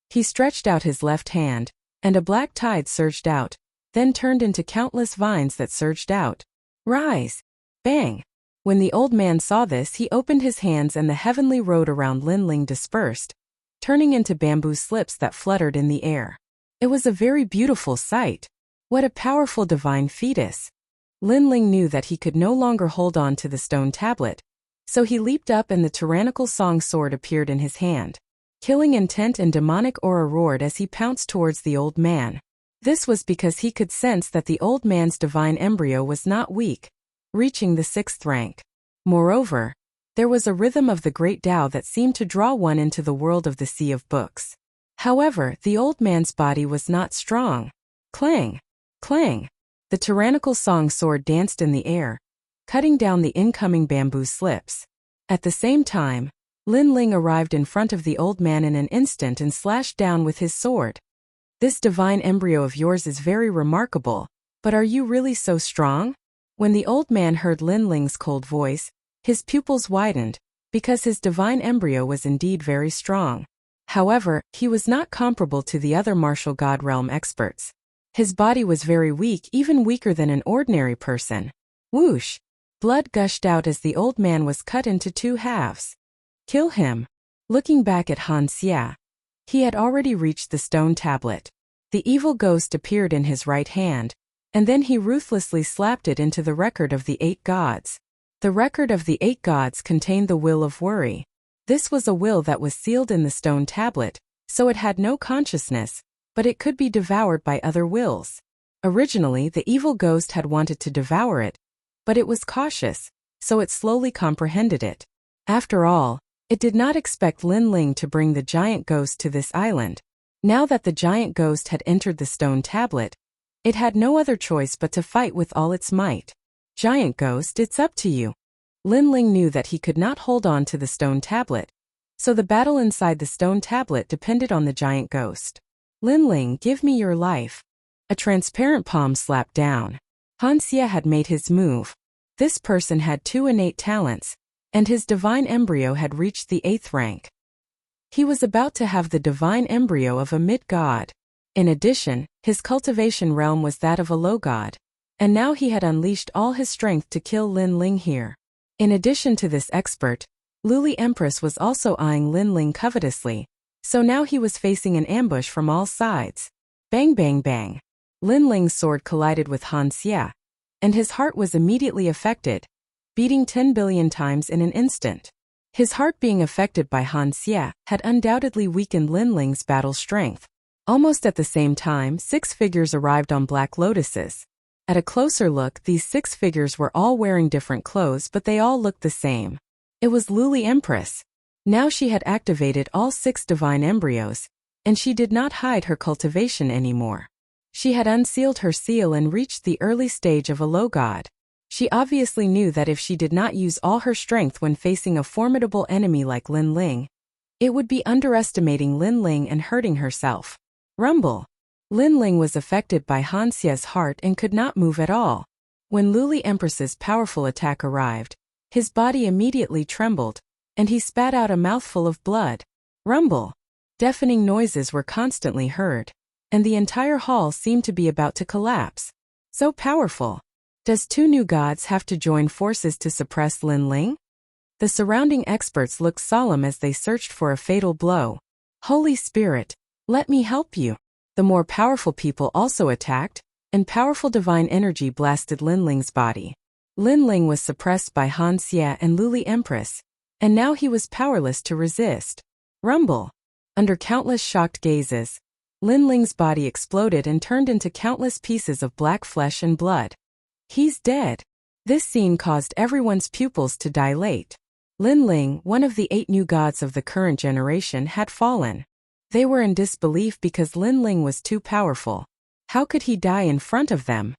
He stretched out his left hand, and a black tide surged out, then turned into countless vines that surged out. Rise! Bang! When the old man saw this, he opened his hands and the heavenly road around Lin Ling dispersed, turning into bamboo slips that fluttered in the air. It was a very beautiful sight. What a powerful divine fetus! Lin Ling knew that he could no longer hold on to the stone tablet, so he leaped up and the tyrannical song sword appeared in his hand. Killing intent and demonic aura roared as he pounced towards the old man. This was because he could sense that the old man's divine embryo was not weak, reaching the 6th rank. Moreover, there was a rhythm of the great Tao that seemed to draw one into the world of the Sea of Books. However, the old man's body was not strong. Clang! Clang! The tyrannical song sword danced in the air, cutting down the incoming bamboo slips. At the same time, Lin Ling arrived in front of the old man in an instant and slashed down with his sword. This divine embryo of yours is very remarkable, but are you really so strong? When the old man heard Lin Ling's cold voice, his pupils widened, because his divine embryo was indeed very strong. However, he was not comparable to the other martial god realm experts. His body was very weak, even weaker than an ordinary person. Whoosh! Blood gushed out as the old man was cut into 2 halves. Kill him. Looking back at Han Xie, he had already reached the stone tablet. The evil ghost appeared in his right hand, and then he ruthlessly slapped it into the record of the 8 gods. The record of the 8 gods contained the will of worry. This was a will that was sealed in the stone tablet, so it had no consciousness, but it could be devoured by other wills. Originally, the evil ghost had wanted to devour it, but it was cautious, so it slowly comprehended it. After all, it did not expect Lin Ling to bring the giant ghost to this island. Now that the giant ghost had entered the stone tablet, it had no other choice but to fight with all its might. Giant ghost, it's up to you. Lin Ling knew that he could not hold on to the stone tablet, so the battle inside the stone tablet depended on the giant ghost. Lin Ling, give me your life. A transparent palm slapped down. Han Xie had made his move. This person had 2 innate talents, and his divine embryo had reached the 8th rank. He was about to have the divine embryo of a mid-god. In addition, his cultivation realm was that of a low god, and now he had unleashed all his strength to kill Lin Ling here. In addition to this expert, Luli Empress was also eyeing Lin Ling covetously, so now he was facing an ambush from all sides. Bang bang bang. Lin Ling's sword collided with Han Xie, and his heart was immediately affected, beating 10 billion times in an instant. His heart being affected by Han Xie had undoubtedly weakened Lin Ling's battle strength. Almost at the same time, 6 figures arrived on black lotuses. At a closer look, these 6 figures were all wearing different clothes, but they all looked the same. It was Luli Empress. Now she had activated all 6 divine embryos, and she did not hide her cultivation anymore. She had unsealed her seal and reached the early stage of a low god. She obviously knew that if she did not use all her strength when facing a formidable enemy like Lin Ling, it would be underestimating Lin Ling and hurting herself. Rumble. Lin Ling was affected by Han Xie's heart and could not move at all. When Luli Empress's powerful attack arrived, his body immediately trembled, and he spat out a mouthful of blood. Rumble. Deafening noises were constantly heard, and the entire hall seemed to be about to collapse. So powerful. Does 2 new gods have to join forces to suppress Lin Ling? The surrounding experts looked solemn as they searched for a fatal blow. Holy Spirit, let me help you. The more powerful people also attacked, and powerful divine energy blasted Lin Ling's body. Lin Ling was suppressed by Han Xie and Luli Empress, and now he was powerless to resist. Rumble. Under countless shocked gazes, Lin Ling's body exploded and turned into countless pieces of black flesh and blood. He's dead. This scene caused everyone's pupils to dilate. Lin Ling, one of the 8 new gods of the current generation, had fallen. They were in disbelief because Lin Ling was too powerful. How could he die in front of them?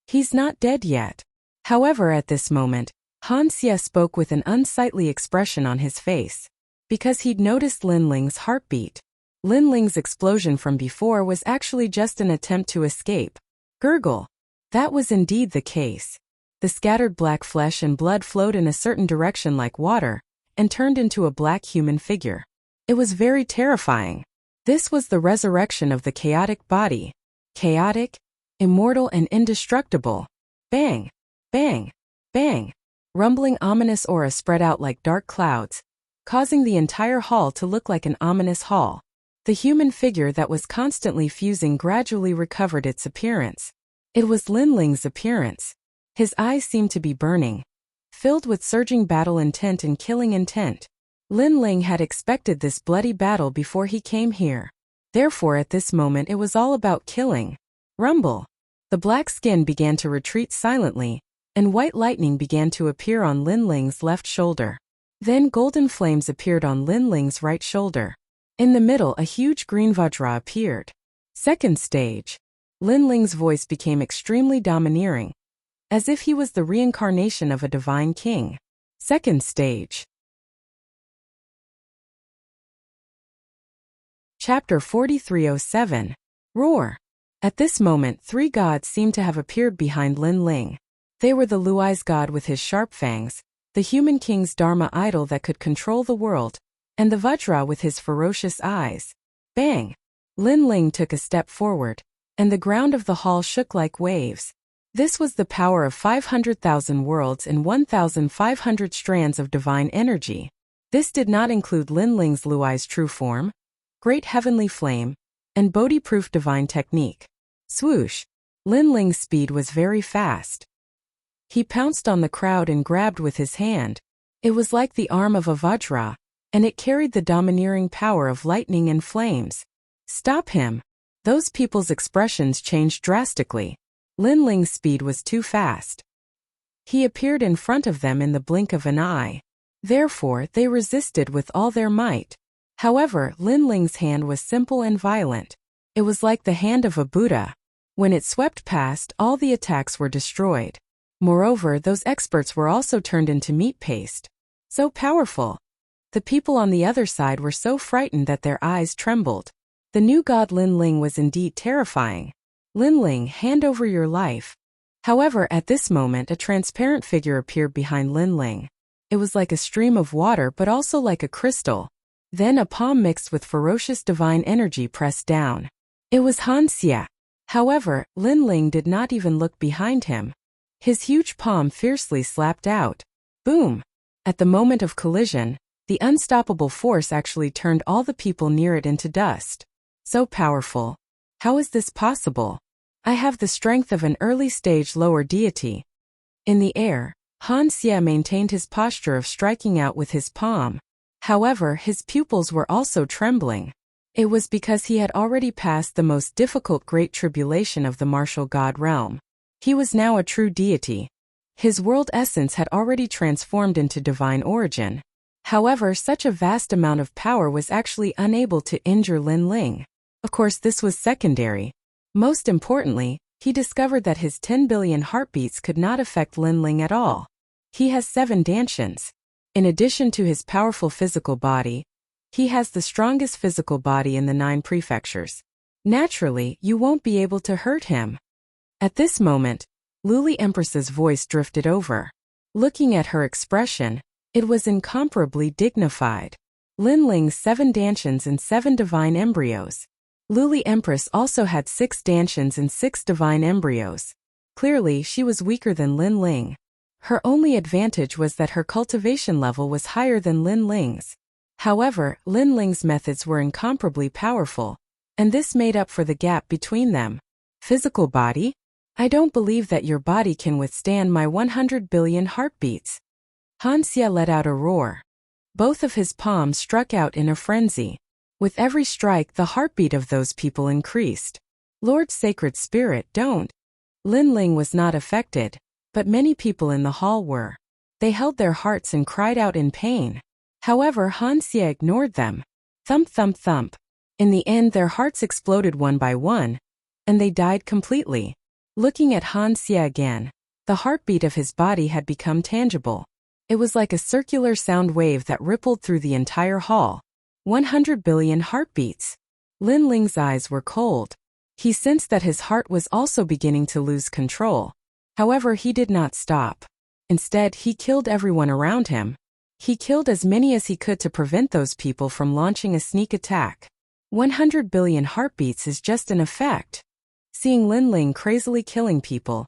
He's not dead yet. However, at this moment, Han Xie spoke with an unsightly expression on his face. Because he'd noticed Lin Ling's heartbeat. Lin Ling's explosion from before was actually just an attempt to escape. Gurgle. That was indeed the case. The scattered black flesh and blood flowed in a certain direction like water, and turned into a black human figure. It was very terrifying. This was the resurrection of the chaotic body. Chaotic, immortal and indestructible. Bang, bang, bang. Rumbling ominous aura spread out like dark clouds, causing the entire hall to look like an ominous hall. The human figure that was constantly fusing gradually recovered its appearance. It was Lin Ling's appearance. His eyes seemed to be burning, filled with surging battle intent and killing intent. Lin Ling had expected this bloody battle before he came here. Therefore, at this moment it was all about killing. Rumble. The black skin began to retreat silently, and white lightning began to appear on Lin Ling's left shoulder. Then golden flames appeared on Lin Ling's right shoulder. In the middle, a huge green Vajra appeared. Second stage. Lin Ling's voice became extremely domineering, as if he was the reincarnation of a divine king. Second stage. Chapter 4307. Roar. At this moment, 3 gods seemed to have appeared behind Lin Ling. They were the Luai's god with his sharp fangs, the human king's Dharma idol that could control the world, and the Vajra with his ferocious eyes. Bang! Lin Ling took a step forward, and the ground of the hall shook like waves. This was the power of 500,000 worlds and 1,500 strands of divine energy. This did not include Lin Ling's Luai's true form, great heavenly flame, and Bodhi-proof divine technique. Swoosh! Lin Ling's speed was very fast. He pounced on the crowd and grabbed with his hand. It was like the arm of a Vajra, and it carried the domineering power of lightning and flames. Stop him! Those people's expressions changed drastically. Lin Ling's speed was too fast. He appeared in front of them in the blink of an eye. Therefore, they resisted with all their might. However, Lin Ling's hand was simple and violent. It was like the hand of a Buddha. When it swept past, all the attacks were destroyed. Moreover, those experts were also turned into meat paste. So powerful. The people on the other side were so frightened that their eyes trembled. The new god Lin Ling was indeed terrifying. Lin Ling, hand over your life. However, at this moment a transparent figure appeared behind Lin Ling. It was like a stream of water but also like a crystal. Then a palm mixed with ferocious divine energy pressed down. It was Han Xie. However, Lin Ling did not even look behind him. His huge palm fiercely slapped out. Boom! At the moment of collision, the unstoppable force actually turned all the people near it into dust. So powerful. How is this possible? I have the strength of an early-stage lower deity. In the air, Han Xie maintained his posture of striking out with his palm. However, his pupils were also trembling. It was because he had already passed the most difficult great tribulation of the martial god realm. He was now a true deity. His world essence had already transformed into divine origin. However, such a vast amount of power was actually unable to injure Lin Ling. Of course, this was secondary. Most importantly, he discovered that his 10 billion heartbeats could not affect Lin Ling at all. He has 7 dantians. In addition to his powerful physical body, he has the strongest physical body in the 9 prefectures. Naturally, you won't be able to hurt him. At this moment, Luli Empress's voice drifted over. Looking at her expression, it was incomparably dignified. Lin Ling's 7 dantians and 7 divine embryos. Luli Empress also had 6 dantians and 6 divine embryos. Clearly, she was weaker than Lin Ling. Her only advantage was that her cultivation level was higher than Lin Ling's. However, Lin Ling's methods were incomparably powerful, and this made up for the gap between them. Physical body? I don't believe that your body can withstand my 100 billion heartbeats. Han Xie let out a roar. Both of his palms struck out in a frenzy. With every strike, the heartbeat of those people increased. Lord Sacred Spirit, don't. Lin Ling was not affected, but many people in the hall were. They held their hearts and cried out in pain. However, Han Xie ignored them. Thump thump thump. In the end their hearts exploded one by one, and they died completely. Looking at Han Xie again, the heartbeat of his body had become tangible. It was like a circular sound wave that rippled through the entire hall. 100 billion heartbeats. Lin Ling's eyes were cold. He sensed that his heart was also beginning to lose control. However, he did not stop. Instead, he killed everyone around him. He killed as many as he could to prevent those people from launching a sneak attack. 100 billion heartbeats is just an effect. Seeing Lin Ling crazily killing people,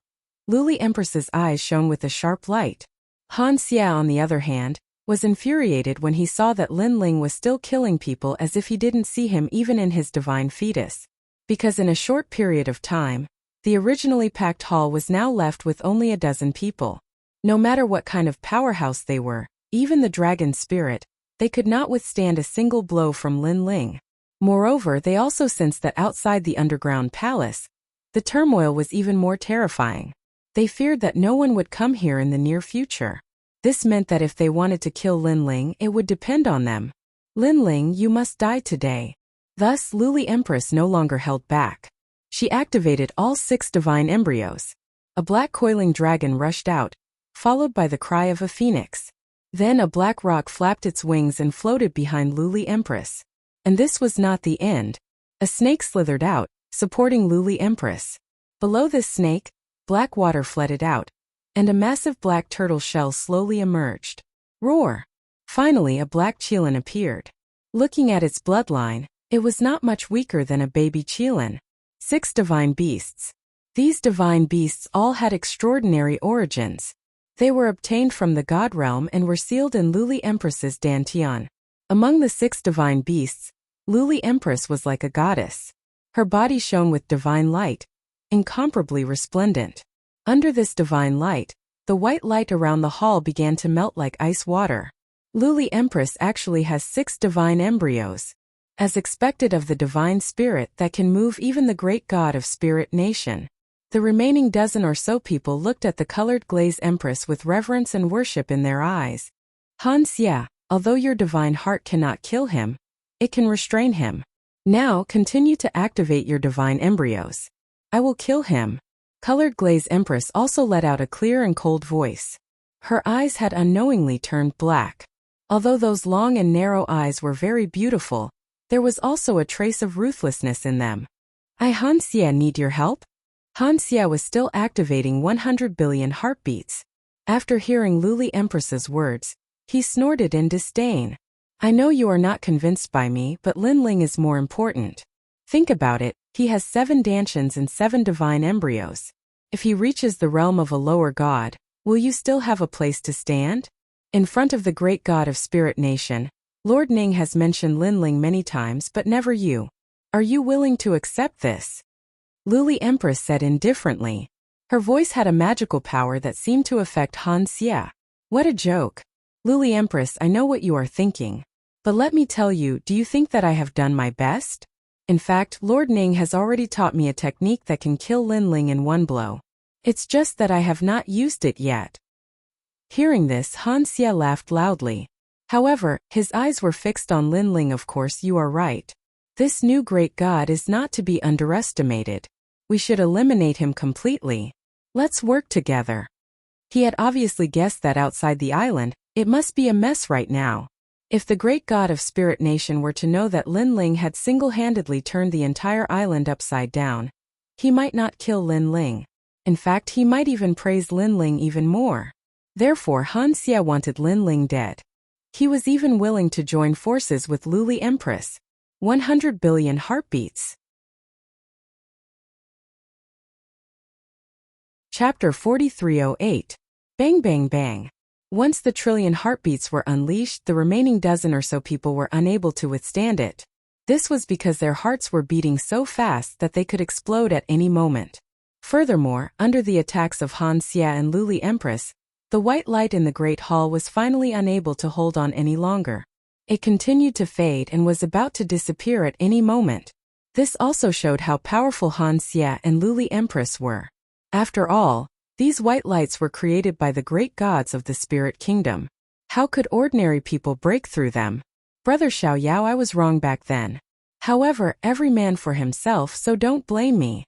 Luli Empress's eyes shone with a sharp light. Han Xie, on the other hand, was infuriated when he saw that Lin Ling was still killing people as if he didn't see him even in his divine fetus. Because in a short period of time, the originally packed hall was now left with only a dozen people. No matter what kind of powerhouse they were, even the dragon spirit, they could not withstand a single blow from Lin Ling. Moreover, they also sensed that outside the underground palace, the turmoil was even more terrifying. They feared that no one would come here in the near future. This meant that if they wanted to kill Lin Ling, it would depend on them. Lin Ling, you must die today. Thus, Luli Empress no longer held back. She activated all 6 divine embryos. A black coiling dragon rushed out, followed by the cry of a phoenix. Then a black roc flapped its wings and floated behind Luli Empress. And this was not the end. A snake slithered out, supporting Luli Empress. Below this snake, black water flooded out, and a massive black turtle shell slowly emerged. Roar! Finally, a black qilin appeared. Looking at its bloodline, it was not much weaker than a baby qilin. 6 divine beasts. These divine beasts all had extraordinary origins. They were obtained from the God realm and were sealed in Luli Empress's dantian. Among the 6 divine beasts, Luli Empress was like a goddess. Her body shone with divine light, incomparably resplendent. Under this divine light, the white light around the hall began to melt like ice water. Luli Empress actually has 6 divine embryos, as expected of the divine spirit that can move even the great god of Spirit Nation. The remaining dozen or so people looked at the colored glaze Empress with reverence and worship in their eyes. Han Xie, although your divine heart cannot kill him, it can restrain him. Now continue to activate your divine embryos. I will kill him. Colored glaze Empress also let out a clear and cold voice. Her eyes had unknowingly turned black. Although those long and narrow eyes were very beautiful, there was also a trace of ruthlessness in them. I Han Xie need your help? Han Xie was still activating 100 billion heartbeats. After hearing Luli Empress's words, he snorted in disdain. I know you are not convinced by me, but Lin Ling is more important. Think about it, he has 7 dantians and 7 divine embryos. If he reaches the realm of a lower god, will you still have a place to stand? In front of the great god of Spirit Nation, Lord Ning has mentioned Lin Ling many times but never you. Are you willing to accept this? Luli Empress said indifferently. Her voice had a magical power that seemed to affect Han Xie. What a joke. Luli Empress, I know what you are thinking. But let me tell you, do you think that I have done my best? In fact, Lord Ning has already taught me a technique that can kill Lin Ling in one blow. It's just that I have not used it yet. Hearing this, Han Xie laughed loudly. However, his eyes were fixed on Lin Ling. Of course you are right. This new great god is not to be underestimated. We should eliminate him completely. Let's work together. He had obviously guessed that outside the island, it must be a mess right now. If the great god of Spirit Nation were to know that Lin Ling had single-handedly turned the entire island upside down, he might not kill Lin Ling. In fact, he might even praise Lin Ling even more. Therefore, Han Xie wanted Lin Ling dead. He was even willing to join forces with Luli Empress. 100 billion heartbeats. Chapter 4308. Bang Bang Bang. Once the trillion heartbeats were unleashed, the remaining dozen or so people were unable to withstand it. This was because their hearts were beating so fast that they could explode at any moment. Furthermore, under the attacks of Han Xie and Luli Empress, the white light in the Great Hall was finally unable to hold on any longer. It continued to fade and was about to disappear at any moment. This also showed how powerful Han Xie and Luli Empress were. After all, These white lights were created by the great gods of the spirit kingdom. How could ordinary people break through them? Brother Xiao Yao, I was wrong back then. However, every man for himself, so don't blame me.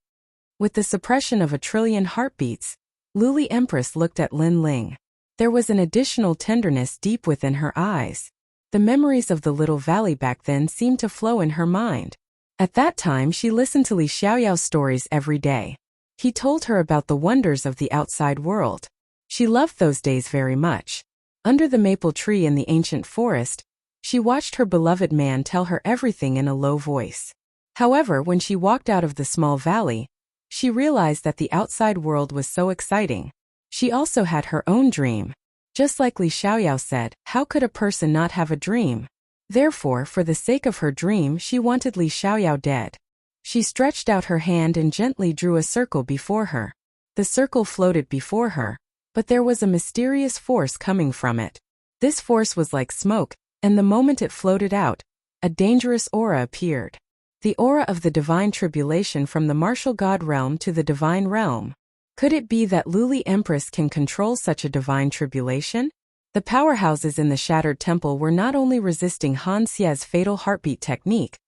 With the suppression of 1,000,000,000,000 heartbeats, Luli Empress looked at Lin Ling. There was an additional tenderness deep within her eyes. The memories of the little valley back then seemed to flow in her mind. At that time she listened to Li Xiaoyao's stories every day. He told her about the wonders of the outside world. She loved those days very much. Under the maple tree in the ancient forest, she watched her beloved man tell her everything in a low voice. However, when she walked out of the small valley, she realized that the outside world was so exciting. She also had her own dream. Just like Li Xiaoyao said, how could a person not have a dream? Therefore, for the sake of her dream, she wanted Li Xiaoyao dead. She stretched out her hand and gently drew a circle before her. The circle floated before her, but there was a mysterious force coming from it. This force was like smoke, and the moment it floated out, a dangerous aura appeared. The aura of the divine tribulation from the martial god realm to the divine realm. Could it be that Luli Empress can control such a divine tribulation? The powerhouses in the shattered temple were not only resisting Han Xie's fatal heartbeat technique,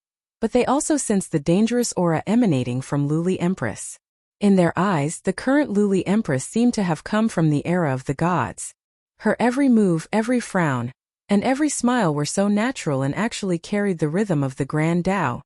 but they also sensed the dangerous aura emanating from Luli Empress. In their eyes, the current Luli Empress seemed to have come from the era of the gods. Her every move, every frown, and every smile were so natural and actually carried the rhythm of the Grand Tao.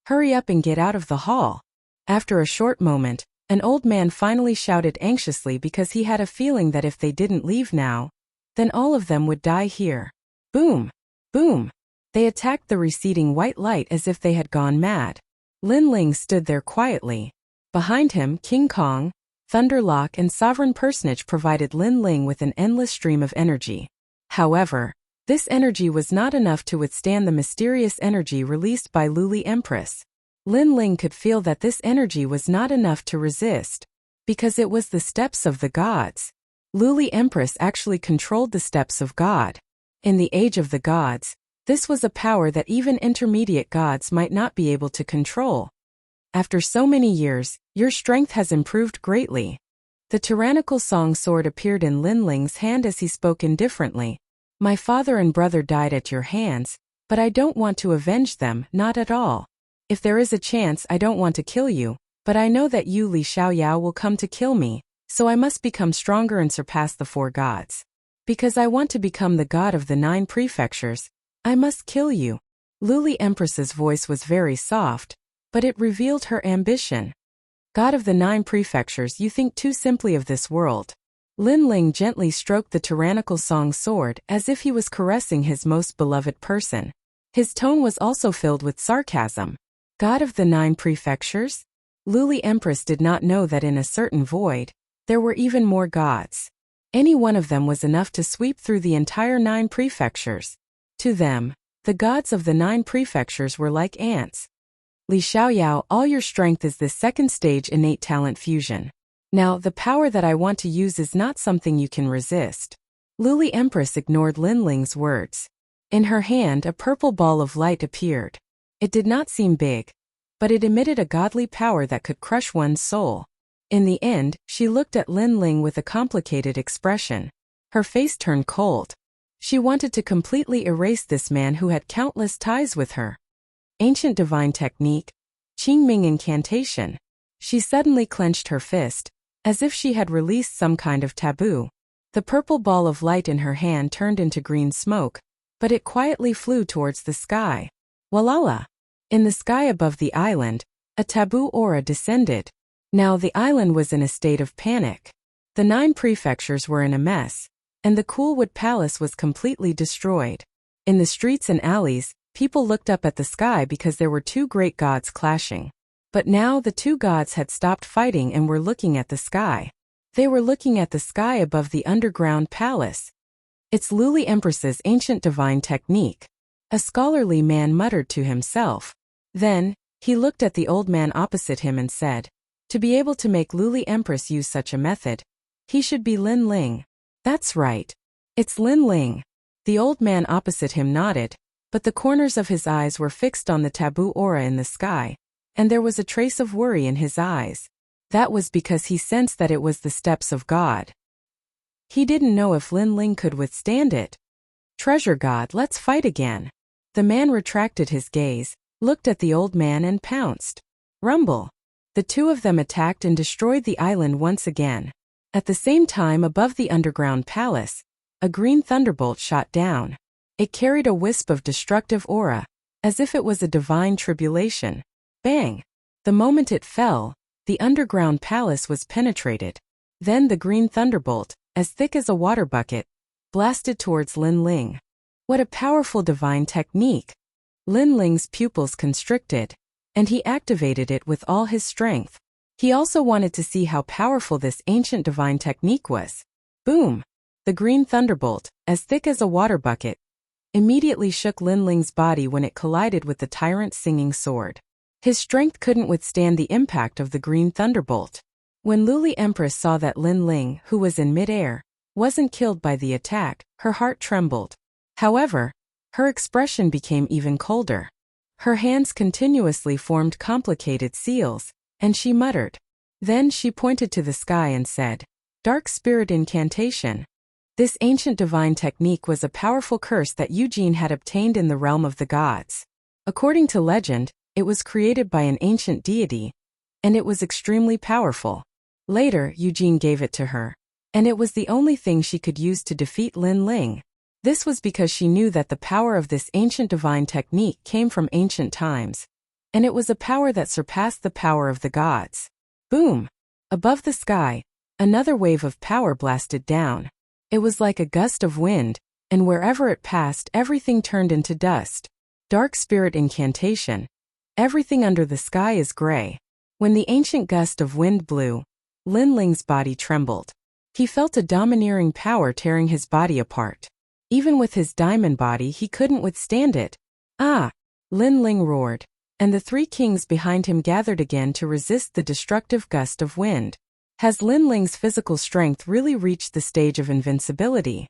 Hurry up and get out of the hall. After a short moment, an old man finally shouted anxiously because he had a feeling that if they didn't leave now, then all of them would die here. Boom! Boom! They attacked the receding white light as if they had gone mad. Lin Ling stood there quietly. Behind him, King Kong, Thunderlock and Sovereign Personage provided Lin Ling with an endless stream of energy. However, this energy was not enough to withstand the mysterious energy released by Luli Empress. Lin Ling could feel that this energy was not enough to resist, because it was the steps of the gods. Luli Empress actually controlled the steps of God. In the age of the gods, this was a power that even intermediate gods might not be able to control. After so many years, your strength has improved greatly. The tyrannical song sword appeared in Lin Ling's hand as he spoke indifferently. My father and brother died at your hands, but I don't want to avenge them, not at all. If there is a chance, I don't want to kill you, but I know that you, Li Xiaoyao, will come to kill me, so I must become stronger and surpass the 4 gods. Because I want to become the god of the 9 prefectures, I must kill you. Luli Empress's voice was very soft, but it revealed her ambition. God of the 9 prefectures, you think too simply of this world. Lin Ling gently stroked the tyrannical song sword as if he was caressing his most beloved person. His tone was also filled with sarcasm. God of the 9 prefectures? Luli Empress did not know that in a certain void, there were even more gods. Any one of them was enough to sweep through the entire 9 prefectures. To them, the gods of the 9 prefectures were like ants. Li Xiaoyao, all your strength is this second stage innate talent fusion. Now, the power that I want to use is not something you can resist. Luli Empress ignored Lin Ling's words. In her hand, a purple ball of light appeared. It did not seem big, but it emitted a godly power that could crush one's soul. In the end, she looked at Lin Ling with a complicated expression. Her face turned cold. She wanted to completely erase this man who had countless ties with her. Ancient divine technique, Qingming incantation. She suddenly clenched her fist, as if she had released some kind of taboo. The purple ball of light in her hand turned into green smoke, but it quietly flew towards the sky. Walala! In the sky above the island, a taboo aura descended. Now the island was in a state of panic. The 9 prefectures were in a mess, and the Coolwood Palace was completely destroyed. In the streets and alleys, people looked up at the sky because there were 2 great gods clashing. But now the 2 gods had stopped fighting and were looking at the sky. They were looking at the sky above the underground palace. It's Luli Empress's ancient divine technique. A scholarly man muttered to himself. Then, he looked at the old man opposite him and said, to be able to make Luli Empress use such a method, he should be Lin Ling. That's right. It's Lin Ling. The old man opposite him nodded, but the corners of his eyes were fixed on the taboo aura in the sky, and there was a trace of worry in his eyes. That was because he sensed that it was the steps of God. He didn't know if Lin Ling could withstand it. Treasure God, let's fight again. The man retracted his gaze, looked at the old man and pounced. Rumble. The two of them attacked and destroyed the island once again. At the same time, above the underground palace, a green thunderbolt shot down. It carried a wisp of destructive aura, as if it was a divine tribulation. Bang! The moment it fell, the underground palace was penetrated. Then the green thunderbolt, as thick as a water bucket, blasted towards Lin Ling. What a powerful divine technique! Lin Ling's pupils constricted, and he activated it with all his strength. He also wanted to see how powerful this ancient divine technique was. Boom! The green thunderbolt, as thick as a water bucket, immediately shook Lin Ling's body when it collided with the tyrant's singing sword. His strength couldn't withstand the impact of the green thunderbolt. When Luli Empress saw that Lin Ling, who was in midair, wasn't killed by the attack, her heart trembled. However, her expression became even colder. Her hands continuously formed complicated seals, and she muttered. Then she pointed to the sky and said, "Dark Spirit Incantation." This ancient divine technique was a powerful curse that Eugene had obtained in the realm of the gods. According to legend, it was created by an ancient deity, and it was extremely powerful. Later, Eugene gave it to her, and it was the only thing she could use to defeat Lin Ling. This was because she knew that the power of this ancient divine technique came from ancient times, and it was a power that surpassed the power of the gods. Boom! Above the sky, another wave of power blasted down. It was like a gust of wind, and wherever it passed, everything turned into dust. Dark Spirit Incantation. Everything under the sky is gray. When the ancient gust of wind blew, Lin Ling's body trembled. He felt a domineering power tearing his body apart. Even with his diamond body, he couldn't withstand it. Ah! Lin Ling roared, and the three kings behind him gathered again to resist the destructive gust of wind. Has Lin Ling's physical strength really reached the stage of invincibility?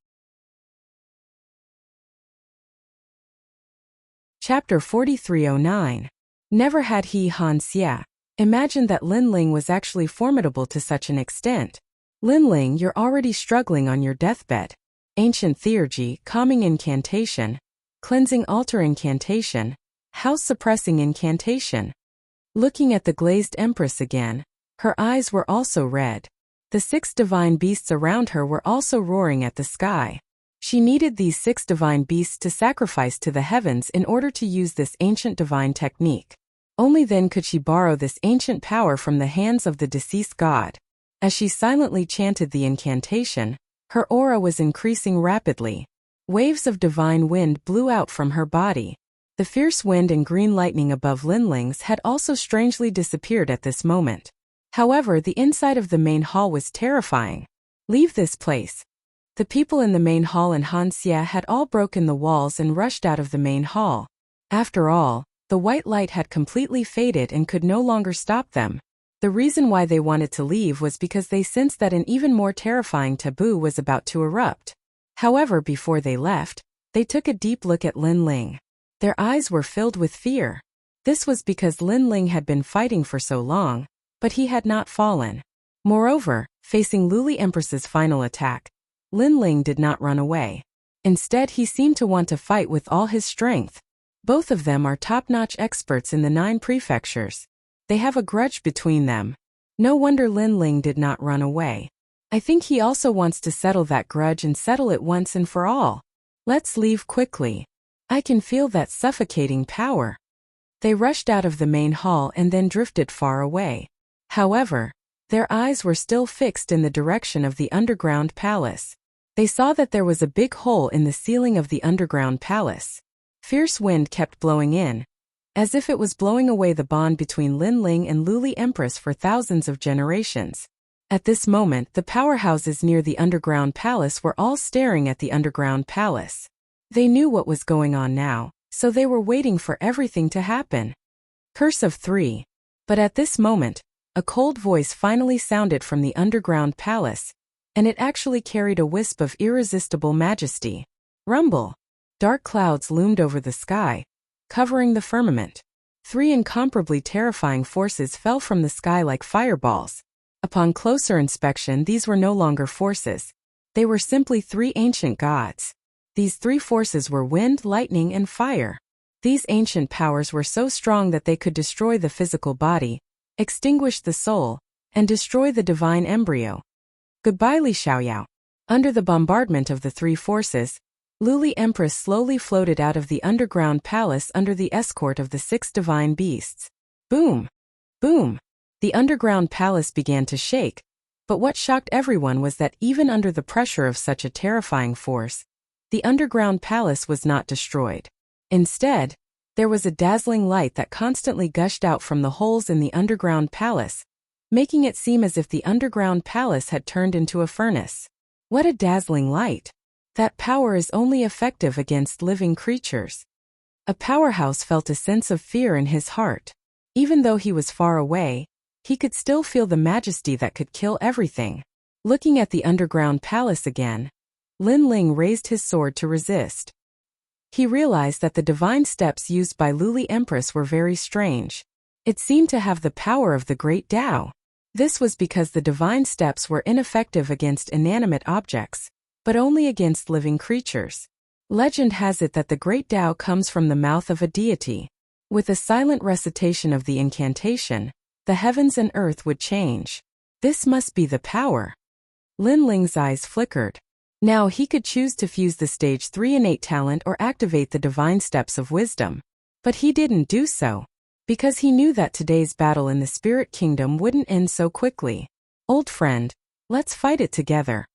Chapter 4309. Never had he Han Xia imagined that Lin Ling was actually formidable to such an extent. Lin Ling, you're already struggling on your deathbed. Ancient Theurgy, Calming Incantation, Cleansing Altar Incantation, House Suppressing Incantation. Looking at the glazed Empress again, her eyes were also red. The 6 divine beasts around her were also roaring at the sky. She needed these 6 divine beasts to sacrifice to the heavens in order to use this ancient divine technique. Only then could she borrow this ancient power from the hands of the deceased god. As she silently chanted the incantation, her aura was increasing rapidly. Waves of divine wind blew out from her body. The fierce wind and green lightning above Lin Ling's had also strangely disappeared at this moment. However, the inside of the main hall was terrifying. Leave this place. The people in the main hall and Han Xia had all broken the walls and rushed out of the main hall. After all, the white light had completely faded and could no longer stop them. The reason why they wanted to leave was because they sensed that an even more terrifying taboo was about to erupt. However, before they left, they took a deep look at Lin Ling. Their eyes were filled with fear. This was because Lin Ling had been fighting for so long, but he had not fallen. Moreover, facing Luli Empress's final attack, Lin Ling did not run away. Instead, he seemed to want to fight with all his strength. Both of them are top-notch experts in the 9 prefectures. They have a grudge between them. No wonder Lin Ling did not run away. I think he also wants to settle that grudge and settle it once and for all. Let's leave quickly. I can feel that suffocating power. They rushed out of the main hall and then drifted far away. However, their eyes were still fixed in the direction of the underground palace. They saw that there was a big hole in the ceiling of the underground palace. Fierce wind kept blowing in, as if it was blowing away the bond between Lin Ling and Luli Empress for thousands of generations. At this moment, the powerhouses near the underground palace were all staring at the underground palace. They knew what was going on now, so they were waiting for everything to happen. Curse of 3. But at this moment, a cold voice finally sounded from the underground palace, and it actually carried a wisp of irresistible majesty. Rumble! Dark clouds loomed over the sky, covering the firmament. 3 incomparably terrifying forces fell from the sky like fireballs. Upon closer inspection, these were no longer forces. They were simply three ancient gods. These three forces were wind, lightning, and fire. These ancient powers were so strong that they could destroy the physical body, extinguish the soul, and destroy the divine embryo. Goodbye, Li Xiaoyao. Under the bombardment of the three forces, Luli Empress slowly floated out of the underground palace under the escort of the 6 divine beasts. Boom! Boom! The underground palace began to shake, but what shocked everyone was that even under the pressure of such a terrifying force, the underground palace was not destroyed. Instead, there was a dazzling light that constantly gushed out from the holes in the underground palace, making it seem as if the underground palace had turned into a furnace. What a dazzling light! That power is only effective against living creatures. A powerhouse felt a sense of fear in his heart. Even though he was far away, he could still feel the majesty that could kill everything. Looking at the underground palace again, Lin Ling raised his sword to resist. He realized that the divine steps used by Luli Empress were very strange. It seemed to have the power of the great Tao. This was because the divine steps were ineffective against inanimate objects, but only against living creatures. Legend has it that the great Tao comes from the mouth of a deity. With a silent recitation of the incantation, the heavens and earth would change. This must be the power. Lin Ling's eyes flickered. Now he could choose to fuse the stage 3 innate talent or activate the divine steps of wisdom. But he didn't do so, because he knew that today's battle in the spirit kingdom wouldn't end so quickly. Old friend, let's fight it together.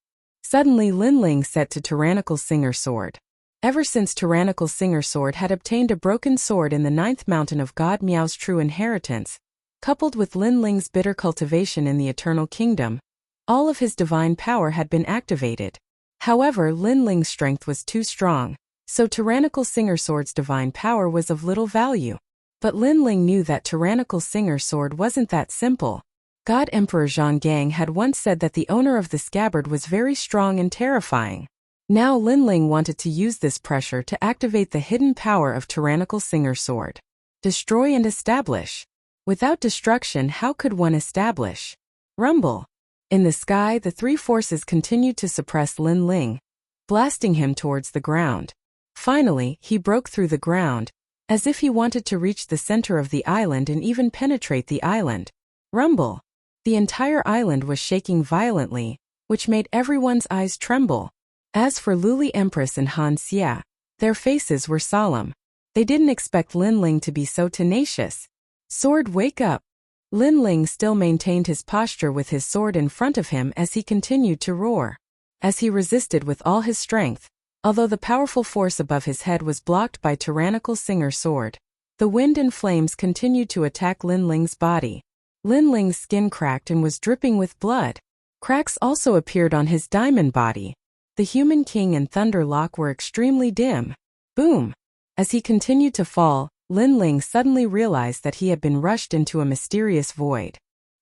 Suddenly Lin Ling said to Tyrannical Singer Sword. Ever since Tyrannical Singer Sword had obtained a broken sword in the 9th mountain of God Miao's true inheritance, coupled with Lin Ling's bitter cultivation in the Eternal Kingdom, all of his divine power had been activated. However, Lin Ling's strength was too strong, so Tyrannical Singer Sword's divine power was of little value. But Lin Ling knew that Tyrannical Singer Sword wasn't that simple. God Emperor Zhang Gang had once said that the owner of the scabbard was very strong and terrifying. Now Lin Ling wanted to use this pressure to activate the hidden power of Tyrannical Singer Sword. Destroy and establish. Without destruction, how could one establish? Rumble. In the sky, the three forces continued to suppress Lin Ling, blasting him towards the ground. Finally, he broke through the ground, as if he wanted to reach the center of the island and even penetrate the island. Rumble. The entire island was shaking violently, which made everyone's eyes tremble. As for Luli Empress and Han Xia, their faces were solemn. They didn't expect Lin Ling to be so tenacious. Sword, wake up! Lin Ling still maintained his posture with his sword in front of him as he continued to roar. As he resisted with all his strength, although the powerful force above his head was blocked by Tyrannical Singer Sword, the wind and flames continued to attack Lin Ling's body. Lin Ling's skin cracked and was dripping with blood. Cracks also appeared on his diamond body. The Human King and Thunder Lock were extremely dim. Boom! As he continued to fall, Lin Ling suddenly realized that he had been rushed into a mysterious void.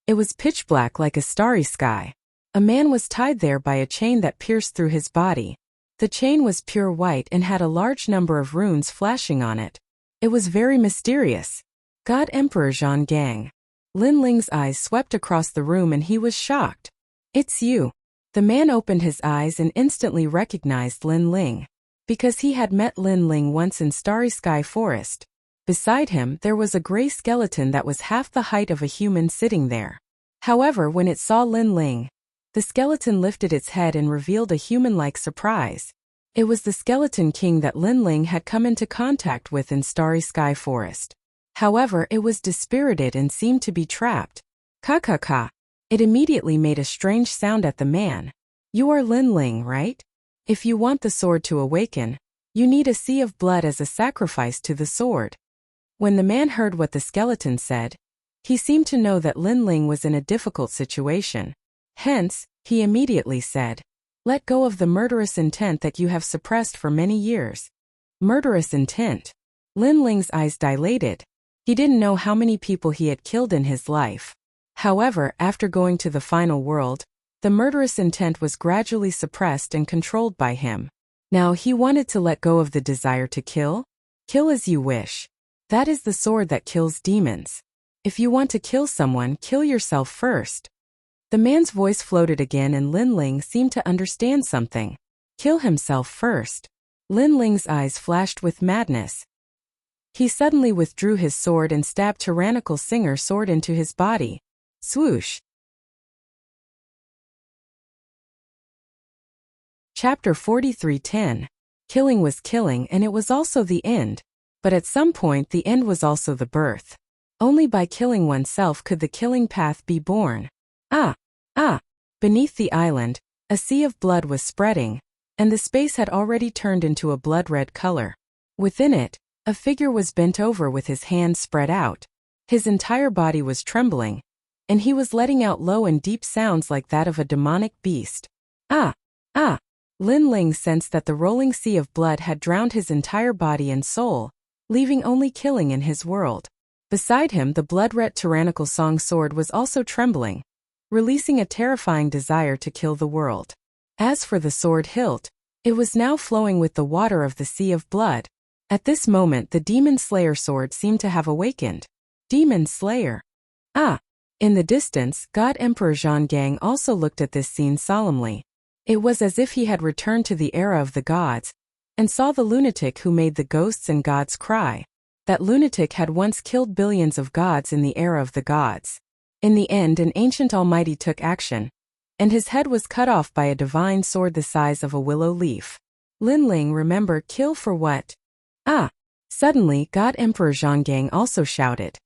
It was pitch black like a starry sky. A man was tied there by a chain that pierced through his body. The chain was pure white and had a large number of runes flashing on it. It was very mysterious. God Emperor Zhang Gang. Lin Ling's eyes swept across the room and he was shocked. It's you. The man opened his eyes and instantly recognized Lin Ling, because he had met Lin Ling once in Starry Sky Forest. Beside him, there was a gray skeleton that was half the height of a human sitting there. However, when it saw Lin Ling, the skeleton lifted its head and revealed a human-like surprise. It was the Skeleton King that Lin Ling had come into contact with in Starry Sky Forest. However, it was dispirited and seemed to be trapped. Ka. It immediately made a strange sound at the man. You are Lin Ling, right? If you want the sword to awaken, you need a sea of blood as a sacrifice to the sword. When the man heard what the skeleton said, he seemed to know that Lin Ling was in a difficult situation. Hence, he immediately said, "Let go of the murderous intent that you have suppressed for many years." Murderous intent. Lin Ling's eyes dilated. He didn't know how many people he had killed in his life. However, after going to the final world, the murderous intent was gradually suppressed and controlled by him. Now he wanted to let go of the desire to kill. Kill as you wish. That is the sword that kills demons. If you want to kill someone, kill yourself first. The man's voice floated again and Lin Ling seemed to understand something. Kill himself first. Lin Ling's eyes flashed with madness. He suddenly withdrew his sword and stabbed tyrannical Singer sword into his body. Swoosh. Chapter 43:10. Killing was killing and it was also the end. But at some point the end was also the birth. Only by killing oneself could the killing path be born. Beneath the island, a sea of blood was spreading, and the space had already turned into a blood-red color. Within it, a figure was bent over with his hands spread out. His entire body was trembling, and he was letting out low and deep sounds like that of a demonic beast. Lin Ling sensed that the rolling sea of blood had drowned his entire body and soul, leaving only killing in his world. Beside him, the blood-red tyrannical song sword was also trembling, releasing a terrifying desire to kill the world. As for the sword hilt, it was now flowing with the water of the sea of blood. At this moment the Demon Slayer sword seemed to have awakened. Demon Slayer. In the distance, God Emperor Zhonggang also looked at this scene solemnly. It was as if he had returned to the era of the gods, and saw the lunatic who made the ghosts and gods cry. That lunatic had once killed billions of gods in the era of the gods. In the end, an ancient almighty took action, and his head was cut off by a divine sword the size of a willow leaf. Lin Ling remembered kill for what? Suddenly, God Emperor Zhonggang also shouted.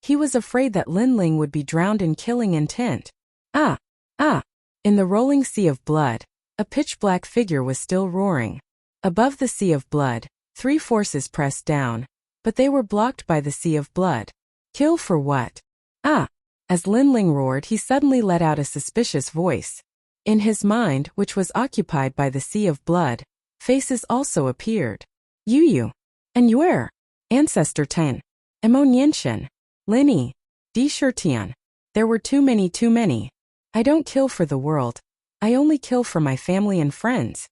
He was afraid that Lin Ling would be drowned in killing intent. In the rolling sea of blood, a pitch-black figure was still roaring. Above the sea of blood, three forces pressed down, but they were blocked by the sea of blood. Kill for what? As Lin Ling roared, he suddenly let out a suspicious voice. In his mind, which was occupied by the sea of blood, faces also appeared. Yu and Yuer, Ancestor Ten, Emo Nianshen, Linny, Di Shirtian. There were too many. I don't kill for the world. I only kill for my family and friends.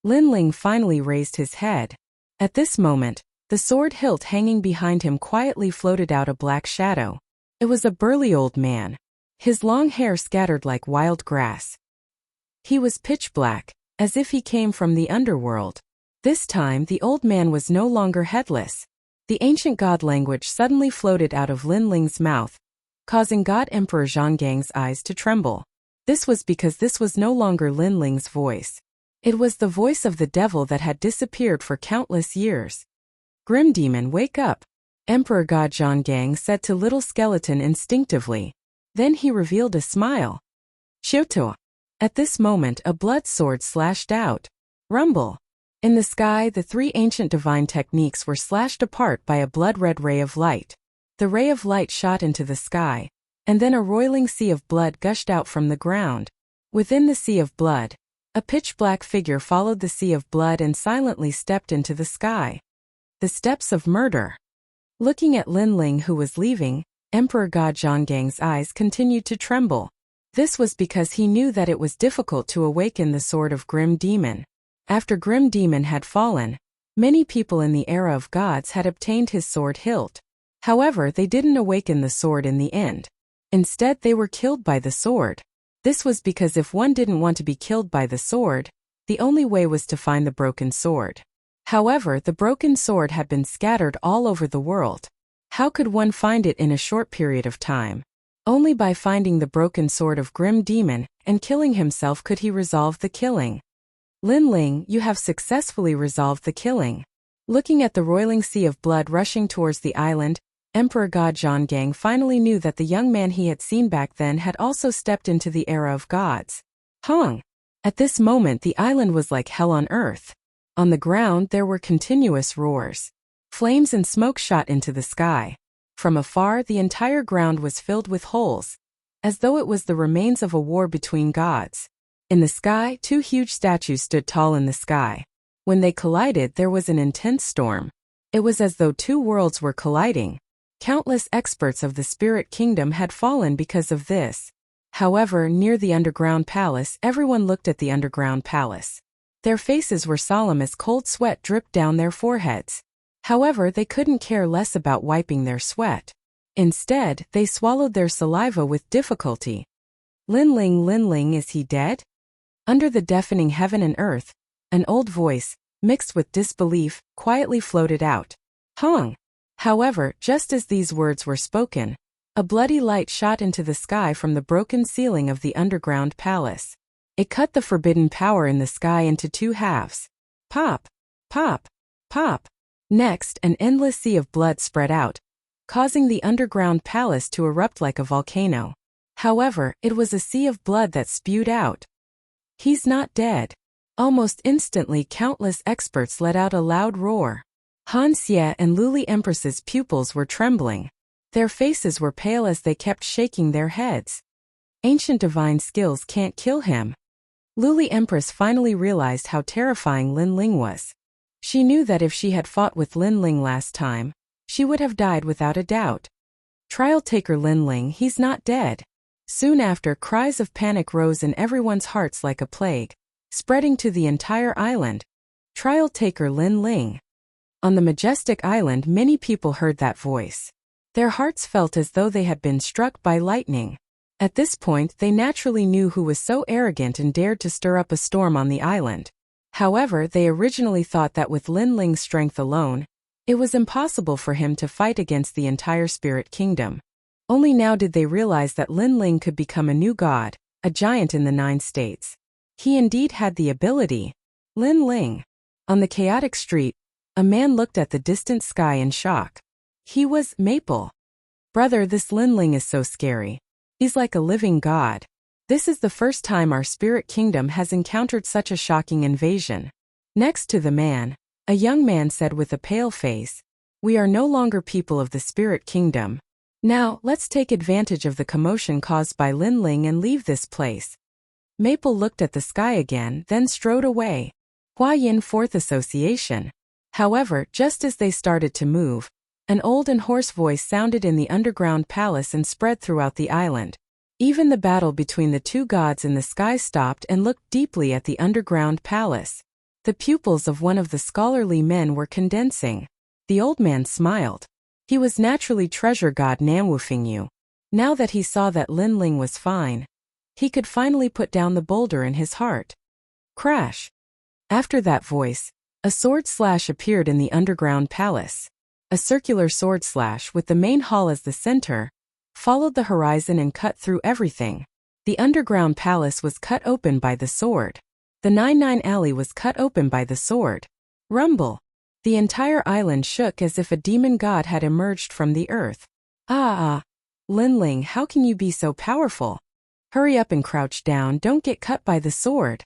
Lin Ling finally raised his head. At this moment, the sword hilt hanging behind him quietly floated out a black shadow. It was a burly old man. His long hair scattered like wild grass. He was pitch black, as if he came from the underworld. This time the old man was no longer headless. The ancient god language suddenly floated out of Lin Ling's mouth, causing God Emperor Zhonggang's eyes to tremble. This was because this was no longer Lin Ling's voice. It was the voice of the devil that had disappeared for countless years. Grim Demon, wake up, Emperor God Zhonggang said to Little Skeleton instinctively. Then he revealed a smile. Shoto. At this moment a blood sword slashed out. Rumble. In the sky the three ancient divine techniques were slashed apart by a blood-red ray of light. The ray of light shot into the sky, and then a roiling sea of blood gushed out from the ground. Within the sea of blood, a pitch-black figure followed the sea of blood and silently stepped into the sky. The steps of murder. Looking at Lin Ling who was leaving, Emperor God Zhonggang's eyes continued to tremble. This was because he knew that it was difficult to awaken the sword of Grim Demon. After Grim Demon had fallen, many people in the era of gods had obtained his sword hilt. However, they didn't awaken the sword in the end. Instead, they were killed by the sword. This was because if one didn't want to be killed by the sword, the only way was to find the broken sword. However, the broken sword had been scattered all over the world. How could one find it in a short period of time? Only by finding the broken sword of Grim Demon and killing himself could he resolve the killing. Lin Ling, you have successfully resolved the killing. Looking at the roiling sea of blood rushing towards the island, Emperor God Zhonggang finally knew that the young man he had seen back then had also stepped into the era of gods. Hong! At this moment the island was like hell on earth. On the ground there were continuous roars. Flames and smoke shot into the sky. From afar the entire ground was filled with holes, as though it was the remains of a war between gods. In the sky, two huge statues stood tall in the sky. When they collided there was an intense storm. It was as though two worlds were colliding. Countless experts of the spirit kingdom had fallen because of this. However, near the underground palace everyone looked at the underground palace. Their faces were solemn as cold sweat dripped down their foreheads. However, they couldn't care less about wiping their sweat. Instead, they swallowed their saliva with difficulty. Lin Ling, is he dead? Under the deafening heaven and earth, an old voice, mixed with disbelief, quietly floated out. Hong! However, just as these words were spoken, a bloody light shot into the sky from the broken ceiling of the underground palace. It cut the forbidden power in the sky into two halves. Pop! Pop! Pop! Next, an endless sea of blood spread out, causing the underground palace to erupt like a volcano. However, it was a sea of blood that spewed out. He's not dead. Almost instantly, countless experts let out a loud roar. Han Xie and Luli Empress's pupils were trembling. Their faces were pale as they kept shaking their heads. Ancient divine skills can't kill him. Luli Empress finally realized how terrifying Lin Ling was. She knew that if she had fought with Lin Ling last time, she would have died without a doubt. Trial taker Lin Ling, he's not dead. Soon after, cries of panic rose in everyone's hearts like a plague, spreading to the entire island. Trial taker Lin Ling. On the majestic island, many people heard that voice. Their hearts felt as though they had been struck by lightning. At this point, they naturally knew who was so arrogant and dared to stir up a storm on the island. However, they originally thought that with Lin Ling's strength alone, it was impossible for him to fight against the entire spirit kingdom. Only now did they realize that Lin Ling could become a new god, a giant in the 9 states. He indeed had the ability. Lin Ling. On the chaotic street, a man looked at the distant sky in shock. He was Maple. Brother, this Lin Ling is so scary. He's like a living god. This is the first time our spirit kingdom has encountered such a shocking invasion. Next to the man, a young man said with a pale face, "We are no longer people of the spirit kingdom. Now, let's take advantage of the commotion caused by Lin Ling and leave this place." Maple looked at the sky again, then strode away. Hua Yin 4th Association. However, just as they started to move, an old and hoarse voice sounded in the underground palace and spread throughout the island. Even the battle between the two gods in the sky stopped and looked deeply at the underground palace. The pupils of one of the scholarly men were condensing. The old man smiled. He was naturally treasure god Nanwufingyu. Now that he saw that Lin Ling was fine, he could finally put down the boulder in his heart. Crash! After that voice, a sword slash appeared in the underground palace. A circular sword slash with the main hall as the center, followed the horizon and cut through everything. The underground palace was cut open by the sword. The 99 alley was cut open by the sword. Rumble! The entire island shook as if a demon god had emerged from the earth. Lin Ling, how can you be so powerful? Hurry up and crouch down, don't get cut by the sword.